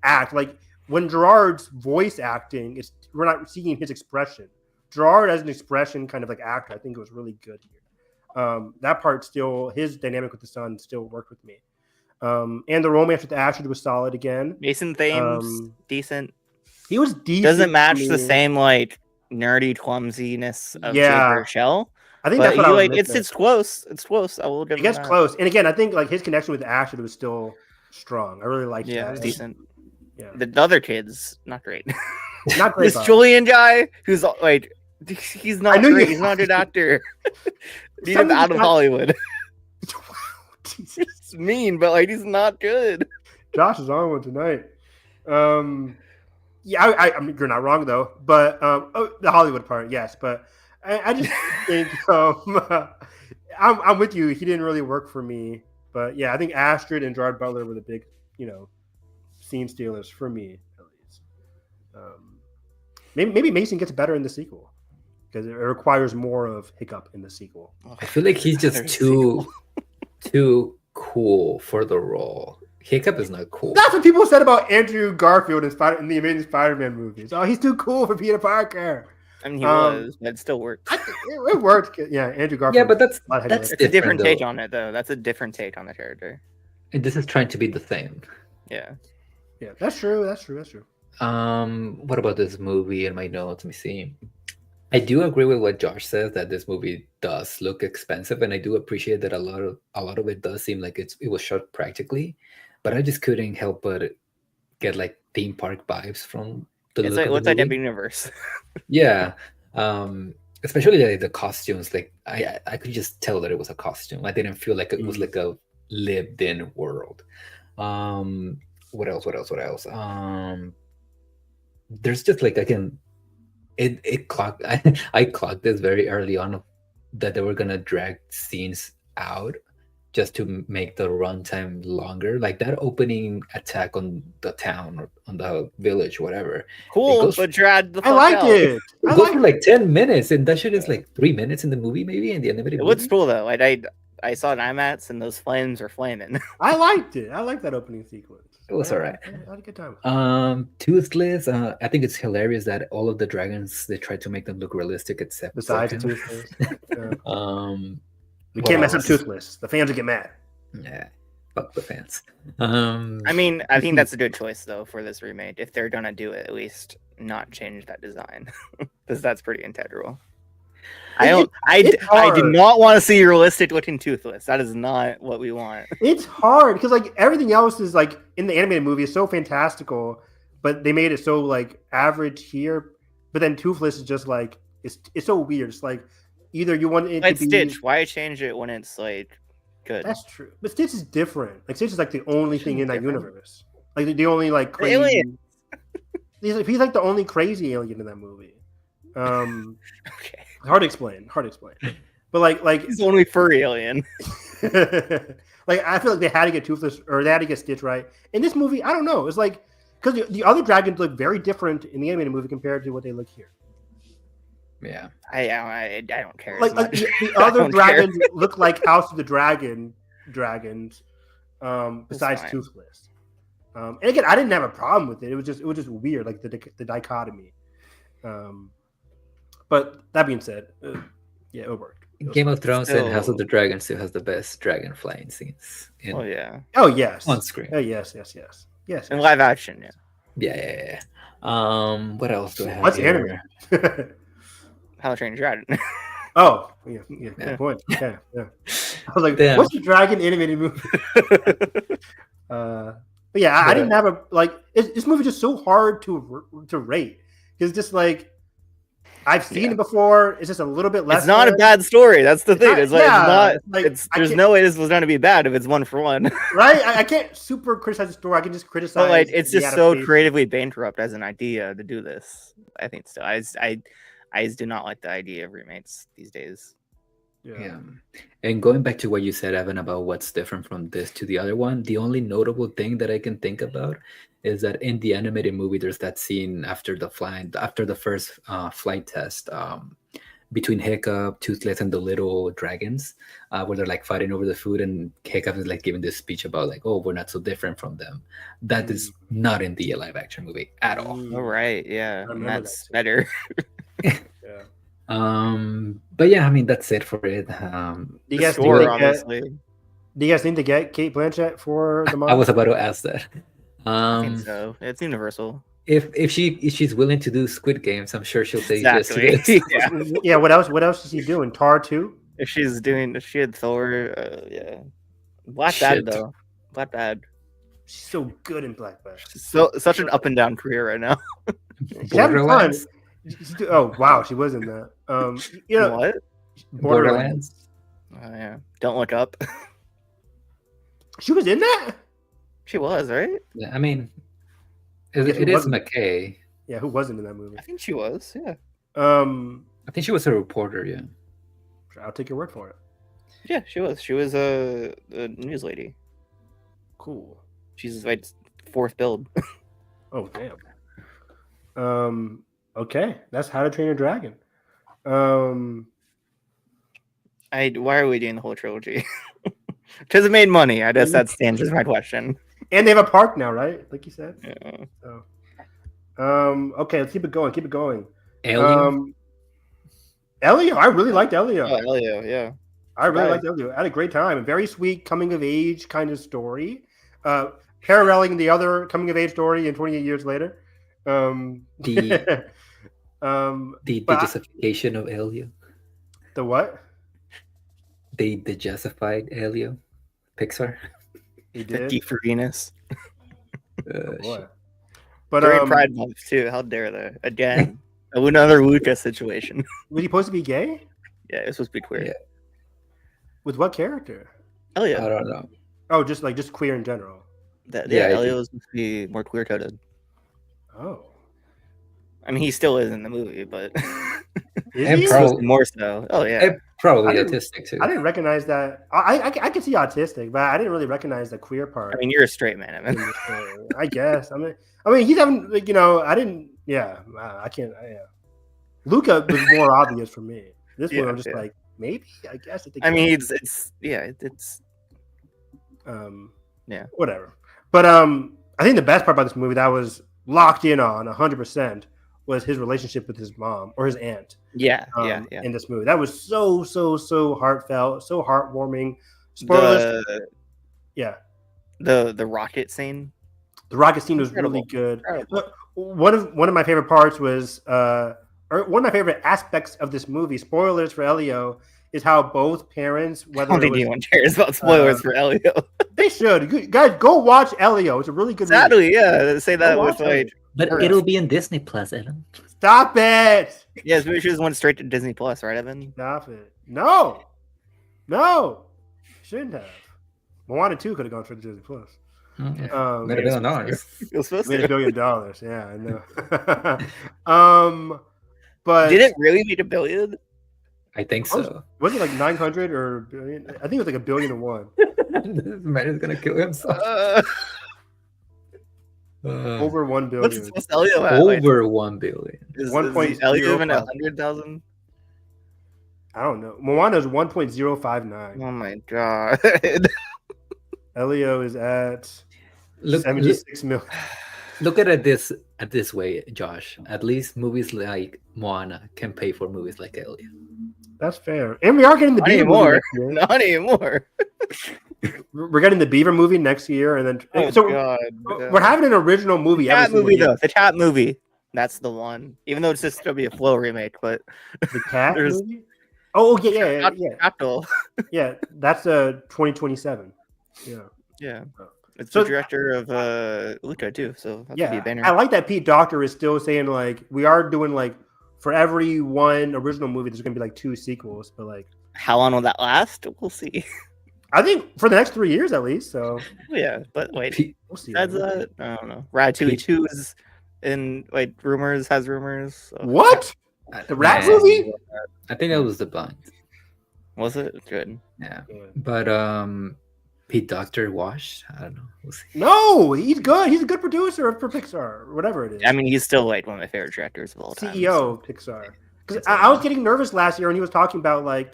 act like when Gerard's voice acting we're not seeing his expression. Gerard as an expression kind of like actor, I think it was really good here. That part still, his dynamic with the son still worked with me. And the romance with Astrid was solid again. Mason Thames, decent. He was decent. Doesn't match the same like nerdy clumsiness of Jay Baruchel. I think that's what I like. It's close. It's close. I will give it that. Close. And again, I think like his connection with Astrid was still strong. I really liked that. Yeah, it was decent. Yeah. The other kids, not great. Not great. This Julian guy, who's like, he's not great. He's not a good actor. Need him out of Hollywood. It's mean, but like he's not good. Josh is on one tonight. Yeah, I mean, you're not wrong though. But the Hollywood part, yes. But I just think I'm with you. He didn't really work for me. But yeah, I think Astrid and Gerard Butler were the big, scene stealers for me at least. Maybe Mason gets better in the sequel because it requires more of Hiccup in the sequel. I feel like he's just too cool for the role. Hiccup is not cool. That's what people said about Andrew Garfield in the Amazing Spider-Man movies. Oh, he's too cool for Peter Parker. I mean, he was, but it still worked. It worked. Yeah, Andrew Garfield. Yeah, but that's a different take on it, though. That's a different take on the character. And this is trying to be the thing. Yeah. Yeah, that's true. What about this movie in my notes? Let me see. I do agree with what Josh says that this movie does look expensive, and I do appreciate that a lot of it does seem like it was shot practically, but I just couldn't help but get like theme park vibes from the it's look like of what's the that movie. universe? Yeah, especially like the costumes. Like I could just tell that it was a costume. I didn't feel like it was like a lived-in world. What else? There's just like again. It clocked. I clocked this very early on that they were gonna drag scenes out just to make the runtime longer. Like that opening attack on the town or on the village, whatever. Cool, but drag the fuck I liked out. it. It goes for like 10 minutes, and that shit is like 3 minutes in the movie, maybe in the animated It movie. looks cool though. I saw an IMAX and those flames are flaming. I liked it. I liked that opening sequence. It was alright. I had a good time. Toothless. I think it's hilarious that all of the dragons they try to make them look realistic, except Besides for the him. Toothless. What We can't mess up else? Toothless. The fans will get mad. Yeah, fuck the fans. I mean, I think that's a good choice though for this remake. If they're gonna do it, at least not change that design, because that's pretty integral. I do not want to see realistic looking Toothless. That is not what we want. It's hard because like everything else is like in the animated movie is so fantastical, but they made it so like average here. But then Toothless is just like it's so weird. It's like either you want it Like to be Stitch. Why change it when it's like good? That's true, but Stitch is different. Like Stitch is like the only thing in that universe. Like the only like crazy. Alien. He's like the only crazy alien in that movie. Okay. Hard to explain. But like He's the only furry alien. like I feel like they had to get Toothless or they had to get Stitch right. In this movie, I don't know. It's like because the other dragons look very different in the animated movie compared to what they look here. Yeah, I don't care. Like the other dragons look like House of the Dragons, besides Toothless. And again, I didn't have a problem with it. It was just weird, like the dichotomy. But that being said, yeah, it worked. Game of Thrones and House of the Dragon still has the best dragon flying scenes. Oh yeah. Oh yes. On screen. Oh yes. In live action, yeah. Yeah. What else do I have? What's here? anime? How to Train Your Dragon. Oh, yeah, good point. Yeah. I was like, Damn. what's the dragon animated movie? But yeah, I didn't have a like. This movie is just so hard to rate. It's just like I've seen it before. It's just a little bit less. It's not a bad story. That's the thing. It's there's no way this was going to be bad if it's 1 for 1. Right? I can't super criticize the story. I can just criticize. But like, it's just so creatively bankrupt as an idea to do this. I think so. I just do not like the idea of remakes these days. Yeah. And going back to what you said, Evan, about what's different from this to the other one, the only notable thing that I can think about is that in the animated movie, there's that scene after the first flight test between Hiccup, Toothless, and the little dragons, where they're like fighting over the food, and Hiccup is like giving this speech about like, oh, we're not so different from them. That is not in the live action movie at all. Oh, right. Yeah. And that's better. But yeah, I mean, that's it for it. Do you guys think they get Cate Blanchett for the mom? I was about to ask that. I think so. It's Universal. If she's willing to do Squid Games, I'm sure she'll say yes to this. Yeah. What else is he doing? Tar 2? If she had Thor, yeah. Black Bad though. Black Bad. She's so good in Black Bad. Such an up and down career right now. She's having fun. Oh wow, she was in that. You know what? Borderlands. Oh yeah. Don't Look Up. She was in that. She was, right? Yeah, I mean, it is McKay. Yeah, who wasn't in that movie? I think she was. Yeah. I think she was a reporter. Yeah. I'll take your word for it. Yeah, she was. She was a news lady. Cool. She's like 4th build. Oh damn. Okay, that's How to Train Your Dragon. Why are we doing the whole trilogy? Because it made money. I guess that stands as my question. And they have a park now, right? Like you said. Yeah. So, okay, let's keep it going. Elio. Elio, I really liked Elio. Oh, Elio, yeah. I really liked Elio. I had a great time. A very sweet coming of age kind of story. Paralleling the other coming of age story in 28 years later. The digitification of Elio. The what? They digitified Elio. Pixar. He did. Deep for Venus. But during Pride Month too. How dare they? Again, another Luca situation. Was he supposed to be gay? Yeah, it was supposed to be queer. Yeah. With what character? Elio. I don't know. Oh, just queer in general. Elio was supposed to be more queer coded. Oh. I mean, he still is in the movie, but and probably more so. Oh yeah, and probably autistic too. I didn't recognize that. I can see autistic, but I didn't really recognize the queer part. I mean, you're a straight man, I mean. I guess. I mean, he's having I didn't. Yeah, I can't. Luca was more obvious for me. This one, I'm just like, maybe. I guess. It's whatever. But I think the best part about this movie that I was locked in on 100% was his relationship with his mom or his aunt. Yeah. In this movie, that was so heartfelt, so heartwarming. Spoilers. The rocket scene. The rocket scene was really good. One of my favorite parts was, or one of my favorite aspects of this movie. Spoilers for Elio. Is how both parents, whether anyone cares about spoilers for Elio. They should. Guys, go watch Elio. It's a really good movie. Yeah. Say that with like. But it'll be in Disney Plus, Evan. Stop it. Yes, we should have went straight to Disney Plus, right, Evan? Stop it. No. Shouldn't have. Moana 2 could have gone straight to Disney Plus. Made $1 billion. It was supposed to. Made $1 billion. Yeah, I know. But did it really meet $1 billion? I think so. Was it like 900 or a billion? I think it was like $1,000,000,001. This man is gonna kill himself. Over 1 billion. What's Elio at? Over 1 billion. Is Elio even 100,000? I don't know. Moana is 1.059. Oh my god. Elio is at 76 million. Look at it this way, Josh. At least movies like Moana can pay for movies like Elio. That's fair. And we are getting the Beaver movie next year. Not anymore. We're getting the Beaver movie next year, and then we're having an original movie. The Cat movie. That's the one. Even though it's just gonna be a Flow remake, but the Cat movie. Oh yeah. Capital. Yeah, that's 2027. Yeah. It's the director of Luca too, so that could be a banner. I like that Pete Docter is still saying like we are doing like for every one original movie, there's gonna be like 2 sequels. But like, How long will that last? We'll see. I think for the next 3 years at least. So Yeah, but wait, P- we'll see. that's I don't know. Ratatouille 2 is in rumors. So. What? The rat Man, movie? I think that was the bond. Was it good? Yeah, but Pete Doctor washed. I don't know. We'll see. No, he's good. He's a good producer for Pixar or whatever it is. I mean, he's still like one of my favorite directors of all time. CEO of Pixar. Because I was getting nervous last year when he was talking about like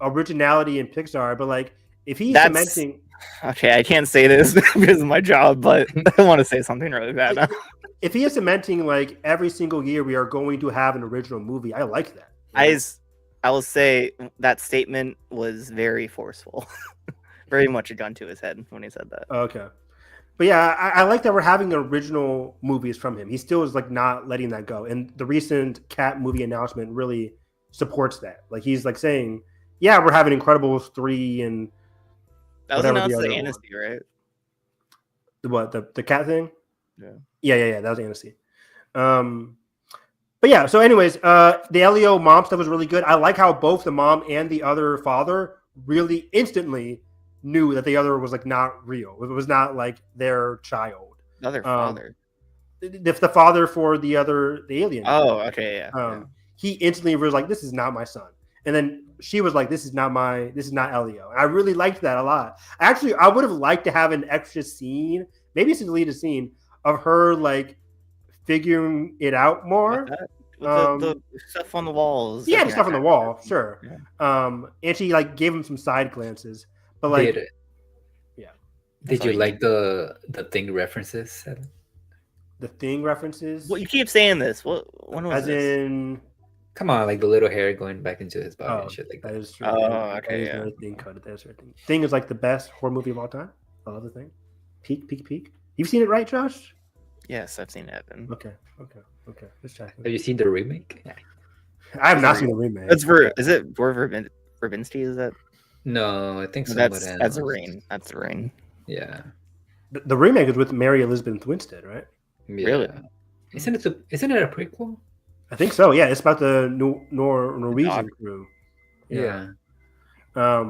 originality in Pixar, but like if he's cementing. Okay, I can't say this because of my job, but I want to say something really bad now. If he is cementing like every single year we are going to have an original movie, I like that. I will say that statement was very forceful. Very much a gun to his head when he said that. Okay. But yeah, I like that we're having original movies from him. He still is like not letting that go. And the recent Cat movie announcement really supports that. Like he's like saying, yeah, we're having Incredibles 3 and that was announced at Annecy, right? The Cat thing? Yeah. That was Annecy. But yeah, so anyways, the Elio mom stuff was really good. I like how both the mom and the other father really instantly knew that the other was like not real. It was not like their child. The other father. The father for the alien. Oh, okay, yeah. He instantly was like, "This is not my son," and then she was like, "This is not Elio." And I really liked that a lot. Actually, I would have liked to have an extra scene, maybe it's a deleted scene of her like figuring it out more. The stuff on the walls. Yeah, the stuff on the wall, sure. Yeah. And she like gave him some side glances, but like, Did you like the Thing references? The Thing references? Well, you keep saying this. When was as this? in? Come on, like the little hair going back into his body and shit like that. That is true. Oh, okay, yeah. Thing coded. That's right. Thing is like the best horror movie of all time. I love the Thing. Peak. You've seen it, right, Josh? Yes, I've seen it. Okay. Let's check. Have you seen the remake? Yeah. I have not seen the remake. Is it Verbinski? Is that? No, I think so. That's a Rain. That's a Rain. Yeah. The remake is with Mary Elizabeth Winstead, right? Yeah. Really? Isn't it a prequel? I think so. Yeah, it's about the Norwegian crew. Yeah. But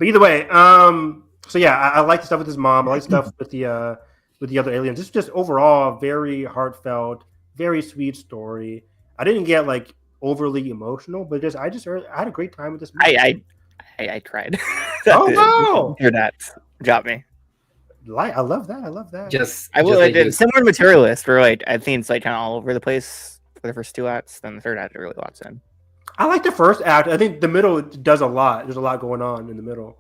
either way, so yeah, I like the stuff with his mom. I like stuff with the other aliens. It's just overall very heartfelt, very sweet story. I didn't get like overly emotional, but I had a great time with this movie. I cried. Oh no! Hear that got me. I love that. I did similar to Materialists, where like I think it's like kind of all over the place for the first 2 acts. Then the third act really locks in. I like the first act. I think the middle does a lot. There's a lot going on in the middle.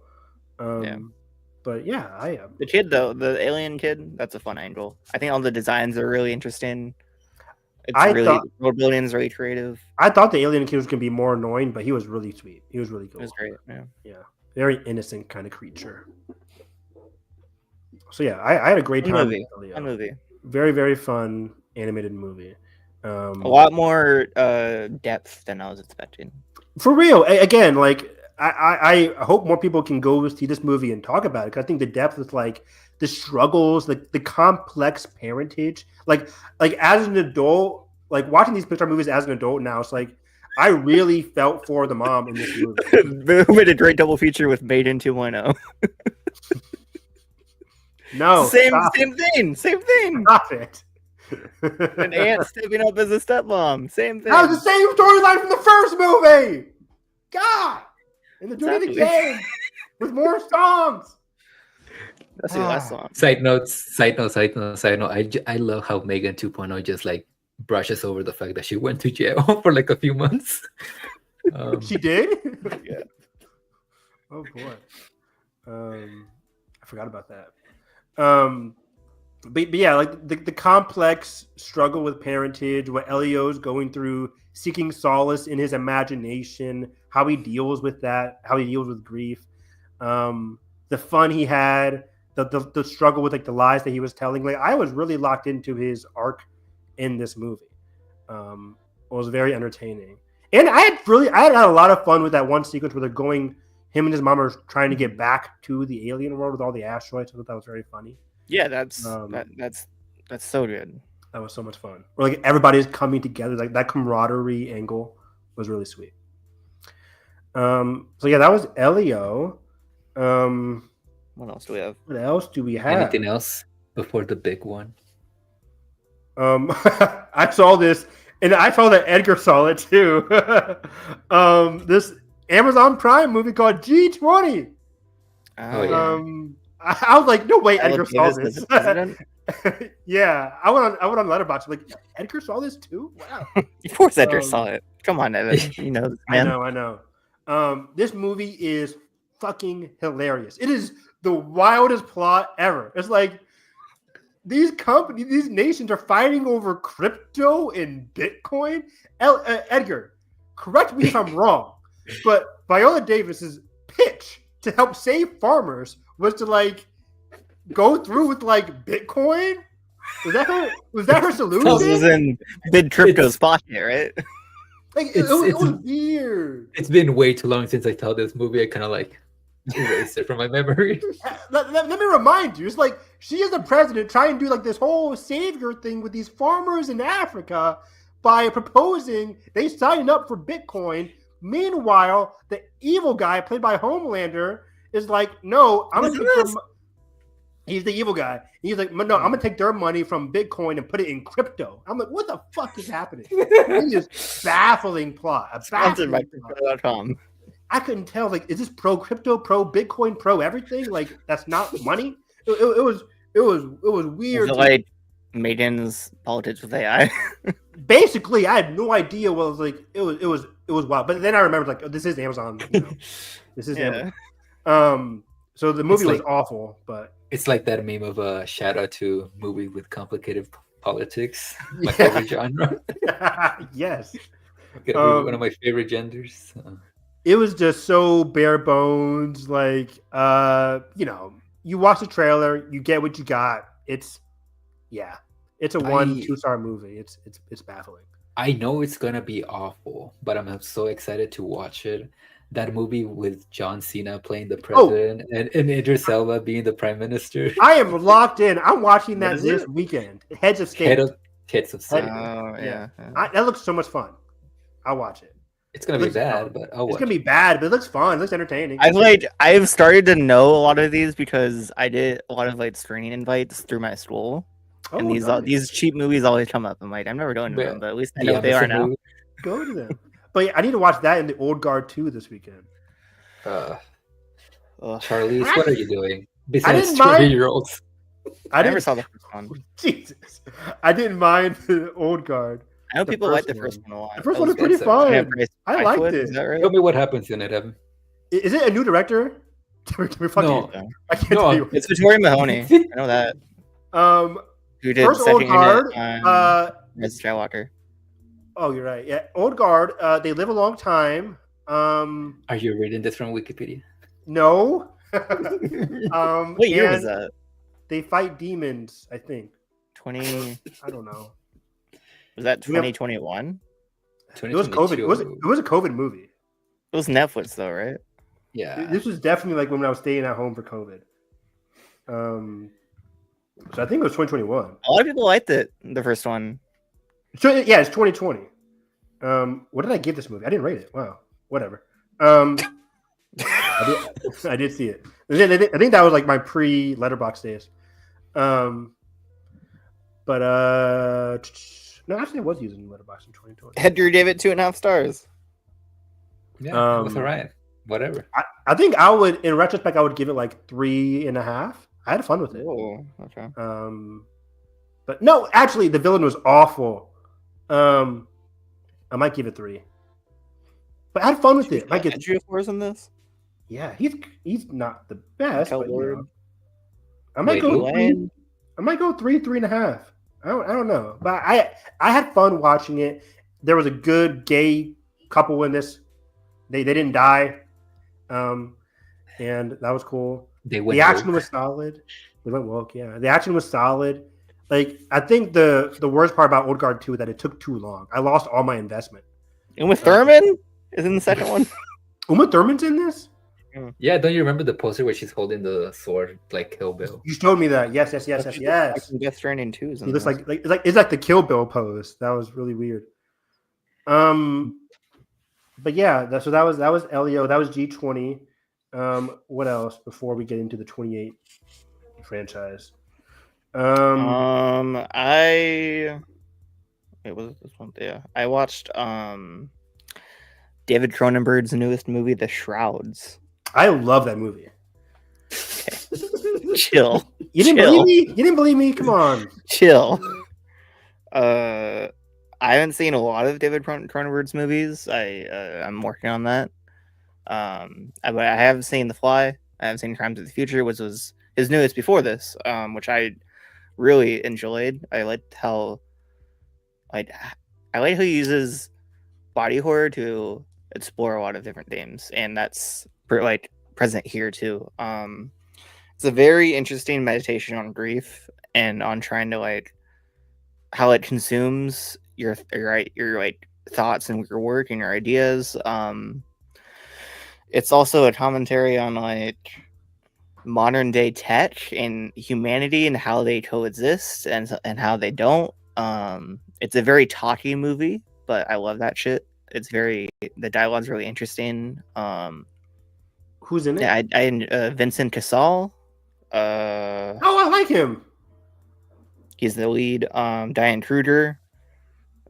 But yeah, I am. The kid though, the alien kid, that's a fun angle. I think all the designs are really interesting. World building is really creative. I thought the alien kid was gonna be more annoying, but he was really sweet. He was really cool. It was great. Yeah. Very innocent kind of creature. So yeah, I had a great time. Fun movie. Very, very fun animated movie. A lot more depth than I was expecting. For real, again, like I hope more people can go see this movie and talk about it, because I think the depth is like the struggles, like the complex parentage. Like as an adult, like watching these Pixar movies as an adult now, it's like I really felt for the mom in this movie. We made a great double feature with Maiden 2.0. No, same thing. Stop it. An aunt stepping up as a stepmom. Same thing. That was the same storyline from the first movie. God, and they're doing it again with more songs. That's the last song. Side note. I love how Megan 2.0 just like brushes over the fact that she went to jail for like a few months. She did? Yeah. Oh boy. I forgot about that. But yeah, like the complex struggle with parentage, what Elio's going through, seeking solace in his imagination, how he deals with that, how he deals with grief, the fun he had, the struggle with like the lies that he was telling. Like I was really locked into his arc in this movie. It was very entertaining, and I had a lot of fun with that one sequence where him and his mom are trying to get back to the alien world with all the asteroids. I thought that was very funny. Yeah, that's so good. That was so much fun. Or like everybody's coming together, like that camaraderie angle was really sweet. So yeah, that was Elio. What else do we have? What else do we have? Anything else before the big one? I saw this, and I saw that Edgar saw it too. This Amazon Prime movie called G20. Oh, yeah. I was like, no way, Edgar saw Davis this. as president? Yeah, I went on Letterboxd. Like, Edgar saw this too. Wow. Of course, Edgar saw it. Come on, Evan. You know this, man. I know. This movie is fucking hilarious. It is the wildest plot ever. It's like these companies, these nations are fighting over crypto and Bitcoin. Edgar, correct me if I'm wrong, but Viola Davis's pitch to help save farmers was to like go through with like Bitcoin. Was that her solution? This was in Big Crypto's pocket, right? Like it was weird. It's been way too long since I saw this movie. I kind of like erased it from my memory. Let me remind you. It's like she is the president trying to do like this whole savior thing with these farmers in Africa by proposing they sign up for Bitcoin. Meanwhile, the evil guy played by Homelander is like, no, I'm gonna take their he's the evil guy. He's like, no, I'm gonna take their money from Bitcoin and put it in crypto. I'm like, what the fuck is happening? It is baffling plot. Sponsored by Crypto.com. I couldn't tell. Like, is this pro crypto, pro Bitcoin, pro everything? Like, that's not money. It was weird. Is it like Maiden's politics with AI? Basically, I had no idea what it was like. It was wild. But then I remembered, like, oh, this is Amazon. You know, this is Amazon. So the movie was awful, but it's like that meme of a shout out to movie with complicated politics. My favorite genre. Yes. One of my favorite genders. It was just so bare bones. Like, you know, you watch the trailer, you get what you got. It's a 1-2-star movie. It's baffling. I know it's gonna be awful, but I'm so excited to watch it. That movie with John Cena playing the president and Idris Elba being the prime minister. I am locked in. I'm watching that this weekend. Heads of State. Heads of State. Oh, yeah. That looks so much fun. I'll watch it. It's gonna be bad, but it's gonna be bad, but it looks fun. It looks entertaining. I've started to know a lot of these because I did a lot of like screening invites through my school, and these cheap movies always come up. I'm like, I'm never going to them, but at least I know what they are now. Go to them. But yeah, I need to watch that in the Old Guard 2 this weekend. Charlize, what are you doing? Besides 20-year-olds. I never saw the first one. Jesus. I didn't mind the Old Guard. I know people like the first one a lot. The first one is pretty fun. I liked it. Tell me what happens in it, Evan. Is it a new director? No. I can't tell you. It's Vittorio Mahoney. I know that. Who did first Old Guard, Rise of Skywalker. Oh, you're right. Yeah, Old Guard. They live a long time. Are you reading this from Wikipedia? No. What year was that? They fight demons, I think. 20. I don't know. Was that 2021? It was COVID. It was a COVID movie. It was Netflix though, right? Yeah. This was definitely like when I was staying at home for COVID. So I think it was 2021. A lot of people liked it, the first one. So yeah, it's 2020. What did I give this movie? I didn't rate it. Wow. Whatever. I did see it. I think that was like my pre-Letterboxd days. But no, actually, I was using Letterboxd in 2020. Edgar gave it 2.5 stars. Yeah, it was all right. Whatever. I think I would, in retrospect, I would give it like 3.5. I had fun with it. Oh, okay. But no, actually, the villain was awful. I might give it 3. But I had fun with it. I might get 4s in this. Yeah, he's not the best. But, you know, I might go 3.5. I don't know, but I had fun watching it. There was a good gay couple in this. They didn't die, and that was cool. The action was solid. We went woke, yeah. The action was solid. Like, I think the worst part about Old Guard 2 is that it took too long. I lost all my investment. Uma Thurman is in the second one. Uma Thurman's in this? Yeah, don't you remember the poster where she's holding the sword like Kill Bill? You showed me that. Yes. Death Stranding 2 is He looks like it's like the Kill Bill pose. That was really weird. But yeah, that was Elio. That was G20. What else before we get into the 28 franchise? It was this one. Yeah, I watched David Cronenberg's newest movie, The Shrouds. I love that movie. Chill. You didn't believe me? You didn't believe me? Come on. Chill. I haven't seen a lot of David Cronenberg's movies. I'm working on that. I have seen The Fly. I have seen Crimes of the Future, which was his newest before this, which I really enjoyed. I liked how he uses body horror to explore a lot of different themes, and that's present here too. It's a very interesting meditation on grief and on trying to how it consumes your thoughts and your work and your ideas. It's also a commentary on modern day tech and humanity and how they coexist and how they don't. It's a very talky movie, but I love that shit. The dialogue's really interesting. Who's in it? Yeah, Vincent Cassel. I like him. He's the lead. Diane Kruger.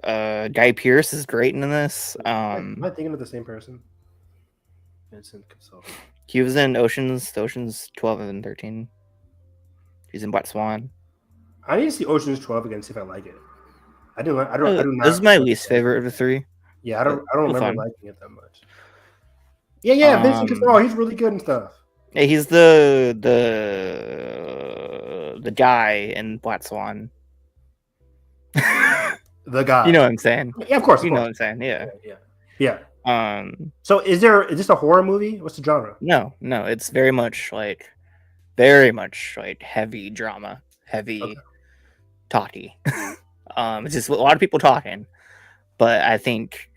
Guy Pearce is great in this. Am I thinking of the same person? Vincent Cassel. He was in Oceans 12 and 13. He's in Black Swan. I need to see Oceans 12 again, see if I like it. I do not. This is my least favorite of the three. Yeah, I don't remember liking it that much. Yeah, Vincent Cassel, he's really good and stuff. Yeah, he's the guy in Black Swan. The guy. You know what I'm saying? Yeah, of course. You know what I'm saying? Yeah. So is this a horror movie? What's the genre? No, it's very much heavy drama, heavy talky. It's just a lot of people talking, but I think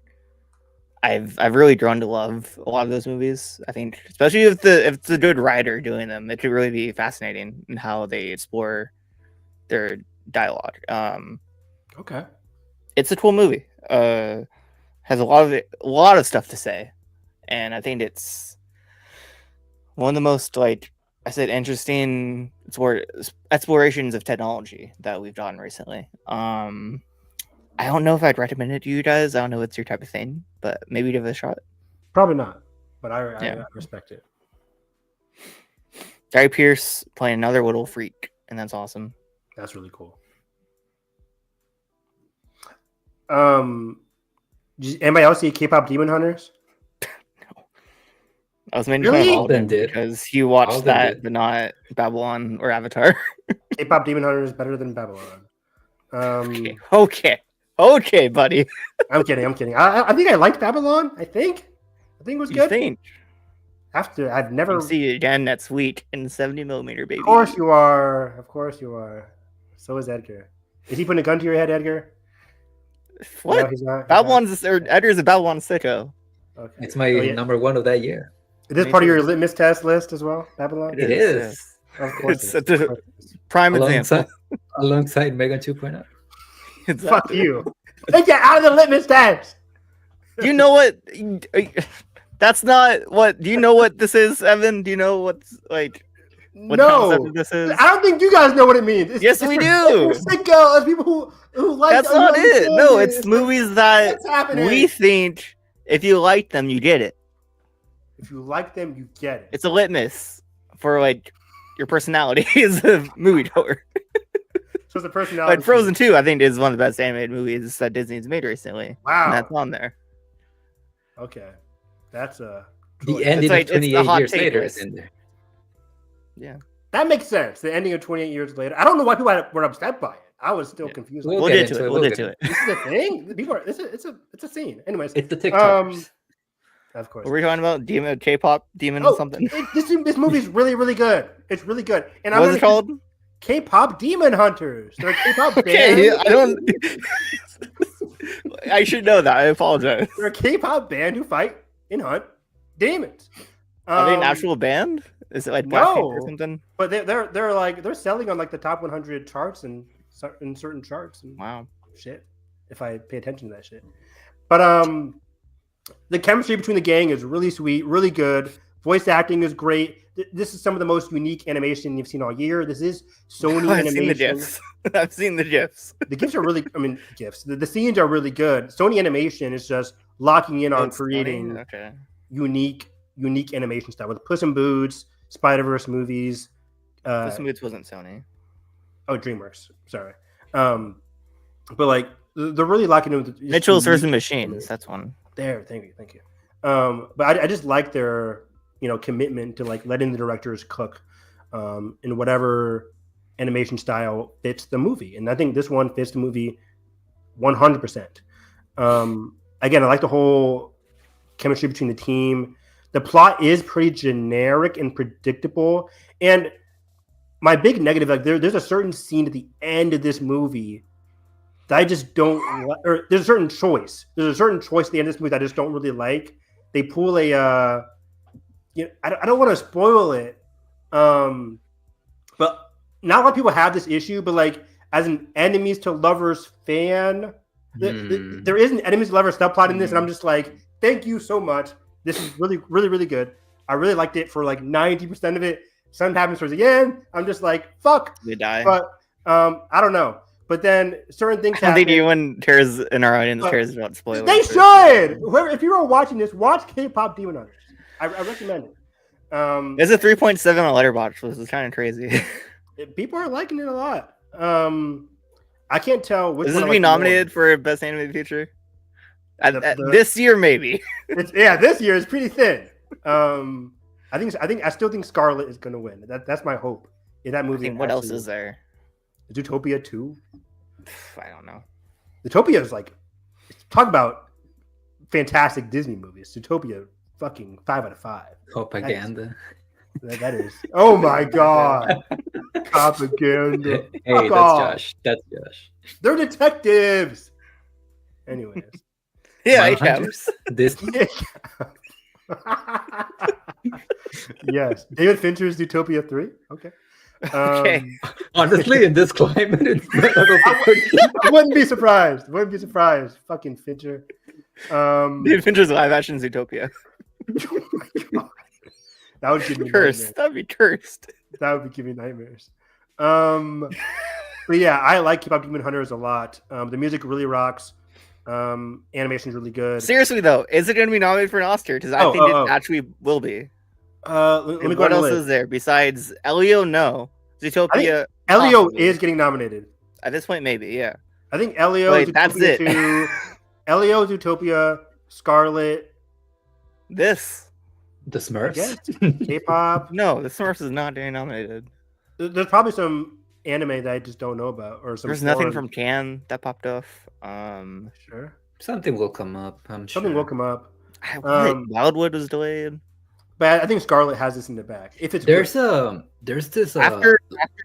I've really grown to love a lot of those movies. I think, especially if it's a good writer doing them, it could really be fascinating in how they explore their dialogue. Okay, it's a cool movie. Has a lot of stuff to say, and I think it's one of the most interesting explorations of technology that we've done recently. I don't know if I'd recommend it to you guys. I don't know if it's your type of thing, but maybe give it a shot. Probably not, but I respect it. Guy Pearce playing another little freak, and that's awesome. That's really cool. Did anybody else see K-pop Demon Hunters? No. I was making really? fun of Alden because you watched that, but not Babylon or Avatar. K-pop Demon Hunters is better than Babylon. Okay, buddy. I'm kidding. I think I liked Babylon. I think it was good. You think? After I've never you see it again next week in 70mm, baby. Of course you are. So is Edgar. Is he putting a gun to your head, Edgar? What? No, he's not. Edgar's a Babylon sicko. Okay. It's my number one of that year. Is this part of your litmus test list as well, Babylon? It is. Of course. It's a prime example. Alongside Megan 2.0. Exactly. Fuck you. Take that out of the litmus test. You know what? That's not what. Do you know what this is, Evan? Do you know what's what concept this is? I don't think you guys know what it means. Yes, we do. Sicko, people who like. That's not it. No, it's movies that we think if you like them, you get it. If you like them, you get it. It's a litmus for your personality is a moviegoer. So the personality. But Frozen 2, I think, is one of the best animated movies that Disney's made recently. Wow, and that's on there. Okay, that's the ending of 28 years later is in there. Yeah, that makes sense. The ending of 28 years later. I don't know why people were upset by it. I was still confused. We'll get to it. We'll get to it. This is a thing. People are. It's a scene. Anyways, it's the TikTokers. Of course. Were we talking about K-pop demon or something? This movie's really, really good. It's really good. And what's it called? K-pop Demon Hunters. They're a K-pop okay, band. I don't. I should know that. I apologize. They're a K-pop band who fight and hunt demons. Are they an actual band? Is it like Blackpink or No, something? but they're selling on like the top 100 charts and in certain charts and Wow. shit. If I pay attention to that shit, but the chemistry between the gang is really sweet, really good. Voice acting is great. This is some of the most unique animation you've seen all year. This is Sony I've animation. seen the GIFs. I've seen the GIFs. The GIFs are really, I mean, GIFs. The scenes are really good. Sony animation is just locking in on It's creating funny? Okay. unique animation style with Puss in Boots, Spider-Verse movies. Puss in Boots wasn't Sony. Oh, DreamWorks. Sorry. But like they're really locking in with Mitchell's vs. Machines. That's one. There, thank you. But I just like their commitment to like letting the directors cook in whatever animation style fits the movie, and I think this one fits the movie 100%. Again, I like the whole chemistry between the team. The plot is pretty generic and predictable, and my big negative, like there's a certain scene at the end of this movie that I just don't or there's a certain choice. There's a certain choice at the end of this movie that I just don't really like. They pull a I don't want to spoil it. But not a lot of people have this issue, but like as an enemies to lovers fan, there is an enemies to lovers subplot in this, and I'm just like, thank you so much. This is really, really, really good. I really liked it for like 90% of it. Something happens towards the end. I'm just like, fuck. They die. But I don't know. But then certain things happen. I think anyone cares in our audience cares about spoilers. They should. If you are watching this, watch K-pop Demon Hunters. I recommend it. It's a 3.7 on Letterboxd, which is kind of crazy. People are liking it a lot. I can't tell which Is one this I be like nominated for Best Animated Feature? This year, maybe. This year is pretty thin. I still think Scarlet is going to win. That's my hope. In that movie. What else is there? Zootopia 2? I don't know. Zootopia is like, talk about fantastic Disney movies. Zootopia, fucking 5 out of 5. Propaganda. That is. Oh my god. Propaganda. Hey, that's Josh. That's Josh. They're detectives. Anyways. Yeah, Mindhunters? Disney. Yes. David Fincher's Zootopia 3? Okay. Okay. Honestly, in this climate, it's I wouldn't be surprised. Fucking Fincher. David Fincher's live action Zootopia. Oh my god. That would give me Cursed. nightmares. That'd be cursed. That would be giving nightmares. But yeah, I like K-pop Demon Hunters a lot. The music really rocks. Animation's really good. Seriously though, is it going to be nominated for an Oscar? Because I think it actually will be. Let me go what on the else list. is there besides Elio? No, Zootopia. Elio possibly. is getting nominated. At this point, maybe. Yeah. I think Elio. Wait, Zootopia that's it. 2, Elio, Zootopia, Scarlet. The I Smurfs. guess. K-pop. No, the Smurfs is not getting nominated. There's probably some anime that I just don't know about, or some. There's nothing foreign- from Cannes that popped off. Sure. Something will come up. I'm Something sure. will come up. Wildwood was delayed. But I think Scarlet has this in the back. If it's There's good. this After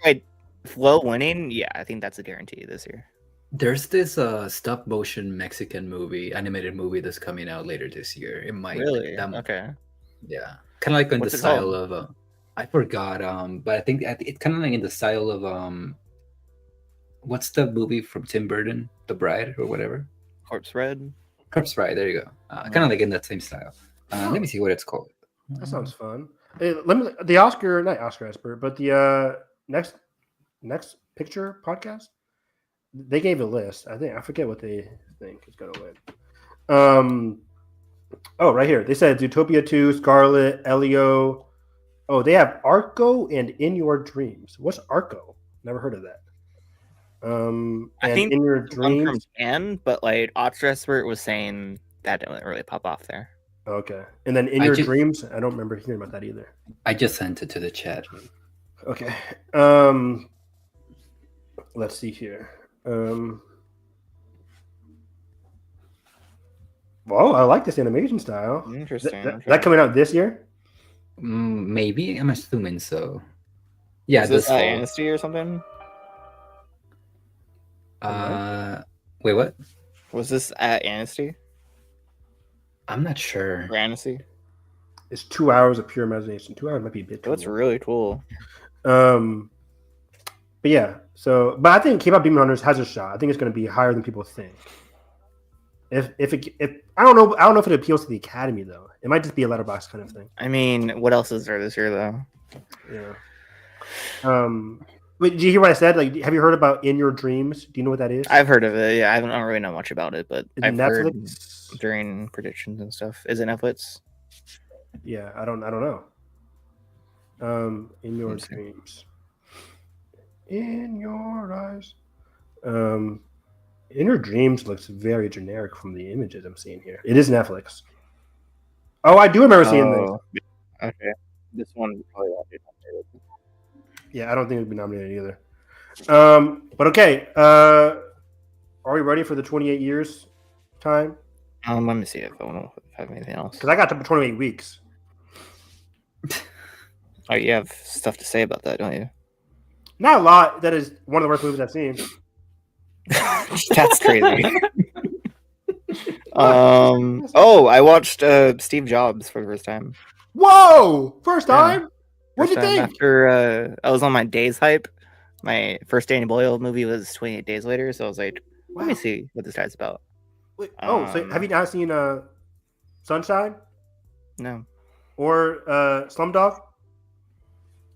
like Flow winning, yeah, I think that's a guarantee this year. there's this stop motion Mexican animated movie that's coming out later this year. It might Really? that- Okay. Yeah, kind of like in What's the it style called? of I forgot but I think it's kind of like in the style of what's the movie from Tim Burton, The Bride or whatever. Corpse Red. Corpse Bride. There you go. Kind of like in that same style. Let me see what it's called. That sounds fun. Hey, the Oscar, not Oscar expert, but the next picture podcast. They gave a list. I forget what they think is going to win. Oh, right here. They said Zootopia 2, Scarlet, Elio. Oh, they have Arco and In Your Dreams. What's Arco? Never heard of that. I and think In Your one from Dreams. Cannes, but like Oscar expert was saying that didn't really pop off there. Okay. And then In I Your just- Dreams. I don't remember hearing about that either. I just sent it to the chat. Okay. Let's see here. Well, I like this animation style. Interesting. That coming out this year? Maybe I'm assuming so. Yeah, Is this this fall. Amnesty or something? Wait, what? Was this at Amnesty I'm not sure. or Amnesty? It's 2 hours of pure imagination. 2 hours might be a bit too That's long. really cool. But yeah, but I think K-pop Demon Hunters has a shot. I think it's going to be higher than people think. If I don't know if it appeals to the Academy though. It might just be a Letterboxd kind of thing. I mean, what else is there this year though? Yeah. Wait, did you hear what I said? Like, have you heard about In Your Dreams? Do you know what that is? I've heard of it. Yeah, I don't really know much about it, but Is it I've heard Netflix? during predictions and stuff. Is it Netflix? Yeah, I don't know. In Your Let's see. Dreams. In Your Eyes. In Your Dreams looks very generic from the images I'm seeing here. It is Netflix. Oh, I do remember seeing this. Okay. This one probably won't be nominated. Yeah, I don't think it would be nominated either. But okay. Are we ready for the 28 years time? Let me see if I want to have anything else. Because I got to 28 weeks. Oh, you have stuff to say about that, don't you? Not a lot. That is one of the worst movies I've seen. That's crazy. I watched Steve Jobs for the first time. Whoa! First time? What'd you think? After I was on my Days hype, my first Danny Boyle movie was 28 Days Later, so I was like, let me see what this guy's about. Wait, so have you not seen Sunshine? No. Or Slumdog?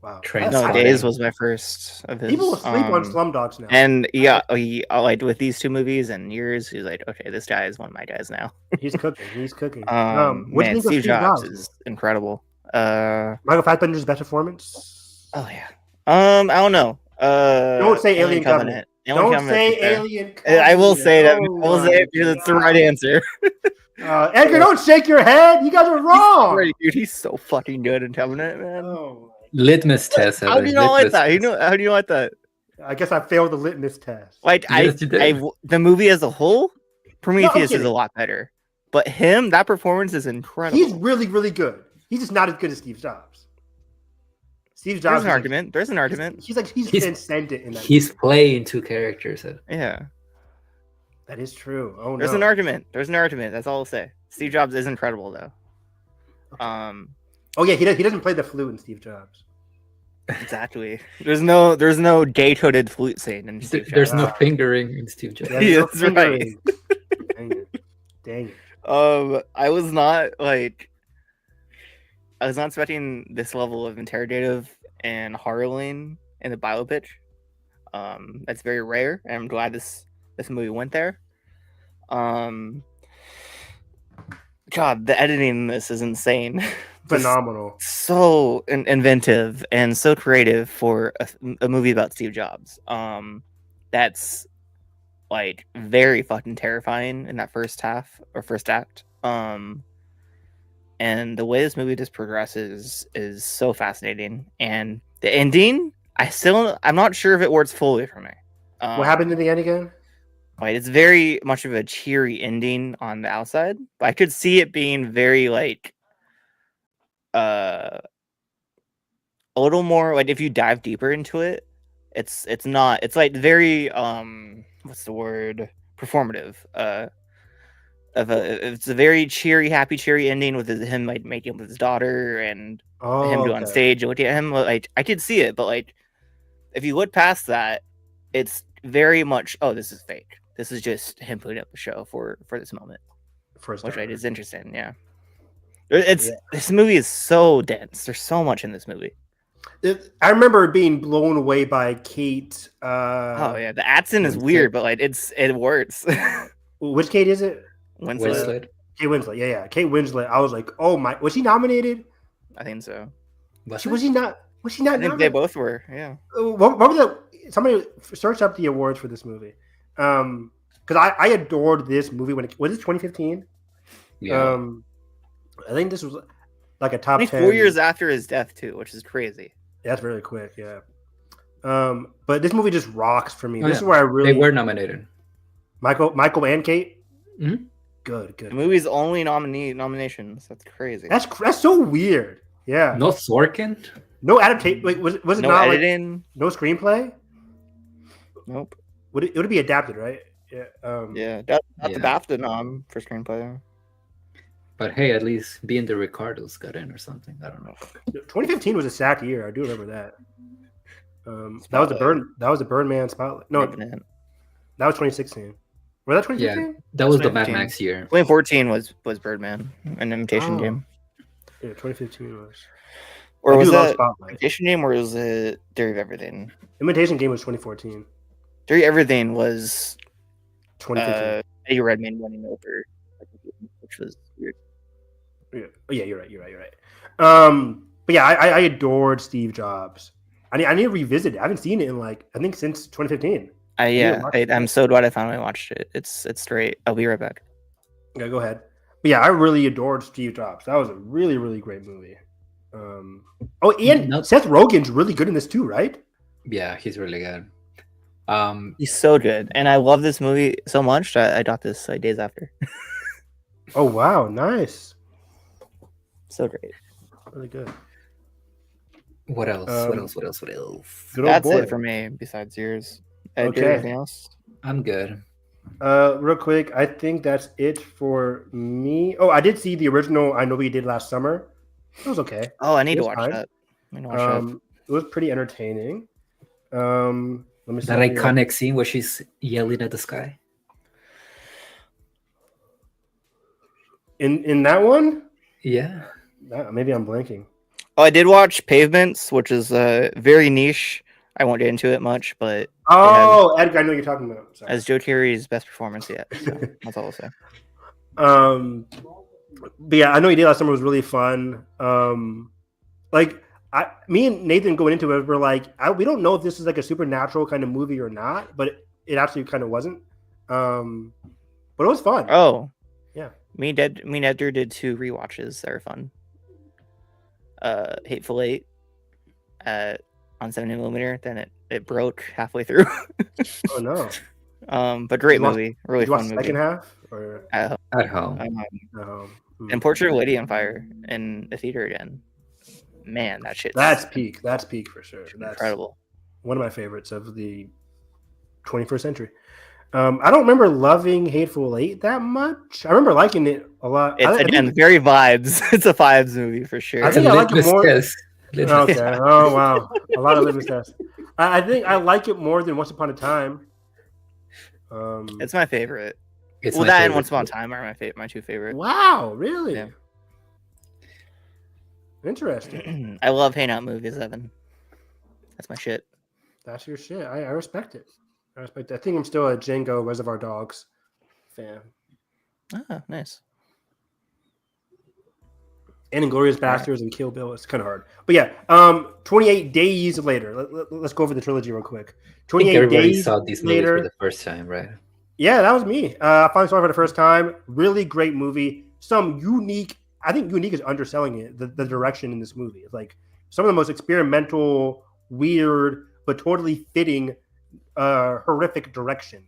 Wow. No, Days was my first of his. People will sleep on Slumdogs now. And yeah, he like with these two movies and years, he's like, okay, this guy is one of my guys now. He's cooking. Man, what do you think Steve of Jobs is incredible. Michael Fassbender's best performance? Oh yeah. I don't know. Don't say Alien Covenant. Don't say Alien Covenant. I will say that. I will say it because it's the right answer. Edgar, don't shake your head. You guys are wrong. Right, dude, he's so fucking good in Covenant, man. Oh. Litmus test. How do you not like that? How do you like that? I guess I failed the litmus test. Like Yes, the movie as a whole, Prometheus is a lot better. But that performance is incredible. He's really, really good. He's just not as good as Steve Jobs. Steve Jobs. There's an argument. He's transcendent in that. He's playing two characters. Yeah. That is true. Oh no. There's an argument. That's all I'll say. Steve Jobs is incredible though. Oh yeah, he doesn't play the flute in Steve Jobs. Exactly. There's no gay-coded flute scene in Steve Jobs. There's no fingering in Steve Jobs. Yeah, that's right. Dang it. I was not expecting this level of interrogative and harrowing in the bio pitch. That's very rare, and I'm glad this movie went there. God, the editing in this is insane. Phenomenal. So inventive and so creative for a movie about Steve Jobs. That's like very fucking terrifying in that first act. And the way this movie just progresses is so fascinating. And the ending, I'm not sure if it works fully for me. What happened in the end again? Right, it's very much of a cheery ending on the outside, but I could see it being very like a little more like if you dive deeper into it, it's like very what's the word, performative. It's a very cheery ending with him like making with his daughter and him doing on stage and him like I could see it, but like if you look past that, it's very much this is fake. This is just him putting up a show for this moment, which is interesting. Yeah, this movie is so dense. There's so much in this movie. I remember being blown away by Kate. The accent is weird, but like it works. Which Kate is it? Winslet. Kate Winslet. Yeah. Kate Winslet. I was like, oh my, was she nominated? I think so. Was she not? Was she not? I think they both were. Yeah. What were somebody search up the awards for this movie? Because I adored this movie when was it 2015? Yeah. I think this was like a top 10. 4 years after his death too, which is crazy. Yeah, that's really quick. Yeah. But this movie just rocks for me. This is where they were nominated. Michael and Kate. Mm-hmm. Good. The movie's only nominations. That's crazy. That's so weird. Yeah. No Sorkin. No adaptation. Wait, was it no not editing? Like no screenplay? Nope. It would be adapted, right? Yeah. That's the BAFTA nom for screenplay. But hey, at least being the Ricardos got in or something. I don't know. 2015 was a sack year. I do remember that. Spotlight. That was the Birdman spotlight. No, Revenant. that was 2016. Was that Yeah, 2015? that was the Mad 2015. Max year. 2014 was Birdman, an imitation Oh. game. Yeah, 2015 was. Or I was do love that Spotlight. imitation game, or was it Theory of Everything? Imitation Game was 2014. Theory of Everything was 2015. Eddie Redmayne winning over, which was weird. Yeah, you're right. But yeah, I adored Steve Jobs. I need to revisit it. I haven't seen it in I think since 2015. I'm so glad I finally watched it. It's great. I'll be right back. Yeah, go ahead. But yeah, I really adored Steve Jobs. That was a really, really great movie. And Seth Rogen's really good in this too, right? Yeah, he's really good. He's so good, and I love this movie so much that I got this days after. Oh wow, nice. So great. Really good. What else? What else? Good old That's boy. it for me. Besides yours, Okay. Anything else? I'm good. Real quick, I think that's it for me. Oh, I did see the original I Know What You Did Last Summer. It was okay. Oh, I need It to was watch fine. that. I need to watch that. It was pretty entertaining. Let me see. That iconic scene where she's yelling at the sky. In that one? Yeah. Maybe I'm blanking. Oh, I did watch Pavements, which is very niche. I won't get into it much, but Oh, Edgar, I know what you're talking about. Sorry. as Joe Terry's best performance yet. So that's all I'll say. But yeah, I Know You Did Last Summer was really fun. Me and Nathan going into it, we're like, we don't know if this is like a supernatural kind of movie or not, but it actually kind of wasn't. But it was fun. Oh, yeah. Me and Edgar did 2 rewatches that are fun. Hateful Eight on 70mm. Then it broke halfway through. Oh no. But great movie, really Did you watch fun the movie. second half or At home. And Portrait of a Lady on Fire in the theater again. Man, that shit. That's peak. That's peak for sure. That's incredible. One of my favorites of the 21st century. I don't remember loving Hateful Eight that much. I remember liking it a lot. It's very vibes. It's a vibes movie for sure. I think I like it more. Test. Okay. Oh wow, a lot of litmus tests. I think I like it more than Once Upon a Time. It's my favorite. It's Well, my that and favorite Once Upon a too. Time are my 2 favorites. Wow, really? Yeah. Interesting. I love hangout movies, Evan. That's my shit. That's your shit. I respect it. I think I'm still a Django Reservoir Dogs fan. Ah, nice. And Inglourious Bastards and Kill Bill. It's kind of hard. But yeah, 28 days later. Let's go over the trilogy real quick. I think 28 everybody days saw these movies later. for the first time, right? Yeah, that was me. I finally saw it for the first time. Really great movie. Some unique. I think unique is underselling it. The direction in this movie. It's like some of the most experimental, weird, but totally fitting, horrific direction.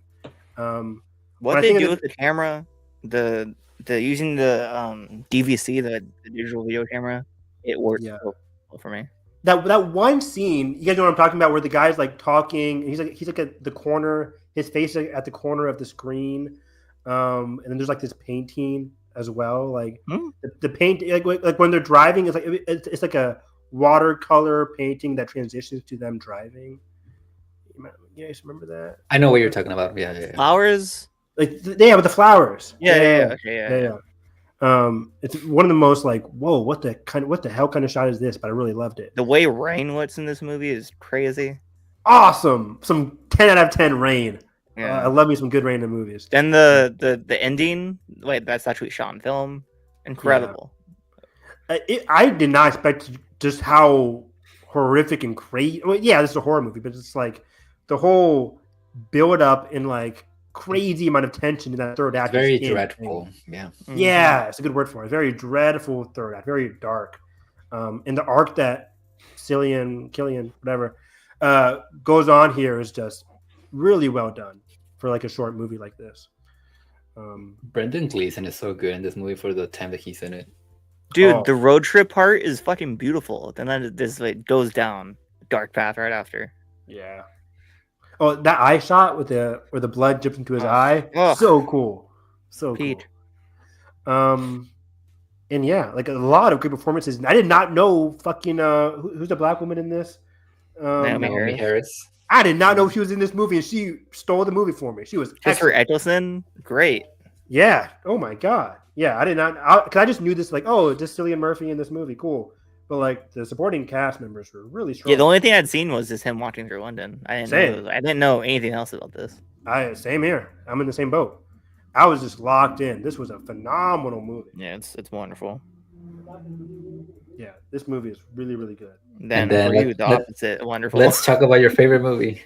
What they do with the camera, the using the DVC, the digital video camera, it works so well for me. That one scene, you guys know what I'm talking about, where the guy's like talking, and he's like at the corner, his face is at the corner of the screen, and then there's like this painting as well, like the paint, like when they're driving, it's like a watercolor painting that transitions to them driving. You guys remember that? I know what you're talking about. Yeah. Flowers. Like with the flowers. Yeah. It's one of the most like, whoa, what the hell kind of shot is this? But I really loved it. The way Rain looks in this movie is crazy. Awesome. Some 10 out of 10 Rain. Yeah. I love me some good Rain in movies. Then the ending, that's actually shot in film. Incredible. Yeah. I did not expect just how horrific and crazy. Well, yeah, this is a horror movie, but it's like the whole build up and like crazy amount of tension in that third act. Very dreadful. Yeah. Yeah, it's a good word for it. Very dreadful third act. Very dark. And the arc that Killian, whatever, goes on here is just really well done for like a short movie like this. Brendan Gleeson is so good in this movie for the time that he's in it. Dude, the road trip part is fucking beautiful. Then this like goes down dark path right after. Yeah. Oh, that eye shot where the blood drips into his eye. So cool. So Pete. cool. And yeah, like a lot of good performances. And I did not know fucking who's the black woman in this? Naomi Harris. I did not know she was in this movie, and she stole the movie for me. She was Christopher excellent. Eccleston, great. Yeah. Oh my god. Yeah, I did not. Because I just knew this. Like, oh, just Cillian Murphy in this movie. Cool. But like the supporting cast members were really strong. Yeah, the only thing I'd seen was just him walking through London. I didn't know anything else about this. Same here. I'm in the same boat. I was just locked in. This was a phenomenal movie. Yeah, it's wonderful. Yeah, this movie is really, really good. Then for you, the opposite, wonderful. Let's talk about your favorite movie.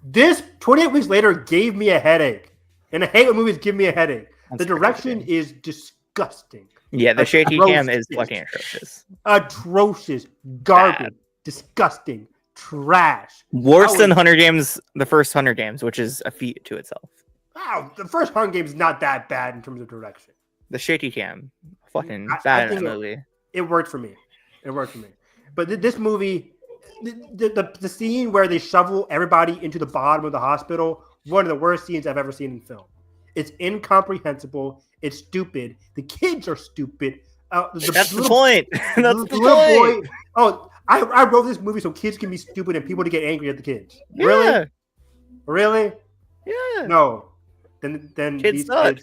This 28 Weeks Later gave me a headache. And I hate when movies give me a headache. The direction is disgusting. Yeah, the shaky cam is fucking atrocious. Atrocious. Garbage. Bad. Disgusting. Trash. Worse than Hunger Games, the first Hunger Games, which is a feat to itself. Wow, the first Hunger Games is not that bad in terms of direction. The shaky cam, fucking bad in that movie. It worked for me. But this movie, the scene where they shovel everybody into the bottom of the hospital, one of the worst scenes I've ever seen in film. It's incomprehensible. It's stupid. The kids are stupid. That's the point. That's the point. Boy, oh, I wrote this movie so kids can be stupid and people to get angry at the kids. Yeah. Really? Yeah. No. Then kids suck.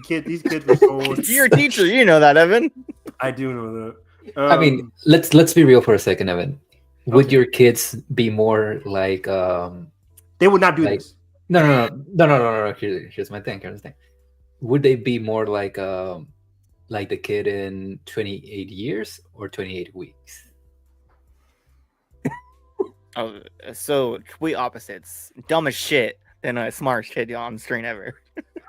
These kids were so. You're a teacher. You know that, Evan. I do know that. I mean, let's be real for a second, Evan. Would your kids be more like? They would not do this. No. Here's my thing. Would they be more like the kid in 28 years or 28 weeks? Oh, so complete opposites. Dumb as shit than a smart kid on screen ever.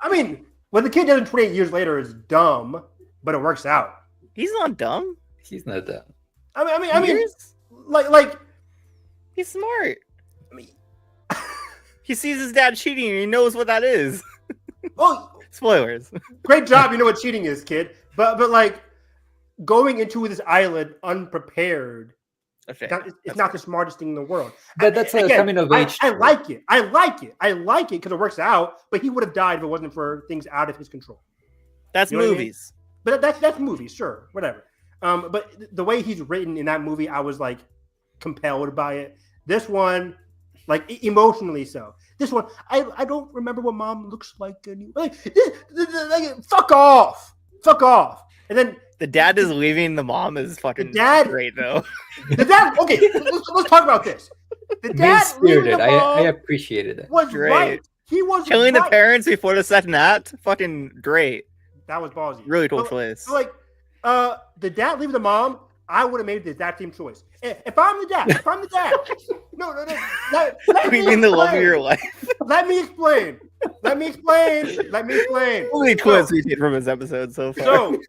I mean, what the kid does in 28 years later is dumb, but it works out. He's not dumb. He's not dumb. I mean, like he's smart. I mean, he sees his dad cheating and he knows what that is. Oh, spoilers. Great job. You know what cheating is, kid. But like going into this island unprepared. Okay. It's not the smartest thing in the world. But that's a coming of age. I like it. I like it because it works out. But he would have died if it wasn't for things out of his control. That's movies. I mean? But that's movies, sure, whatever. But the way he's written in that movie, I was like compelled by it. This one, like emotionally so. This one, I don't remember what mom looks like anymore. Like, fuck off. And then the dad is leaving the mom is fucking great though. The dad, okay, let's talk about this. The dad spirited. I appreciated it. Was great. Right. He was killing the parents before the second act. Fucking great. That was ballsy. Really cool choice. So like, the dad leaving the mom. I would have made the exact same choice. If I'm the dad, no. Let me mean the love of your life. Let me explain. Only twist we did from this episode so far. So,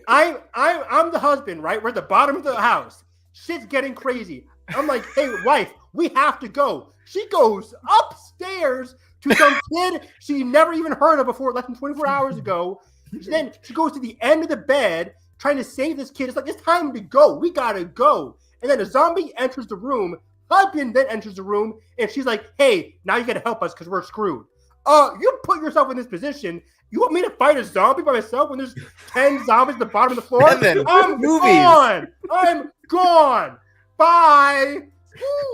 I'm the husband, right? We're at the bottom of the house. Shit's getting crazy. I'm like, hey, wife, we have to go. She goes upstairs to some kid she never even heard of before less than 24 hours ago. Then she goes to the end of the bed trying to save this kid. It's like, it's time to go. We gotta go. And then a zombie enters the room. Husband then enters the room, and she's like, hey, now you gotta help us because we're screwed. You put yourself in this position. You want me to fight a zombie by myself when there's 10 zombies at the bottom of the floor? I'm gone. Bye.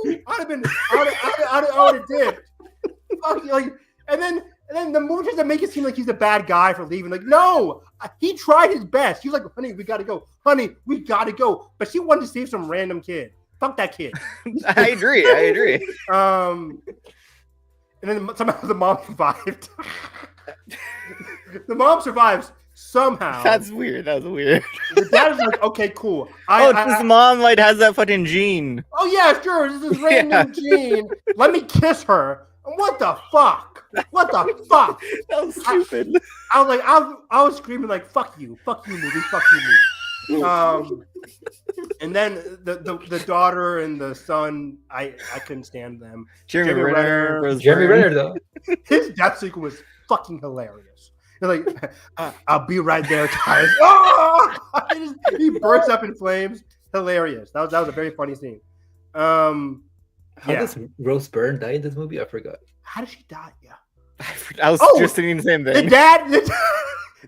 Woo. I would have did. Like, and then the movie doesn't make it seem like he's a bad guy for leaving. Like, no, he tried his best. He was like, honey, we got to go. But she wanted to save some random kid. Fuck that kid. I agree. And then somehow the mom survived. The mom survives somehow. That's weird. The dad is like, okay, cool. His mom like has that fucking gene. Oh yeah, sure. This is random gene. Let me kiss her. What the fuck? That was stupid. I was screaming like, fuck you movie. And then the daughter and the son, I couldn't stand them. Jeremy Renner though. His death sequence was fucking hilarious. They're like, I'll be right there, guys. Oh! He bursts up in flames. Hilarious. That was a very funny scene. How does Rose Byrne die in this movie? I forgot. How did she die? Yeah. I was just thinking the same thing.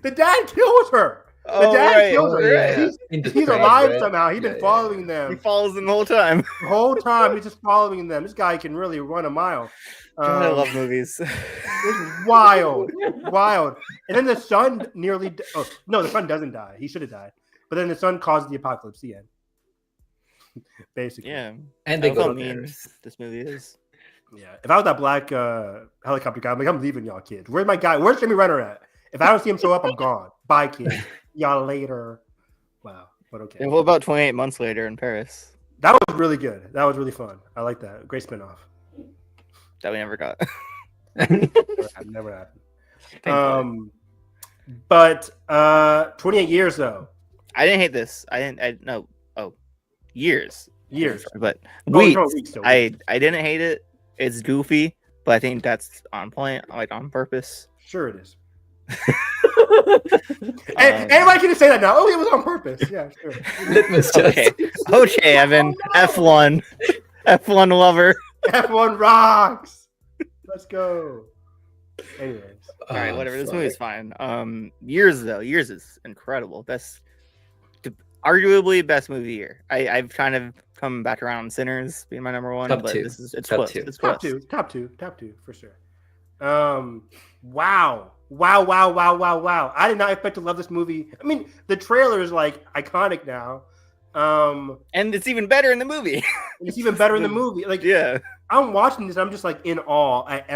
The dad kills her. The dad kills her. yeah. He's alive somehow. He's been following them. He follows them the whole time. The whole time he's just following them. This guy can really run a mile. God, I love movies. It's wild. And then the son nearly. Oh no, the son doesn't die. He should have died. But then the son caused the apocalypse. The end. Basically. Yeah. And they go mean this movie is. Yeah. If I was that black helicopter guy, I'm like, I'm leaving y'all kids. Where's my guy? Where's Jimmy Renner at? If I don't see him show up, I'm gone. Bye, kids. Y'all later. Wow. But okay. And what about 28 months later in Paris? That was really good. That was really fun. I like that. Great spinoff. That we never got. Never happened. But 28 years though. I didn't hate this. Years. But weeks. I didn't hate it. It's goofy, but I think that's on point, like on purpose. Sure it is. Anybody can say that now. Oh, it was on purpose. Yeah, sure. Litmus test. Okay, Evan. F1 lover. F1 rocks. Let's go. Anyways. All right, whatever. This movie's fine. Years is incredible. Arguably best movie year. I've kind of come back around Sinners being my number one, top but two. It's top close. two. It's close. Top two for sure. Wow. I did not expect to love this movie. I mean, the trailer is like iconic now. And it's even better in the movie. It's even better in the movie. Like, yeah. I'm watching this, I'm just like in awe at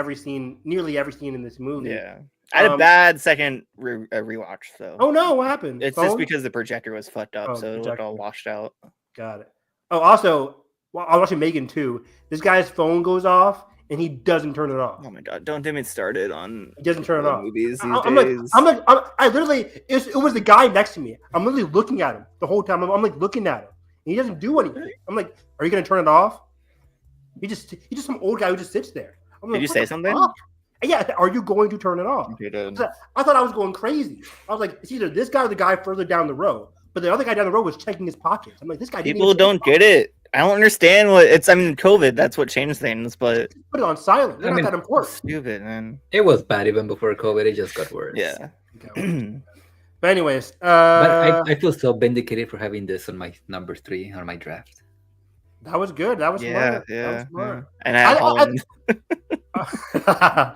nearly every scene in this movie. Yeah. I had a bad second rewatch, so. Oh no, what happened? It's just because the projector was fucked up, so it looked all washed out. Got it. Oh, also, I was watching Megan too. This guy's phone goes off and he doesn't turn it off. Oh my god! Don't get me started on. He doesn't turn it off. Movies these days. I literally, it was the guy next to me. I'm literally looking at him the whole time. I'm like looking at him. And he doesn't do anything. I'm like, are you gonna turn it off? He's just some old guy who just sits there. I'm like, did you say something? Yeah, are you going to turn it off? I thought I was going crazy. I was like, it's either this guy or the guy further down the road. But the other guy down the road was checking his pockets. I'm like, this guy. People don't get it. I don't understand what it's. I mean, COVID. That's what changed things. But put it on silent. They're not that important. Stupid, man. It was bad even before COVID. It just got worse. Yeah. But anyways, but I feel so vindicated for having this on my number 3 on my draft. That was good. That was smart. Yeah. That was smart. And I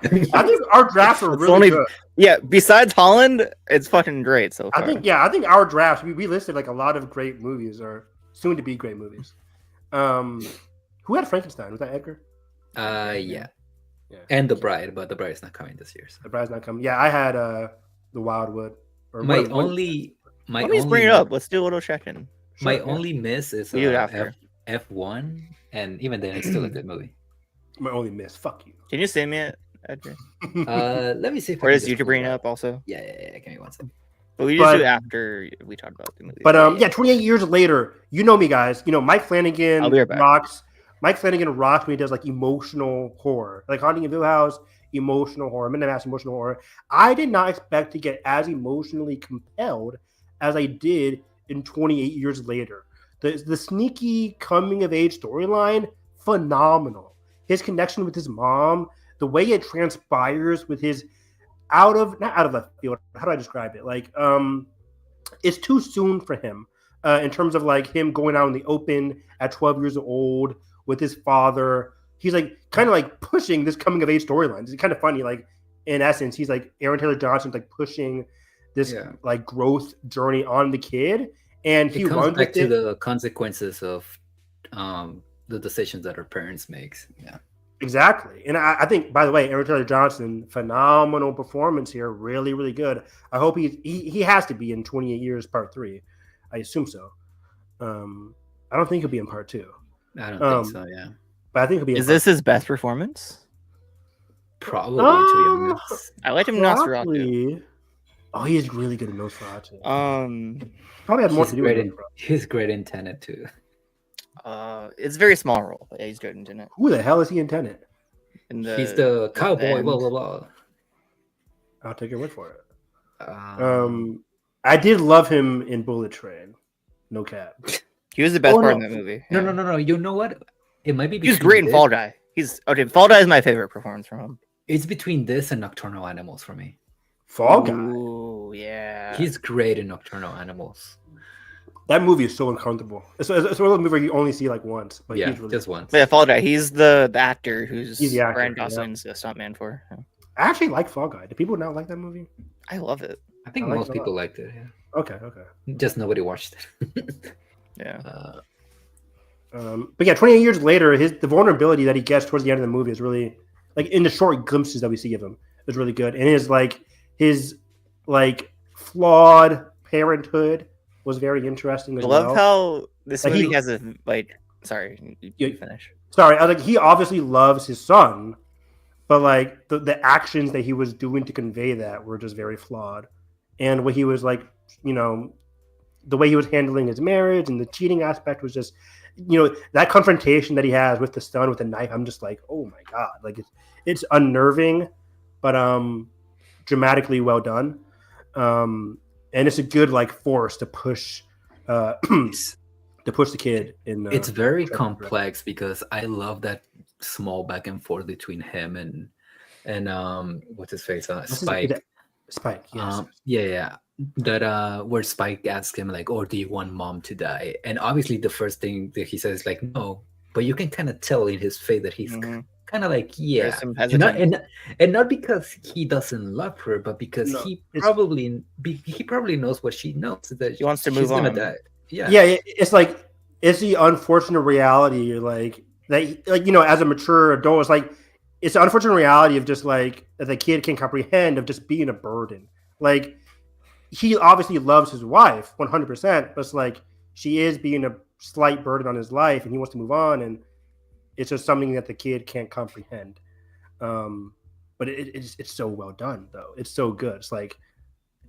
think our drafts were really good. Yeah, besides Holland, it's fucking great so far. I think our drafts, we listed like a lot of great movies or soon to be great movies. Who had Frankenstein? Was that Edgar? Yeah. And The Bride, but The Bride is not coming this year. So. The Bride's not coming. Yeah, I had The Wildwood. Let me just bring it up. Let's do a little check-in. My only miss is F1, and even then, it's still a good movie. My only miss. Fuck you. Can you say me it, Edgar? Let me see. Or is you to bring it up also? Yeah. Give me one second. But we just do after we talk about the movie. But 28 years later, you know me, guys. You know Mike Flanagan rocks. Mike Flanagan rocks when he does like emotional horror, like Haunting of Hill House, emotional horror. I'm in the emotional horror. I did not expect to get as emotionally compelled as I did in 28 years later. The sneaky coming of age storyline, phenomenal. His connection with his mom, the way it transpires with his not out of left field. How do I describe it? Like, it's too soon for him in terms of like him going out in the open at 12 years old with his father. He's like kind of like pushing this coming of age storyline. It's kind of funny. Like in essence, he's like Aaron Taylor Johnson's like pushing this like growth journey on the kid, and he comes back to the consequences of the decisions that our parents makes. Yeah. Exactly. And I think, by the way, Aaron Taylor Johnson, phenomenal performance here. Really, really good. I hope he has to be in 28 Years Part 3. I assume so. I don't think he'll be in Part 2. I don't think so, yeah. But I think he'll be in Is this his best performance? Probably, to be honest. I like him in Nosferatu. Oh, he is really good in Nosferatu. Probably had more to do with it. He's great in Tenet, too. It's a very small role. But yeah, he's good in Tenet. Who the hell is he in Tenet? He's the cowboy, blah, blah, blah. I'll take your word for it. I did love him in Bullet Train. No cap. He was the best part in that movie. Yeah. No. You know what? It might be. He was great in Fall Guy. Fall Guy is my favorite performance from him. It's between this and Nocturnal Animals for me. Fall Guy. Ooh, yeah. He's great in Nocturnal Animals. That movie is so uncomfortable. It's one of those movies you only see like once, but Yeah, he's really just once. But I apologize. He's the actor who's He's the actor, Ryan yeah. Gosling's stuntman for. Yeah. I actually like Fall Guy. Do people not like that movie? I love it. I think I like most it a people lot. liked it. Yeah. Okay. Just nobody watched it. Yeah. But yeah, 28 years later, the vulnerability that he gets towards the end of the movie is really, like, in the short glimpses that we see of him, is really good. And his flawed parenthood was very interesting as I well. love how this Like, movie he- has a Sorry, you finish. Sorry, I was like, he obviously loves his son, but like the actions that he was doing to convey that were just very flawed. And what he was like, the way he was handling his marriage and the cheating aspect was just, that confrontation that he has with the son with the knife. I'm just like, oh my god, like it's unnerving, but dramatically well done. And it's a good like force to push the kid in. It's very complex because I love that small back and forth between him and what's his face, Spike. Spike, yes. Yeah. That where Spike asks him like, "Oh, do you want mom to die?" And obviously, the first thing that he says is like, "No," but you can kind of tell in his face that he's kind of like, "Yeah," There's some and not because he doesn't love her, but because he probably knows what she knows, that he wants to she's move gonna on. die. Yeah, it's like it's the unfortunate reality, like that, like as a mature adult, it's like it's the unfortunate reality of just like that the kid can comprehend of just being a burden. Like he obviously loves his wife 100%, but it's like she is being a slight burden on his life, and he wants to move on, and it's just something that the kid can't comprehend. But it's so well done, though. It's so good. It's like,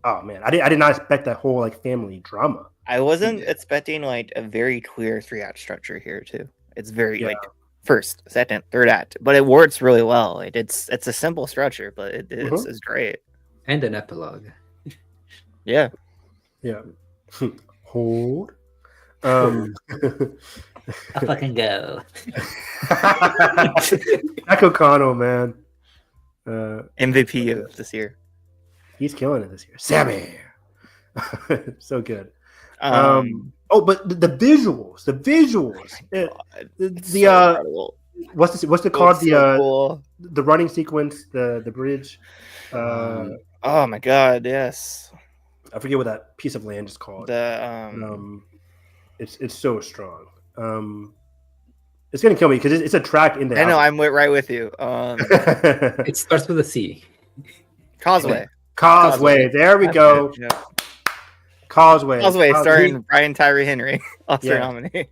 oh man, I did not expect that whole like family drama. I wasn't expecting like a very clear 3-act structure here too. It's very like first, second, third act, but it works really well. It's a simple structure, but it's great. And an epilogue. Yeah. Hold. I fucking go. Echo Kano, man. MVP of this year. He's killing it this year. Sammy. So good. But the visuals. So what's it called? Cool. The running sequence, the bridge. Oh my god, yes. I forget what that piece of land is called. It's so strong. It's gonna kill me because it's a track in the. I know, I'm right with you. It starts with a C. Causeway. There we go. Yeah. Causeway starring Brian Tyree Henry, Oscar nominee.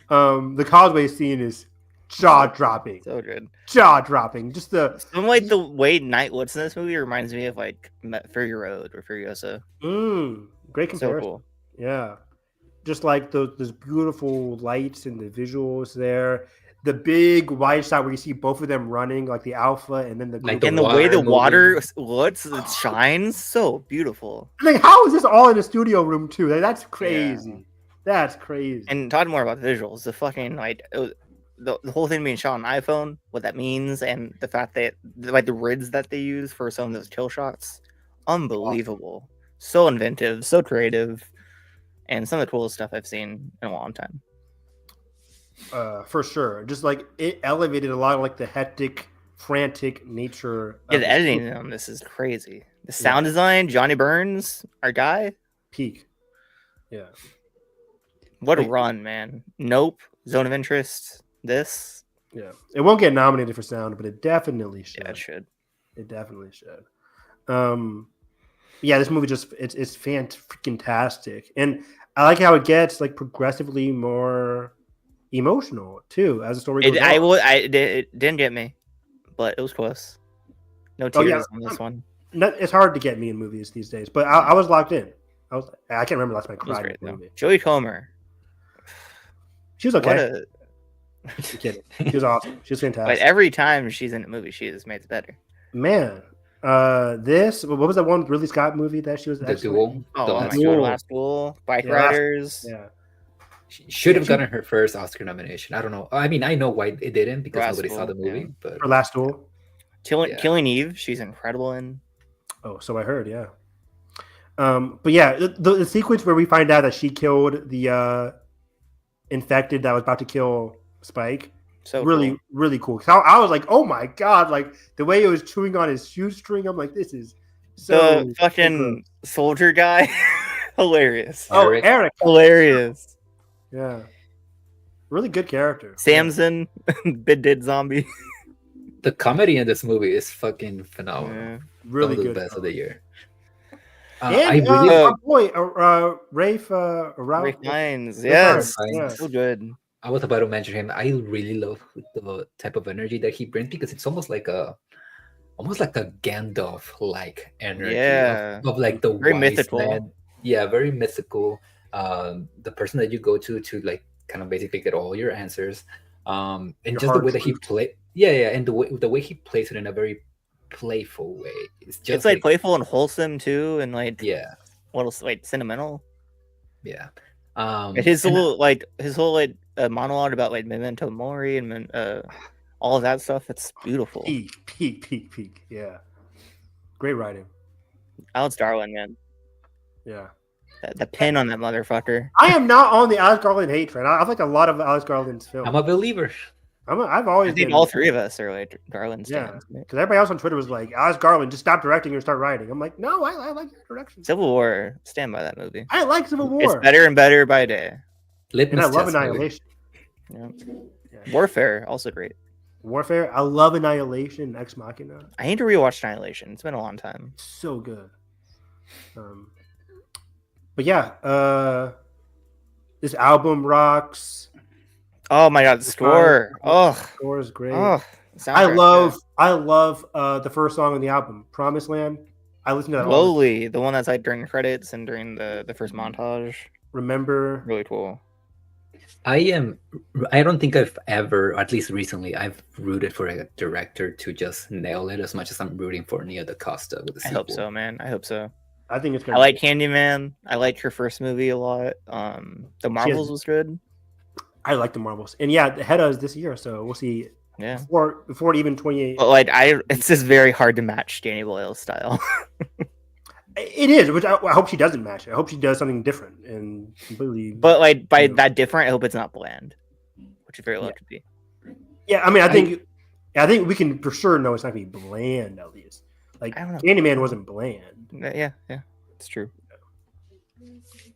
The Causeway scene is jaw dropping. So good. Jaw dropping. Just the way Night looks in this movie reminds me of like Fury Road or Furiosa. Great comparison. So cool. Yeah. Just like those beautiful lights and the visuals there. The big wide shot where you see both of them running, like the alpha, and then the way the water looks, it shines, so beautiful. Like, how is this all in a studio room too? Like, that's crazy. Yeah. That's crazy. And talking more about the visuals, the fucking the whole thing being shot on iPhone, what that means, and the fact that like the rigs that they use for some of those kill shots, unbelievable. So inventive, so creative, and some of the coolest stuff I've seen in a long time. For sure. Just like it elevated a lot of like the hectic, frantic nature. Yeah, the editing on this is crazy. The sound design, Johnny Burns, our guy. Peak. Yeah. What a run, man. Nope. Zone of Interest. This. Yeah. It won't get nominated for sound, but it definitely should. Yeah, it should. It definitely should. Yeah, this movie it's fantastic. And I like how it gets like progressively more emotional too as the story goes on. It didn't get me, but it was close. No tears on this one. It's hard to get me in movies these days, but I was locked in. I can't remember last time I cried in a movie. Jodie Comer. She was okay. I'm kidding. She was awesome. She was fantastic. But every time she's in a movie, she is made better. Man, what was that one Ridley Scott movie that she was? The Duel. Last Duel. Bike Riders. She should have gotten her first Oscar nomination. I don't know. I mean, I know why it didn't because nobody saw the movie. But for Last Duel, Killing Eve, she's incredible in. Oh, so I heard. Yeah. But yeah, the sequence where we find out that she killed the infected that was about to kill Spike. So really, cool. really cool. 'Cause I was like, oh my god! Like the way it was chewing on his shoestring. I'm like, this is so The fucking soldier guy, hilarious. Oh, Eric. Eric. Hilarious. Yeah. Really good character. Samson, bid did zombie. The comedy in this movie is fucking phenomenal. Yeah. Really One of the good. best of the year. And I really our boy, Rafe, Rafe Fiennes, Rafe yes, Fiennes, yeah. so good. I was about to mention him. I really love the type of energy that he brings because it's almost like a Gandalf like energy Yeah. of like the Very wise mythical. man. Yeah, very mythical. The person that you go to like kind of basically get all your answers. And Your just the way hard that he truth. play, yeah, and the way he plays it in a very playful way. It's just It's like playful and wholesome too, and like yeah, what else? Like sentimental. yeah. And his whole monologue about like Memento Mori and all of that stuff. It's beautiful. Peak. Yeah. Great writing. Alex Darwin, man, Yeah. the pin on that motherfucker. I am not on the Alex Garland hate train. I've liked a lot of Alex Garland's films. I'm a believer. I've I always think been. all three of us are like Garland Yeah. stands. Because everybody else on Twitter was like, Alex Garland, just stop directing and start writing. I'm like, no, I like your direction. Civil War, stand by that movie. I like Civil War. It's better and better by day. And I Litmus love test movie. Annihilation. Yeah. Yeah. Warfare, also great. Warfare. I love Annihilation, Ex Machina. I need to rewatch Annihilation. It's been a long time. So good. But yeah, this album rocks. Oh my god, the score. Oh, Score is great. oh. I love the first song on the album, Promised Land. I listen to that all the- Lowly, the one that's like during the credits and during the first montage. Remember. Really cool. I don't think I've ever, at least recently, I've rooted for a director to just nail it as much as I'm rooting for Nia DaCosta with the I sequel. hope so, man. I hope so. I think it's I like Candyman. I like her first movie a lot. The Marvels was good. I like the Marvels. And yeah, Hedda is this year, so we'll see. Yeah. Before it even 28. But like it's just very hard to match Danny Boyle's style. It is, which I hope she doesn't match it. I hope she does something different and completely. But like by that different, I hope it's not bland, which is very well could be. Yeah, I mean, I think we can for sure know it's not going to be bland at least. Like I don't know. Candyman wasn't bland. Yeah, it's true.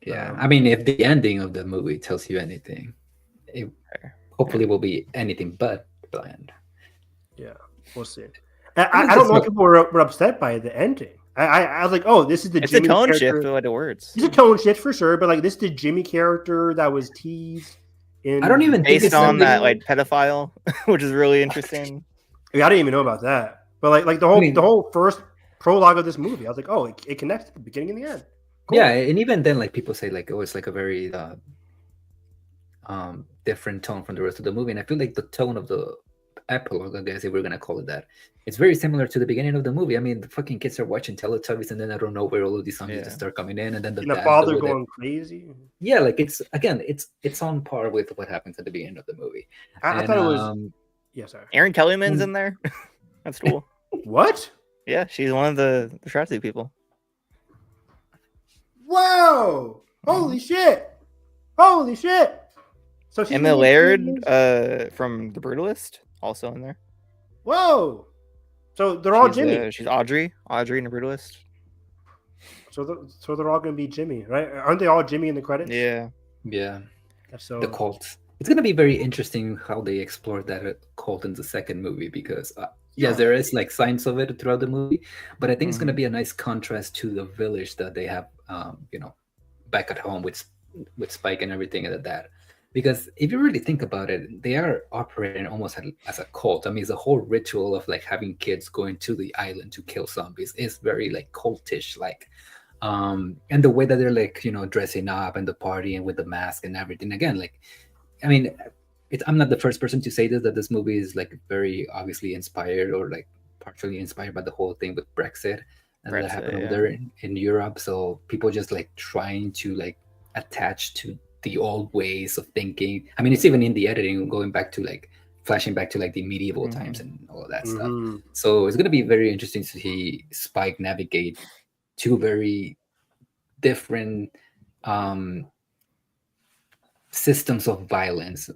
Yeah, I mean, if the ending of the movie tells you anything, it hopefully will be anything but bland. Yeah, we'll see. I don't know if people were upset by the ending. I was like, oh, this is the It's Jimmy a tone character. shift for the words. It's a tone shift for sure, but like this is the Jimmy character that was teased. In I don't even think Based it's on something- that like pedophile, which is really interesting. I didn't even know about that. But like the whole first prologue of this movie, I was like, oh, it connects at the beginning and the end. Cool. Yeah, and even then, like people say, like, oh, it's like a very different tone from the rest of the movie, and I feel like the tone of the epilogue, I guess if we're gonna call it that, it's very similar to the beginning of the movie. I mean, the fucking kids are watching Teletubbies, and then I don't know where all of these zombies just start coming in, and then the father going crazy. Yeah, like it's on par with what happens at the beginning of the movie. I thought it was. Yeah, sorry. Aaron Kellyman's in there. That's cool. What? Yeah, she's one of the Shrouds people. Whoa! Holy shit! Holy shit! So she's Emma Laird from The Brutalist, also in there. Whoa! So they're all Jimmy. She's Audrey in The Brutalist. So they're all gonna be Jimmy, right? Aren't they all Jimmy in the credits? Yeah. That's so the cult. It's gonna be very interesting how they explore that cult in the second movie because yes, there is like signs of it throughout the movie, but I think it's gonna be a nice contrast to the village that they have, back at home with Spike and everything and that. Because if you really think about it, they are operating almost as a cult. I mean, it's a whole ritual of like having kids going to the island to kill zombies is very like cultish, like, and the way that they're like, dressing up and the party and with the mask and everything. Again, like, I mean, I'm not the first person to say this, that this movie is like very obviously inspired or like partially inspired by the whole thing with Brexit and that happened over there in Europe. So people just like trying to like attach to the old ways of thinking. I mean, it's even in the editing, going back to like flashing back to like the medieval Mhm. times and all of that stuff. Mhm. So it's gonna be very interesting to see Spike navigate two very different systems of violence,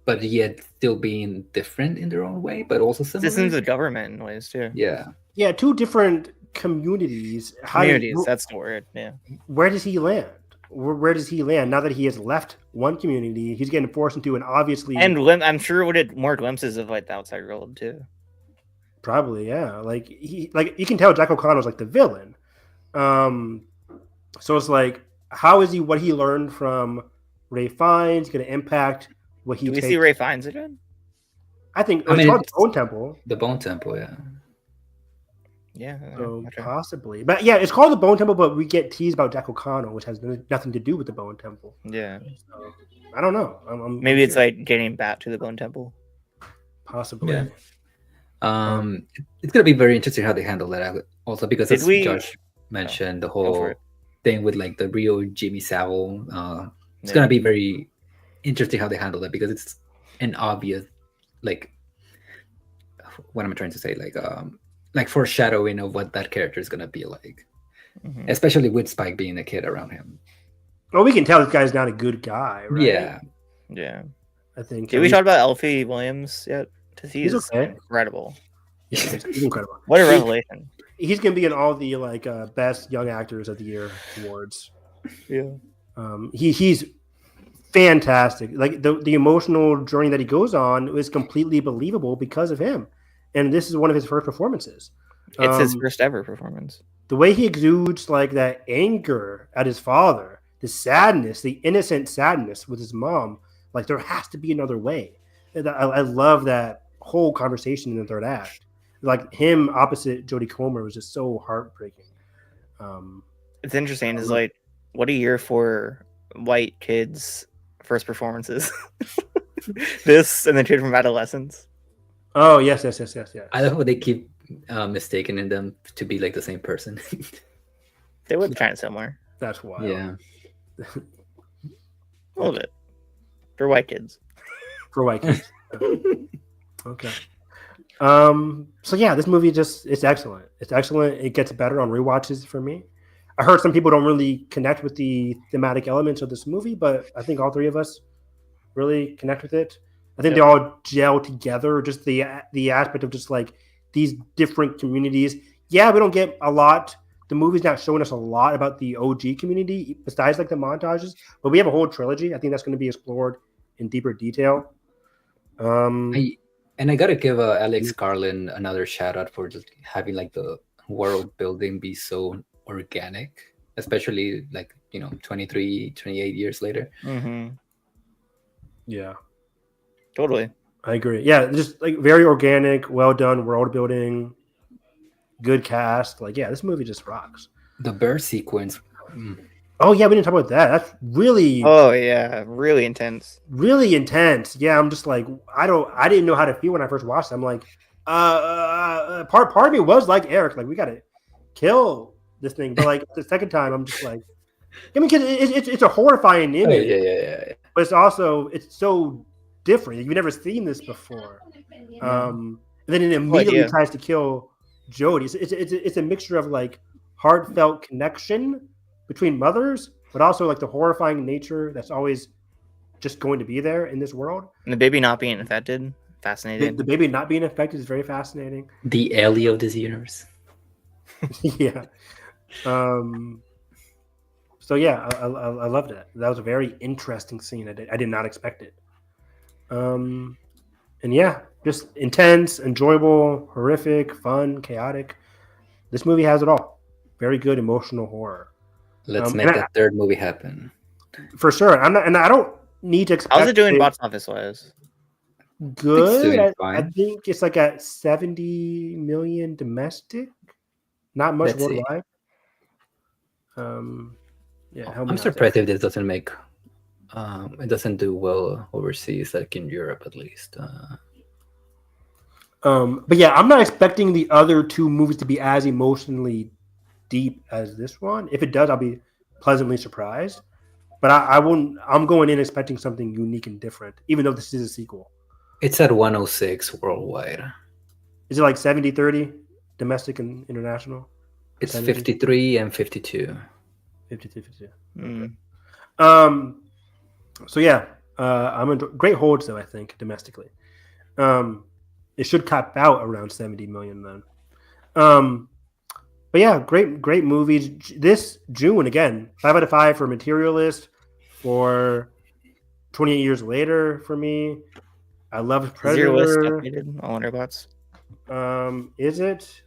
but yet still being different in their own way, but also similar. Systems of government in ways too. Yeah. Yeah, two different communities. Communities, that's the word. Yeah. Where does he land? Where does he land now that he has left one community? He's getting forced into an obviously And I'm sure we did more glimpses of like the outside world too. probably, yeah. Like you can tell Jack O'Connor's like the villain. So it's like, how is he? What he learned from Ray Fiennes going to impact what he? Do we takes? see Ray Fiennes again? I think I mean, called it's- Bone Temple. The Bone Temple, yeah. Yeah. So okay. possibly, but yeah, it's called the Bone Temple. But we get teased about Jack O'Connor, which has nothing to do with the Bone Temple. Yeah. So, I don't know. Maybe it's like getting back to the Bone Temple. possibly. Yeah. It's gonna be very interesting how they handle that also, because as Josh mentioned, the Go for whole it. thing with like the real Jimmy Savile. It's Yeah. gonna be very interesting how they handle that, because it's an obvious, like, what am I trying to say? Like foreshadowing of what that character is gonna be like, Mhm. especially with Spike being a kid around him. Well, we can tell this guy's not a good guy, right? Yeah. Yeah. I think. Did we talk about Alfie Williams yet? Because He's he's okay. incredible. He's incredible. What a revelation. He's gonna be in all the like best young actors of the year awards. Yeah. He's fantastic. Like the emotional journey that he goes on is completely believable because of him, and this is one of his first performances. It's his first ever performance. The way he exudes like that anger at his father, the sadness, the innocent sadness with his mom. Like there has to be another way. And I love that whole conversation in the third act. Like him opposite Jodie Comer was just so heartbreaking. It's interesting. Is like, what a year for white kids' first performances. This and the kid from Adolescence. Oh yes. I love how they keep mistaking them to be like the same person. They look kind of similar. That's wild. Yeah. A little bit. For white kids. For white kids. Okay. So yeah, this movie it's excellent. It's excellent. It gets better on rewatches for me. I heard some people don't really connect with the thematic elements of this movie, but I think all three of us really connect with it. I think they all gel together. Just the aspect of just like these different communities. Yeah, we don't get a lot. The movie's not showing us a lot about the OG community besides like the montages, but we have a whole trilogy. I think that's going to be explored in deeper detail. I gotta give Alex Garland another shout out for just having like the world building be so organic, especially like 28 years later. Mm-hmm. Yeah, Totally. I agree. Yeah, just like very organic, well done world building, good cast. Like, yeah, this movie just rocks. The bear sequence. Oh yeah, we didn't talk about that. That's really Oh yeah, really intense. really intense. Yeah, I'm just like I didn't know how to feel when I first watched it. I'm like, part of me was like Eric, like we gotta kill this thing. But like the second time, I'm just like, I mean, cause it's a horrifying Oh, image, yeah. but it's so different. You've never seen this before. And then it immediately tries to kill Jodie. It's a mixture of like heartfelt connection between mothers, but also like the horrifying nature that's always just going to be there in this world. And the baby not being affected, fascinating. The baby not being affected is very fascinating. The Elio of this universe. Yeah. So yeah, I loved it. That was a very interesting scene. I did not expect it. And yeah, just intense, enjoyable, horrific, fun, chaotic. This movie has it all. Very good emotional horror. Let's make that third movie happen. For sure. I don't need to expect. How's it doing box office wise? Good. I think it's like at 70 million domestic. Not much worldwide. Yeah, I'm surprised if this doesn't make it doesn't do well overseas, like in Europe at least. But yeah, I'm not expecting the other two movies to be as emotionally deep as this one. If it does, I'll be pleasantly surprised. But I wouldn't. I'm going in expecting something unique and different, even though this is a sequel. It's at 106 worldwide. Is it like 70-30 domestic and international? It's Percentages? 53 and 52. 52. Mm. So yeah, I'm in great holds though. I think domestically, it should cap out around 70 million then. But yeah, great movies. This June again, 5 out of 5 for Materialist, for 28 Years Later for me. I love Is your list Predator. updated on Letterboxd? Is it?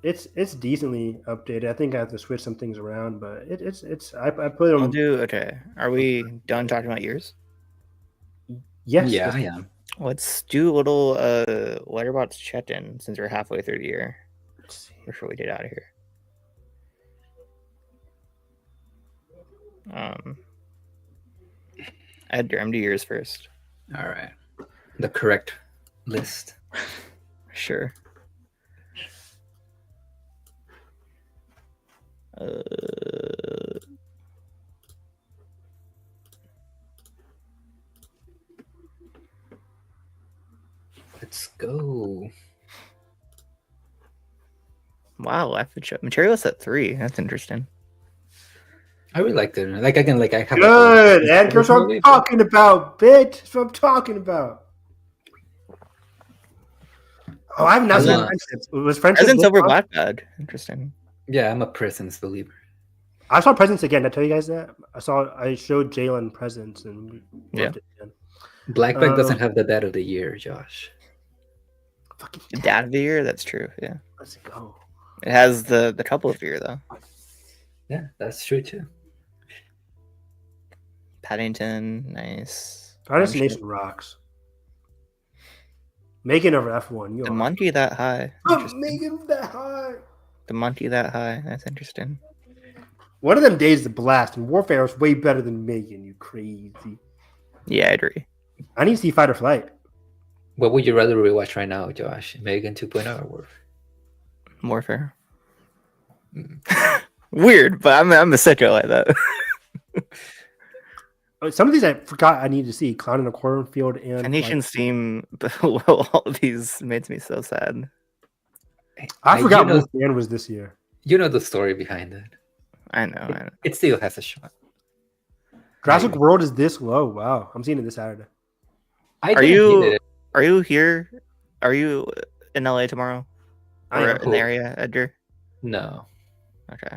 It's decently updated. I think I have to switch some things around, but it's I put them. Okay. Are we done talking about yours? Yes. Yeah, I am. Let's do a little Letterboxd Check In since we're halfway through the year before we get out of here. Edgar, I'm do yours first. All right. The correct list. Sure. Let's go. Wow, Materialists at 3. That's interesting. I really liked it. Like again, like I have Good, and that's what I'm talking about, bitch. That's what I'm talking about. Oh, I have not seen Friendships. Was Friendships Presence over good? Black Bad. Interesting. Yeah, I'm a Presence believer. I saw Presents again. Did I tell you guys that? I showed Jalen Presents and Yeah. loved it again. Black Bag doesn't have the dad of the year, Josh. Fucking Dad of the Year, that's true. Yeah. let's go. It has the couple of year though. Yeah, that's true too. Paddington, nice. Destination rocks. Megan over F1. The monkey that high. Megan that high. The monkey that high. That's interesting. One of them days is a blast, and Warfare is way better than Megan. You crazy. Yeah, I agree. I need to see Fight or Flight. What would you rather rewatch right now, Josh? Megan 2.0 or Warfare? Warfare. Weird, but I'm a sicko like that. Some of these I forgot I needed to see. Clown in a Cornfield and Phoenician's theme below all of these makes me so sad. I forgot you know, what band was this year. You know the story behind it. I know. It still has a shot. Jurassic World is this low. Wow. I'm seeing it this Saturday. Are you here? Are you in LA tomorrow? Or in the area, Edgar? No. Okay.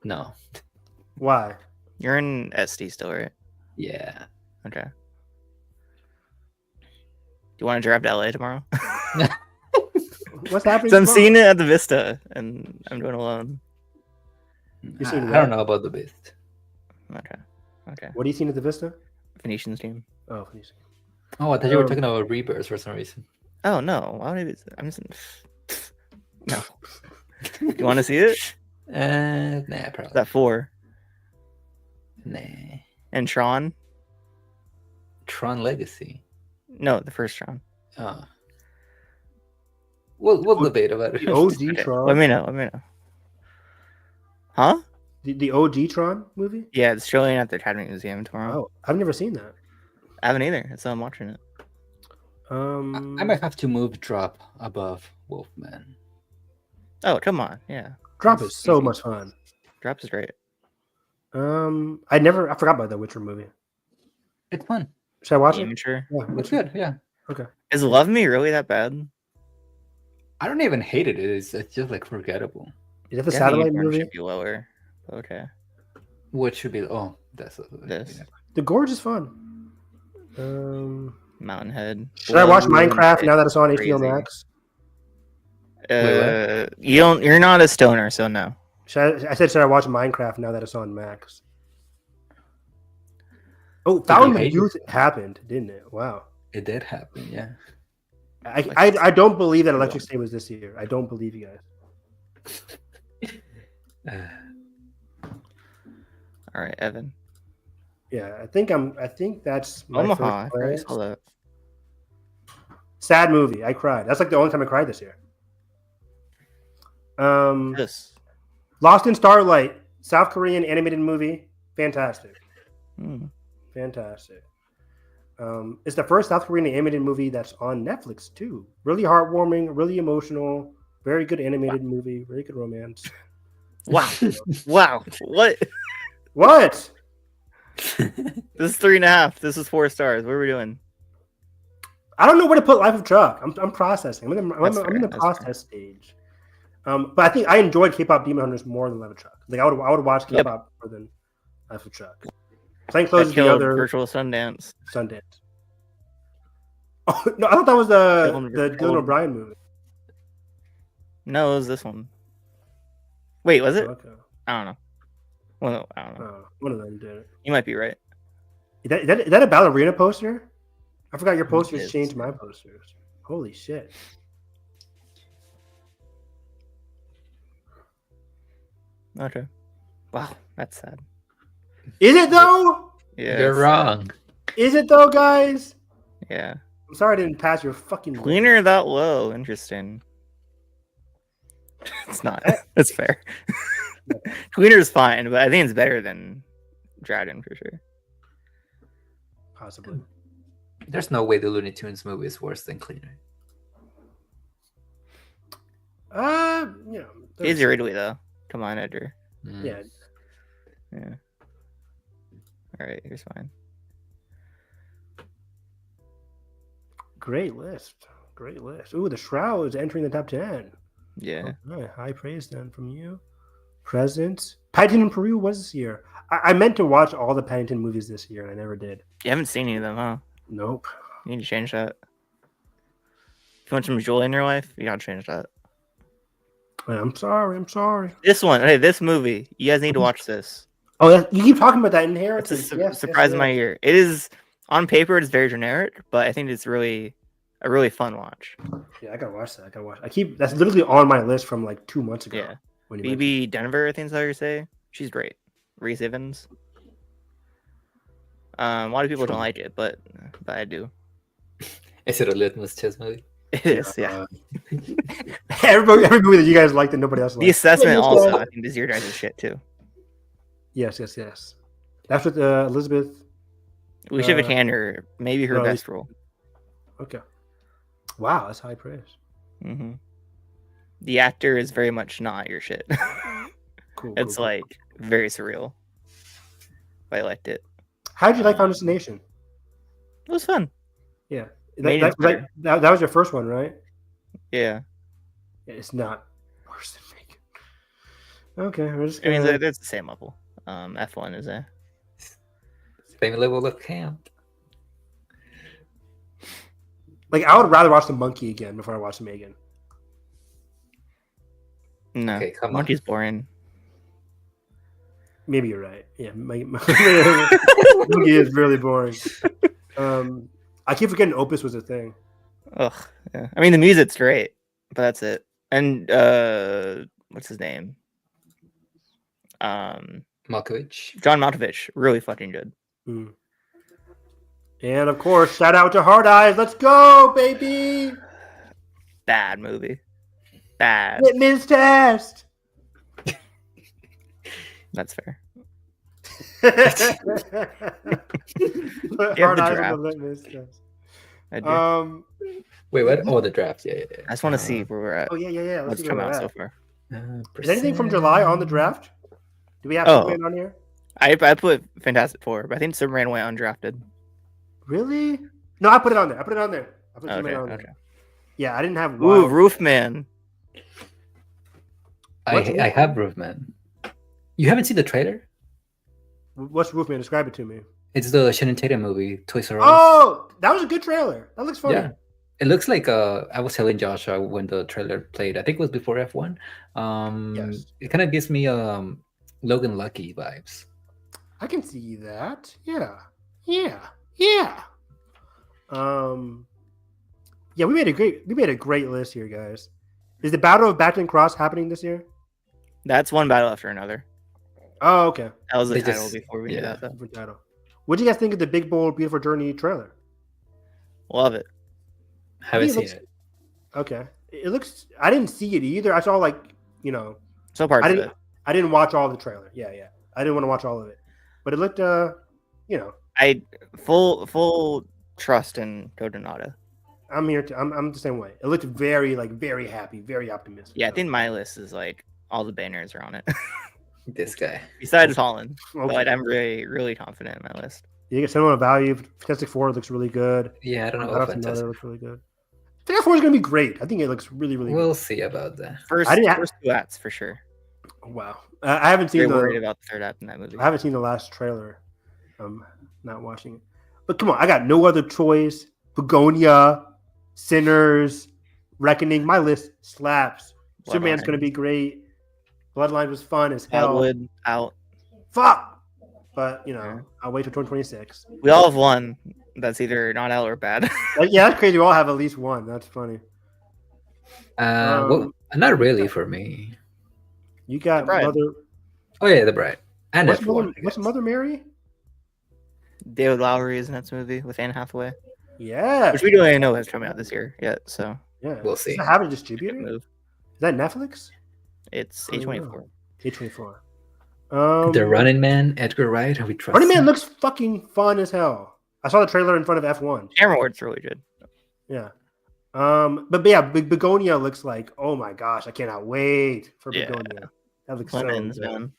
No. Why? You're in SD still, right? Yeah. Okay. Do you want to drive to LA tomorrow? What's happening? So I'm seeing it at the Vista, and I'm doing alone. You seen I don't know about the Beast. Okay. What are you seeing at the Vista? Phoenician's team. Oh, Phoenician. Oh, I thought you were talking about Rebirth for some reason. Oh no! Why would I be? I'm just no. You want to see it? Nah, probably. That 4 Nah. and Tron. Tron Legacy. No, the first Tron. Oh. We'll debate about it. The OG Okay. Tron. Let me know. Huh? The OG Tron movie? Yeah, it's showing at the Academy Museum tomorrow. Oh, I've never seen that. I haven't either, so I'm watching it. I might have to move Drop above Wolfman. Oh, come on. Yeah. Drop is so much fun. Drops is great. I forgot about that Witcher movie. It's fun. Should I watch it? Amateur. Yeah, It's Witcher. good, yeah. Okay. Is Love Me really that bad? I don't even hate it. It's just like forgettable. Is that the Yeah, satellite unicorn movie? should be lower. Okay. What should be? Oh, that's This. The Gorge is fun. Mountainhead. Should I watch Blue, Minecraft now that it's on HBO crazy. Max? You're not a stoner, so no. Should I watch Minecraft now that it's on Max? Oh, Fountain of hate Youth happened, didn't it? Wow. It did happen, yeah. I don't believe that Electric State was this year. I don't believe you guys. All right, Evan. Yeah, I think that's my Omaha. first place. Hold up. Sad movie. I cried. That's like the only time I cried this year. This. Lost in Starlight, South Korean animated movie. Fantastic. Hmm. Fantastic. It's the first South Korean animated movie that's on Netflix too. Really heartwarming, really emotional, very good animated movie, very good romance. Wow. Wow. What? What? This is 3.5. This is 4 stars. What are we doing? I don't know where to put Life of Chuck. I'm processing. I'm in the That's process stage. But I think I enjoyed K-pop Demon Hunters more than Life of Chuck. Like I would watch K-pop more than Life of Chuck. Plain Clothes is the other Virtual Sundance. Oh no, I thought that was the Dylan O'Brien movie. No, it was this one. Wait, was it? Okay. I don't know. Well, no, I don't know. Oh, one of them did it. You might be right. Is that a Ballerina poster? I forgot your posters is. changed my posters. Holy shit. Okay. Wow, that's sad. Is it though? Yeah. You're wrong. Is it though, guys? Yeah. I'm sorry I didn't pass your fucking Cleaner that low. Interesting. It's not. That's fair. Cleaner's fine, but I think it's better than Dragon for sure. Possibly. There's no way the Looney Tunes movie is worse than Cleaner. Easy Ridley though. Come on, Edgar. Yeah. Yeah. All right, here's mine. Great list. Ooh, the Shrouds entering the top 10. Yeah. Okay, high praise then from you. Presents. Paddington in Peru was this year. I meant to watch all the Paddington movies this year, and I never did. You haven't seen any of them, huh? Nope. You need to change that. If you want some joy in your life, you gotta change that. I'm sorry. This one, hey, this movie, you guys need to watch this. Oh, you keep talking about that Inheritance. It's a surprise in my ear. It is on paper, it's very generic, but I think it's really a really fun watch. Yeah, I gotta watch that. That's literally on my list from like 2 months ago. Yeah. When BB Denver, I think is how you say. She's great. Reese Evans. A lot of people don't like it, but I do. Is it a litmus test movie? It is, yeah. Every movie that you guys like that nobody else likes. The assessment also, I think, is your guys' shit too. Yes. That's with Elizabeth. We should have her, maybe her best role. Okay. Wow, that's high praise. Mm-hmm. The actor is very much not your shit. Cool. It's like very surreal. But I liked it. How did you like Found Destination? It was fun. Yeah. That That was your first one, right? Yeah. It's not worse than Megan. Okay, we're just I gonna... mean, it's the same level. F1 is a Same level of camp. Like, I would rather watch The Monkey again before I watch Megan. No. Okay, come on. Monkey's boring. Maybe you're right. Yeah, Monkey is really boring. I keep forgetting Opus was a thing. Ugh. Yeah. I mean, the music's great, but that's it. And what's his name? Malkovich. John Malkovich, really fucking good. Mm. And of course, shout out to Hard Eyes. Let's go, baby. Bad movie. Bad. Litmus test. That's fair. Put Hard Eyes on the litmus test. I do. Wait, what? Oh, the draft. Yeah. I just want to see where we're at. Oh yeah. Let's What's see come where out we're so at. far? Is anything from July on the draft? Do we have Superman on here? I put Fantastic Four, but I think Superman went undrafted. Really? No, I put it on there. I put Superman on there. Yeah, I didn't have. Ooh, Roofman. I have Roofman. You haven't seen the trailer? What's Roofman? Describe it to me. It's the Shannon Tatum movie, Toys R Us. Oh, that was a good trailer. That looks funny. Yeah. It looks like I was telling Joshua when the trailer played. I think it was before F1. Yes. It kind of gives me Logan Lucky vibes. I can see that. Yeah. Yeah, we made a great list here, guys. Is the Battle of Batton Cross happening this year? That's one battle after another. Oh, okay. That was the title before we did that. Different title. What do you guys think of the Big Bold Beautiful Journey trailer? Love it. Haven't seen it. Okay. It looks. I didn't see it either. I saw So parts of it. I didn't watch all the trailer. Yeah. I didn't want to watch all of it, but it looked. I full trust in Codonata. I'm here. I'm the same way. It looked very very happy, very optimistic. Yeah, I think my list is like all the banners are on it. This guy. Besides Holland, Okay. but I'm really confident in my list. You get sentimental value. Fantastic Four looks really good. Yeah, I don't know. Battle If for Mother Fantastic. looks really good. Fantastic Four is gonna be great. I think it looks really We'll see about that. First, I didn't first two acts for sure. good. Wow. I haven't seen Very worried the. about the third act in that movie. I haven't seen the last trailer. I'm not watching it. But come on, I got No Other Choice. Begonia, Sinners, Reckoning. My list slaps. Superman's gonna be great. Bloodline was fun as hell. Outwood out. Fuck. But I'll wait for 2026. We all have one that's either not out or bad. Yeah, that's crazy. We all have at least one. That's funny. Well, not really for me. You got The Bride. Mother. Oh yeah, the bride. And What's F1. Mother, what's Mother Mary? David Lowery is in that movie with Anne Hathaway, Yeah. which we don't even know has coming out this year yet. So Yeah. We'll Does see. it have a good distributor? Is move. that Netflix? It's I don't A24. A24. The Running Man, Edgar Wright. We trust. Running Man him. looks fucking fun as hell. I saw the trailer in front of F1. Camera Ward's really good. Yeah. But yeah, Begonia looks like, oh my gosh, I cannot wait for Yeah. Begonia. That looks Clemens, so good. man.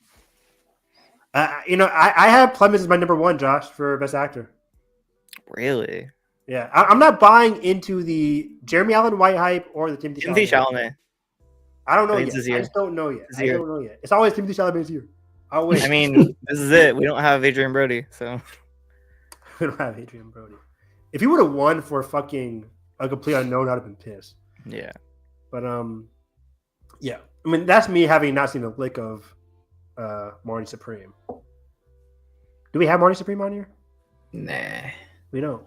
I have Clemens as my number one, Josh, for best actor. Really? Yeah, I'm not buying into the Jeremy Allen White hype or the Timothy Timothy Chalamet. Chalamet. I don't know It's yet. his I year. just don't know yet. His I year. don't know yet. It's always Timothy Chalamet's year. I'll wait. I mean, this is it. We don't have Adrian Brody, so we don't have Adrian Brody. If he would have won for fucking a complete unknown, I'd have been pissed. yeah. But yeah. I mean, that's me having not seen a lick of Marty Supreme. Do we have Marty Supreme on here? Nah. We don't.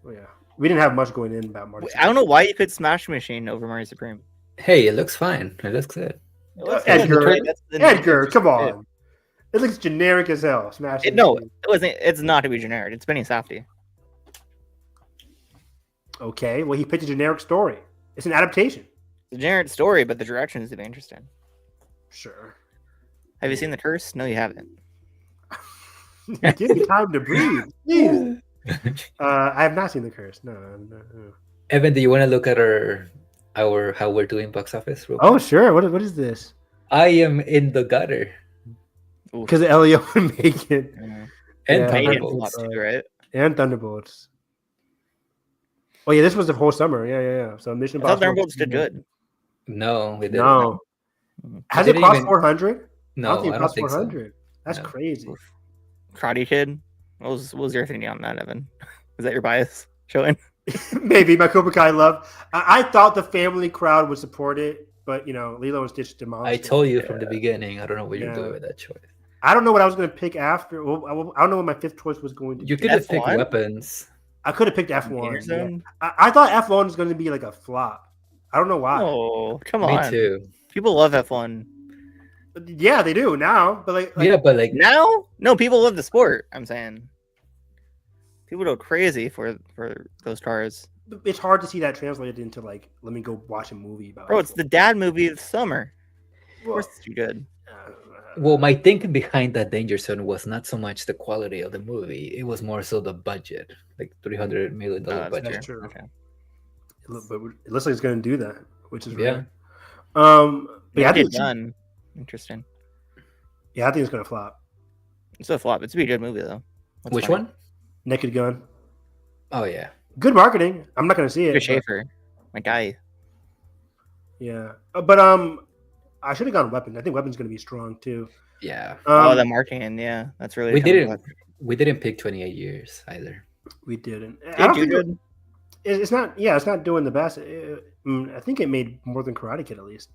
Oh, yeah. We didn't have much going in about Marty I don't know why you put Smash Machine over Mario Supreme. Hey, it looks fine. It looks good. Edgar, That's the- Edgar, come on. It looks generic as hell. Smash. No, it wasn't. It's not to be generic. It's Benny Safdie. Okay, well, he picked a generic story. It's an adaptation. It's a generic story, but the direction is to be interesting. Sure. Have you seen The Curse? No, you haven't. Give me time to breathe. Jeez. I have not seen The Curse. No. Evan, do you want to look at our how we're doing box office? real Oh, quick? sure. What is this? I am in the gutter. Because Elio would make it. And Yeah. Thunderbolts. Too, right? And Thunderbolts. Oh, yeah, this was the whole summer. Yeah. So Mission I thought Impossible. Thunderbolts did good. No, we didn't. No. Has It it didn't crossed even- 400? No, I don't think it crossed so. 400. That's No. crazy. Karate Kid. What was your opinion on that, Evan? Is that your bias showing? Maybe my Cobra Kai love. I thought the family crowd would support it, but Lilo and Stitch demolished I it. told you from the beginning. I don't know what you're Yeah. doing with that choice. I don't know what I was going to pick after. Well, I don't know what my fifth choice was going to You be. could have picked F1? weapons. I could have picked Danger F1. Yeah. Zone? I thought F1 was going to be like a flop. I don't know why. Oh, come Me on. too. People love F1. Yeah, they do now, but like Yeah, but like Now? No, people love the sport, I'm saying. People go crazy for those cars. it's hard to see that translated into like, let me go watch a movie about. Bro, it's the dad movie of the summer. Of Well, course it's too good. well, my thinking behind that Danger Zone was not so much the quality of the movie; it was more so the budget, like $300 million That's budget. That's true. Okay. But it looks like it's going to do that, which is Yeah. rare. But yeah, I think Naked Gun. Interesting. I think it's going to flop. It's a flop. It's a good movie though. What's Which funny? one? Naked Gun. Oh yeah. Good marketing. I'm not going to see it. Peter but- Schaefer. My guy. Yeah, but I should have gone Weapon. I think Weapon's going to be strong too. Yeah. Oh, the marketing. Yeah, that's really. We coming didn't. back. We didn't pick 28 years either. We didn't. I Did don't you think good? it's not. Yeah, it's not doing the best. I think it made more than Karate Kid at least.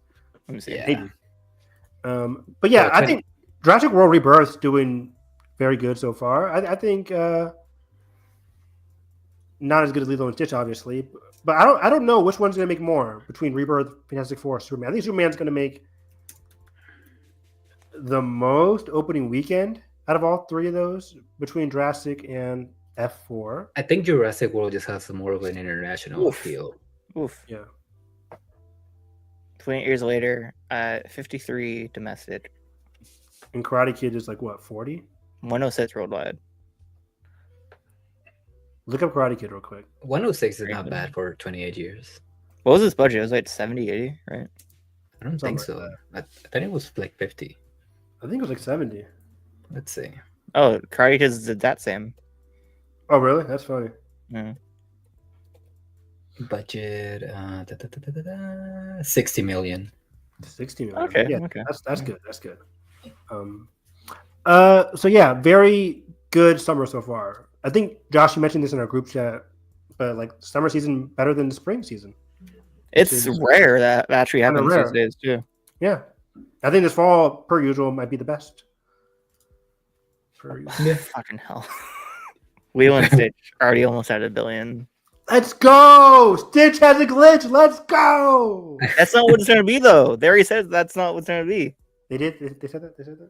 Let me see. Yeah. Maybe. But yeah, Well, I think Jurassic World Rebirth's doing very good so far. I think not as good as Lilo and Stitch, obviously, but I don't know which one's going to make more between Rebirth, Fantastic Four, Superman. I think Superman's going to make the most opening weekend out of all three of those between Jurassic and F4. I think Jurassic World just has more of an international Oof. appeal. Oof. Yeah. 28 years later, 53 domestic, And Karate Kid is like what, 40? 106 worldwide. Look up Karate Kid real quick. 106 is not bad for 28 years. What was his budget? It was like 70, 80, right? I don't Something think like so. I thought it was like 50. I think it was like 70. Let's see. Oh, Karate Kid did that same. Oh, really? That's funny. Yeah. Budget 60 million. 60 million. Okay, Yeah, okay. that's good. That's good. So yeah, very good summer so far. I think Josh, you mentioned this in our group chat, but like summer season better than the spring season. It's rare that actually Kinda happens rare. these days too. Yeah, I think this fall, per usual, might be the best. Per usual. Fucking hell. Lilo and Stitch already almost at $1 billion. Let's go! Stitch has a glitch. Let's go! That's not what it's gonna be though. They already said that's not what's gonna be. They did. They said that. They said that.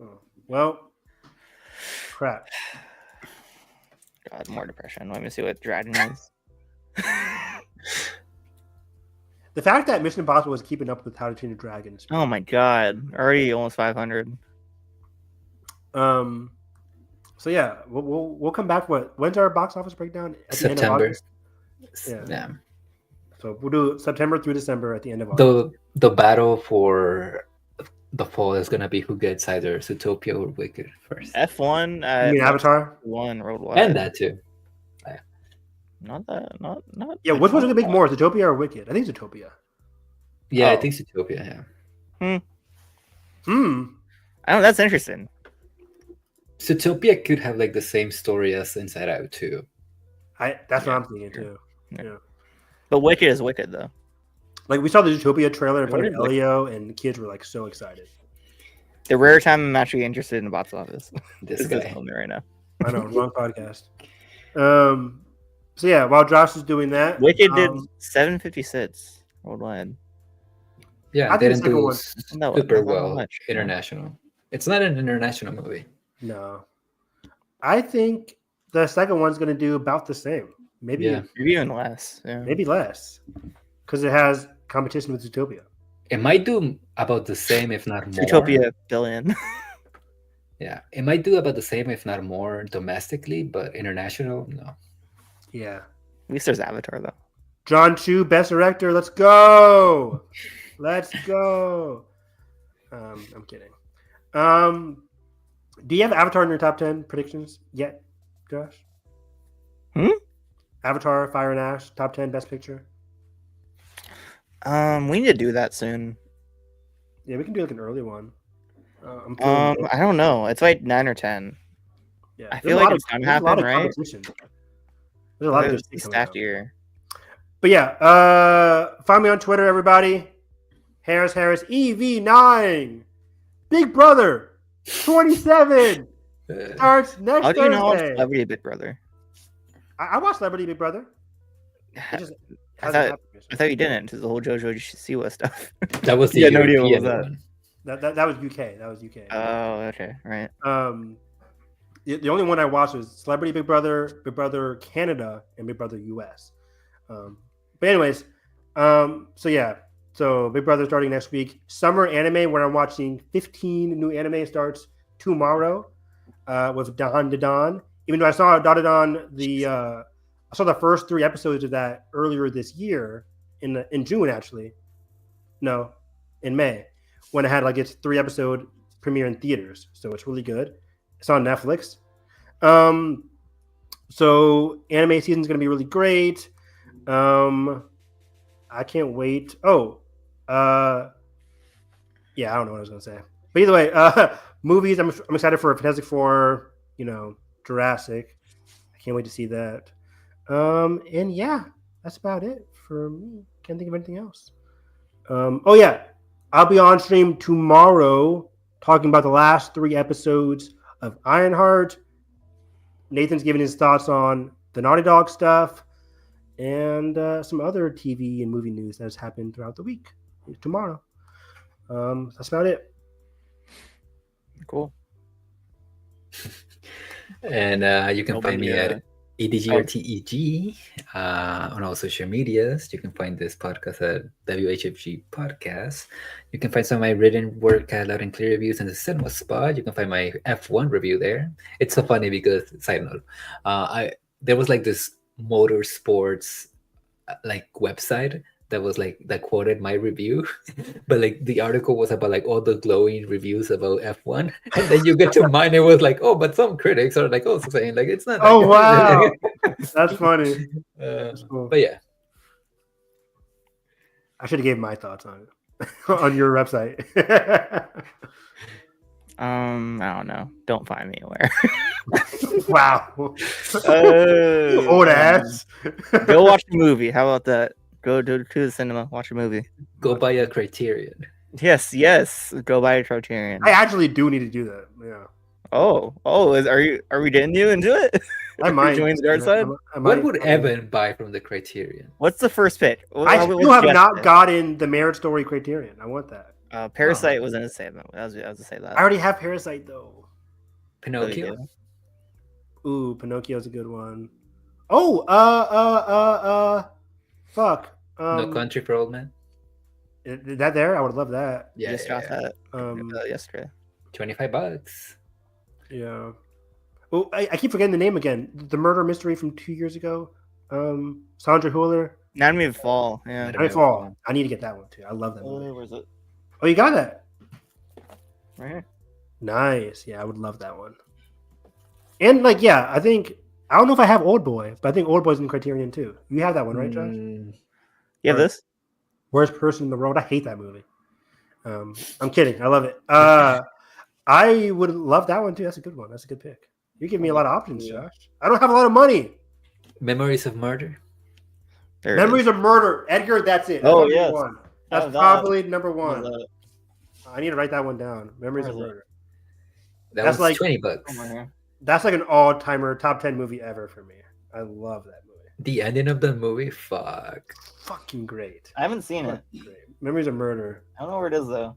Oh, well, crap. God, more depression. Let me see what Dragon is. The fact that Mission Impossible was keeping up with How to Train Your Dragon. is- Oh my god, already almost 500. So yeah, we'll come back. When's our box office breakdown? At the end of September. August? Yeah. Yeah. So we'll do September through December at the end of August. The battle for the fall is gonna be who gets either Zootopia or Wicked first. F1 You mean Avatar? one worldwide. And that too. Not that not Yeah, which one's gonna make more, Zootopia or Wicked? I think Zootopia. Yeah, I Oh. think Zootopia, yeah. I don't, that's interesting. Zootopia could have like the same story as Inside Out too. That's what I'm thinking too. Yeah. Yeah. But Wicked is Wicked though. Like we saw the Zootopia trailer in front of What is Elio, and the kids were like so excited. The rare time I'm actually interested in the box office. This This guy's guy. telling me right now. I know, wrong podcast. So yeah, while Josh is doing that, Wicked did 756 worldwide. Yeah, I they think the didn't second do one- super not well much. international. It's not an international movie. No, I think the second one's going to do about the same. Maybe Yeah. Maybe even less. Yeah. maybe less, because it has competition with Zootopia. It might do about the same, if not more. Utopia billion. Yeah, it might do about the same, if not more, domestically, but international, no. Yeah, At least there's Avatar though. John Chu, best director. Let's go. Let's go. I'm kidding. Do you have Avatar in your top 10 predictions yet, Josh? Avatar, Fire and Ash, top 10 best picture. We need to do that soon. Yeah, we can do like an early one. I'm feeling good. I don't know. It's like 9 or 10. Yeah, I there's feel a like lot it's of- gonna there's a lot happen, of right? competition. There's a lot of It was good a shit coming out. stacked year. But yeah, find me on Twitter, everybody. Harris EV9. Big Brother 27 starts next How do you know I'm Thursday. Celebrity Big Brother? I watched Celebrity Big Brother. It just I hasn't thought happened yet. I thought you didn't because the whole JoJo Siwa stuff. That was the Yeah, no idea what European was that. one. That was UK. That was UK. Oh, okay, right. The only one I watched was Celebrity Big Brother Canada, and Big Brother US. But anyways, so yeah, so Big Brother starting next week. Summer anime, where I'm watching 15 new anime starts tomorrow with Dawn to Dawn. Even though I saw I saw the first 3 episodes of that earlier this year in June, actually. No, in May, when it had like its 3-episode premiere in theaters. So it's really good. It's on Netflix. So anime season is going to be really great. I can't wait. Yeah, I don't know what I was going to say. But either way, movies, I'm excited for Fantastic Four, Jurassic. I can't wait to see that. And yeah, that's about it for me. Can't think of anything else. Oh yeah, I'll be on stream tomorrow talking about the last 3 episodes of Ironheart. Nathan's giving his thoughts on the Naughty Dog stuff and some other TV and movie news that has happened throughout the week. Tomorrow. That's about it. Cool. And you can Nobody, find me at EDGRTEG on all social medias. You can find this podcast at WHFG Podcast. You can find some of my written work at Loud and Clear Reviews in the Cinema Spot. You can find my F1 review there. It's so funny because, side note, there was like this motorsports like website that was like that quoted my review, but like the article was about like all the glowing reviews about F1, and then you get to mine, it was like, oh, but some critics are like also saying like it's not. Oh, that wow. good. That's funny. Cool. But yeah, I should have gave my thoughts on it on your website. I don't know. Don't find me anywhere. Wow. Old ass. Go watch a movie. How about that? Go to the cinema, watch a movie. go buy a Criterion. Yes. Go buy a Criterion. I actually do need to do that. Yeah. Are we getting you into it? I might join the dark side. What would Evan buy from the Criterion? What's the first pick? I still have not gotten the Marriage Story Criterion. I want that. Parasite was in the same. I was to say that. I already have Parasite though. Pinocchio. Ooh, Pinocchio's a good one. Oh, fuck. No Country for Old Men. Is that there? I would love that. Yeah, Just got that yesterday. $25. Yeah. Oh, I keep forgetting the name again. The murder mystery from 2 years ago. Sandra Hüller. Anatomy of Fall. Yeah. Anatomy of Fall. I need to get that one too. I love that movie. Where's it? Oh, you got that? Right here. Nice. Yeah, I would love that one. And like, yeah, I don't know if I have Old Boy, but I think Old Boy's in Criterion too. You have that one, right, Josh? You have this? Worst Person in the World. I hate that movie. I'm kidding. I love it. I would love that one too. That's a good one. That's a good pick. You give me a lot of options, Josh. I don't have a lot of money. Memories of Murder. Memories of Murder. Edgar, that's it. Oh, yes. One. That's probably number one. I need to write that one down. Memories of Murder. That's like $20. That's like an all-timer top 10 movie ever for me. I love that movie. The ending of the movie, Fucking great. I haven't seen it. Great. Memories of Murder. I don't know where it is though.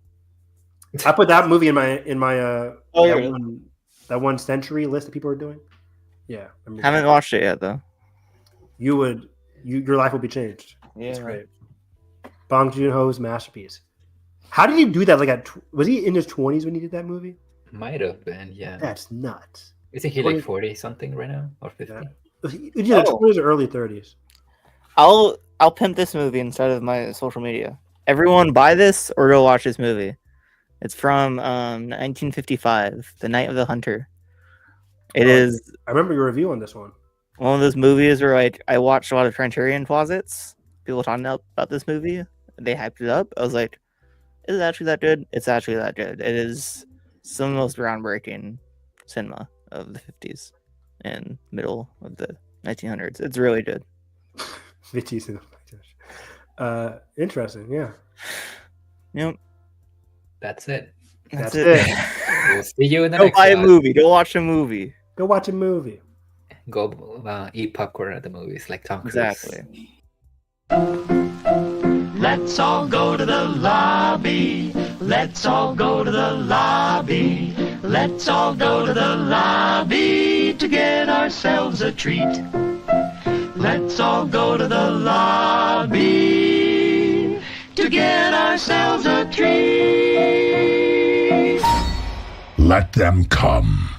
I put that movie in my that one century list that people are doing. Yeah. Haven't watched it yet though. Your life will be changed. Yeah. It's great. Bong Joon-ho's masterpiece. How did he do that? Like, was he in his 20s when he did that movie? Might have been, yeah. That's nuts. Isn't he like 40 something right now or 50? Yeah. He did 20s or early 30s. I'll pimp this movie inside of my social media. Everyone buy this or go watch this movie. It's from 1955, The Night of the Hunter. It is. I remember your review on this one. One of those movies where like I watched a lot of Criterion closets. People talking about this movie. They hyped it up. I was like, is it actually that good? It's actually that good. It is some of the most groundbreaking cinema of the 50s and middle of the 1900s. It's really good. 50s and interesting, yeah. Yep. That's it. That's it. We'll see you in the Go next buy a one. movie. Go watch a movie. Go watch a movie. Go eat popcorn at the movies like Tom Cruise. Exactly. Let's all go to the lobby. Let's all go to the lobby. Let's all go to the lobby to get ourselves a treat. Let's all go to the lobby to get ourselves a treat. Let them come.